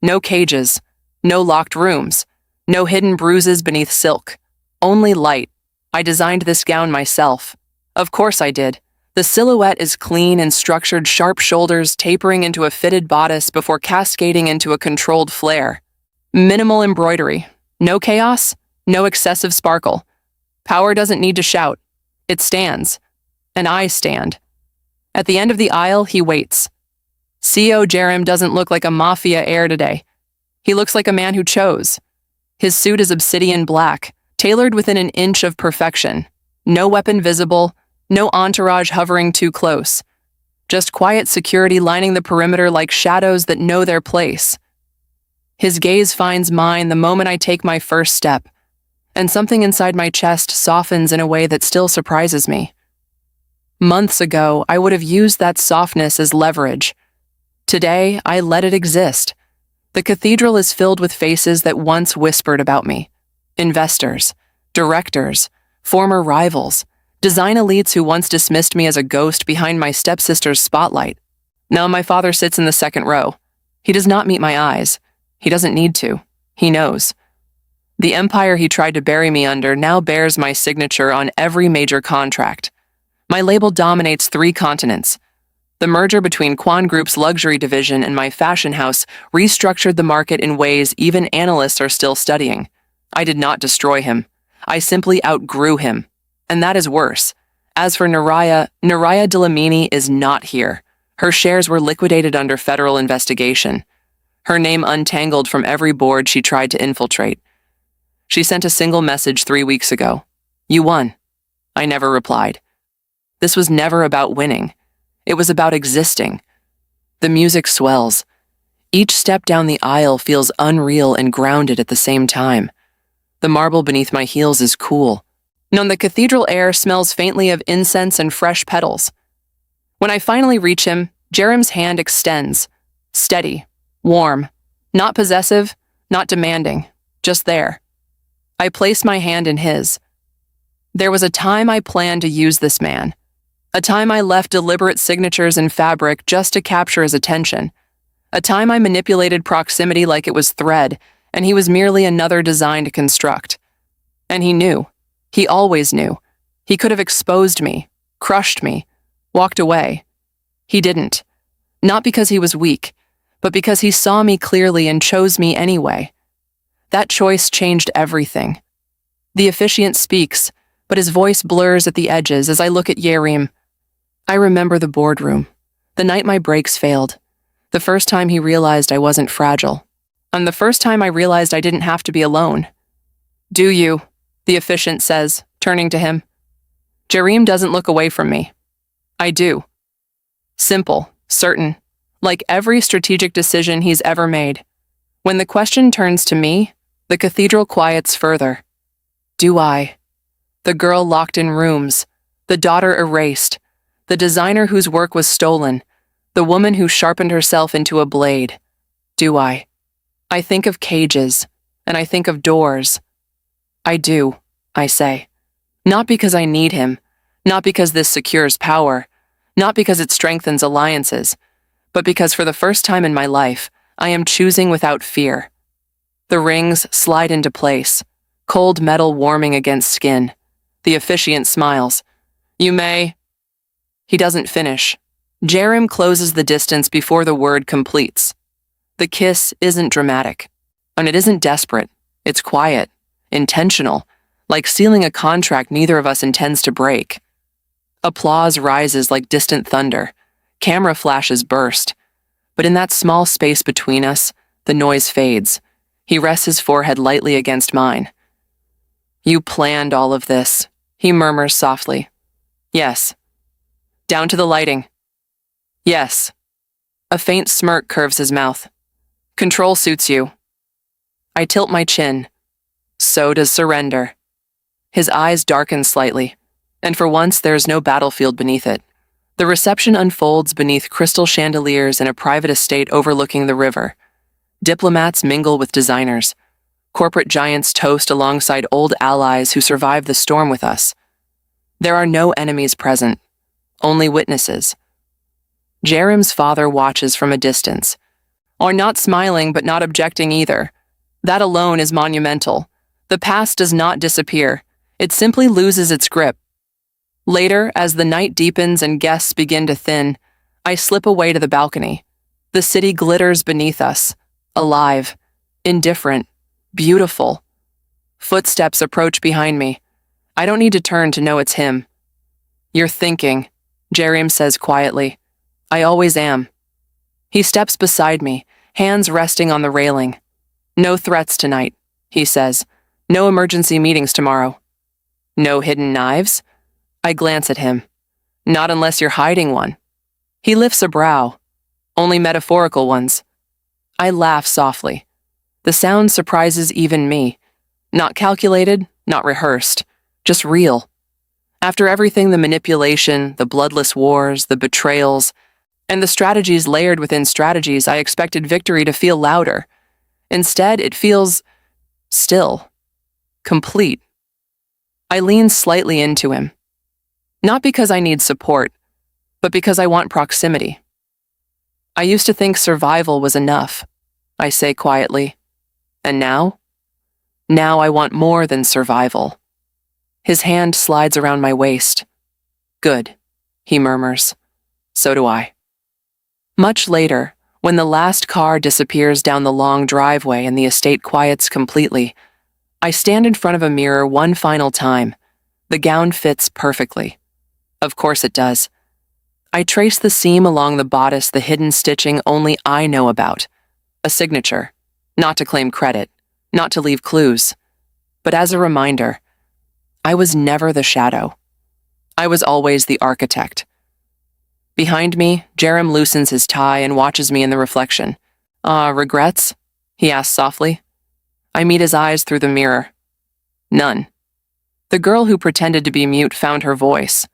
Speaker 1: No cages, no locked rooms, no hidden bruises beneath silk. Only light. I designed this gown myself. Of course I did. The silhouette is clean and structured, sharp shoulders tapering into a fitted bodice before cascading into a controlled flare. Minimal embroidery. No chaos, no excessive sparkle. Power doesn't need to shout. It stands. And I stand. At the end of the aisle, he waits. C.O. Jerem doesn't look like a Mafia Heir today. He looks like a man who chose. His suit is obsidian black, tailored within an inch of perfection. No weapon visible, no entourage hovering too close. Just quiet security lining the perimeter like shadows that know their place. His gaze finds mine the moment I take my first step, and something inside my chest softens in a way that still surprises me. Months ago, I would have used that softness as leverage. Today, I let it exist. The cathedral is filled with faces that once whispered about me. Investors, directors, former rivals, design elites who once dismissed me as a ghost behind my stepsister's spotlight. Now my father sits in the second row. He does not meet my eyes. He doesn't need to. He knows. The empire he tried to bury me under now bears my signature on every major contract. My label dominates 3 continents. The merger between Quan Group's luxury division and my fashion house restructured the market in ways even analysts are still studying. I did not destroy him. I simply outgrew him. And that is worse. As for Naraya Delamini is not here. Her shares were liquidated under federal investigation. Her name untangled from every board she tried to infiltrate. She sent a single message 3 weeks ago. You won. I never replied. This was never about winning. It was about existing. The music swells. Each step down the aisle feels unreal and grounded at the same time. The marble beneath my heels is cool. And the cathedral air smells faintly of incense and fresh petals. When I finally reach him, Jerem's hand extends. Steady, warm, not possessive, not demanding, just there. I place my hand in his. There was a time I planned to use this man. A time I left deliberate signatures in fabric just to capture his attention. A time I manipulated proximity like it was thread, and he was merely another design to construct. And he knew. He always knew. He could have exposed me, crushed me, walked away. He didn't. Not because he was weak, but because he saw me clearly and chose me anyway. That choice changed everything. The officiant speaks, but his voice blurs at the edges as I look at Yerim. I remember the boardroom, the night my brakes failed, the first time he realized I wasn't fragile, and the first time I realized I didn't have to be alone. Do you? The officiant says, turning to him. Jerim doesn't look away from me. I do. Simple, certain, like every strategic decision he's ever made. When the question turns to me, the cathedral quiets further. Do I? The girl locked in rooms, the daughter erased, the designer whose work was stolen, the woman who sharpened herself into a blade. Do I? I think of cages, and I think of doors. I do, I say. Not because I need him, not because this secures power, not because it strengthens alliances, but because for the first time in my life, I am choosing without fear. The rings slide into place, cold metal warming against skin. The officiant smiles. You may. He doesn't finish. Jerem closes the distance before the word completes. The kiss isn't dramatic, and it isn't desperate. It's quiet, intentional, like sealing a contract neither of us intends to break. Applause rises like distant thunder. Camera flashes burst. But in that small space between us, the noise fades. He rests his forehead lightly against mine. You planned all of this, he murmurs softly. Yes. Down to the lighting. Yes. A faint smirk curves his mouth. Control suits you. I tilt my chin. So does surrender. His eyes darken slightly, and for once there is no battlefield beneath it. The reception unfolds beneath crystal chandeliers in a private estate overlooking the river. Diplomats mingle with designers. Corporate giants toast alongside old allies who survived the storm with us. There are no enemies present, only witnesses. Jerem's father watches from a distance, or not smiling but not objecting either. That alone is monumental. The past does not disappear. It simply loses its grip. Later, as the night deepens and guests begin to thin, I slip away to the balcony. The city glitters beneath us, alive, indifferent, beautiful. Footsteps approach behind me. I don't need to turn to know it's him. You're thinking, Jerem says quietly. I always am. He steps beside me, hands resting on the railing. No threats tonight, he says. No emergency meetings tomorrow. No hidden knives? I glance at him. Not unless you're hiding one. He lifts a brow. Only metaphorical ones. I laugh softly. The sound surprises even me. Not calculated, not rehearsed, just real. After everything, the manipulation, the bloodless wars, the betrayals, and the strategies layered within strategies, I expected victory to feel louder. Instead, it feels still, complete. I lean slightly into him. Not because I need support, but because I want proximity. I used to think survival was enough, I say quietly. And now? Now I want more than survival. His hand slides around my waist. Good, he murmurs. So do I. Much later, when the last car disappears down the long driveway and the estate quiets completely, I stand in front of a mirror one final time. The gown fits perfectly. Of course it does. I trace the seam along the bodice, the hidden stitching only I know about. A signature, not to claim credit, not to leave clues, but as a reminder, I was never the shadow. I was always the architect. Behind me, Jerem loosens his tie and watches me in the reflection. Regrets? He asks softly. I meet his eyes through the mirror. None. The girl who pretended to be mute found her voice.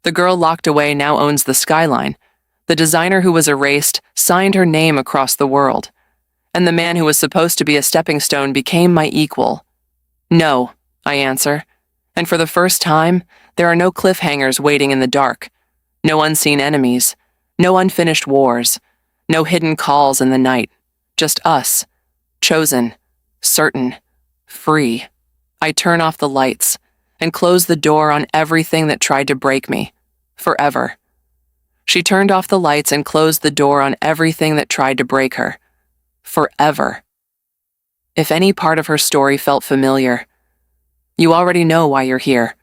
Speaker 1: The girl locked away now owns the skyline. The designer who was erased signed her name across the world. And the man who was supposed to be a stepping stone became my equal. No, I answer. And for the first time, there are no cliffhangers waiting in the dark. No unseen enemies. No unfinished wars. No hidden calls in the night. Just us. Chosen. Certain. Free. I turn off the lights and close the door on everything that tried to break me. Forever. She turned off the lights and closed the door on everything that tried to break her. Forever. If any part of her story felt familiar, you already know why you're here.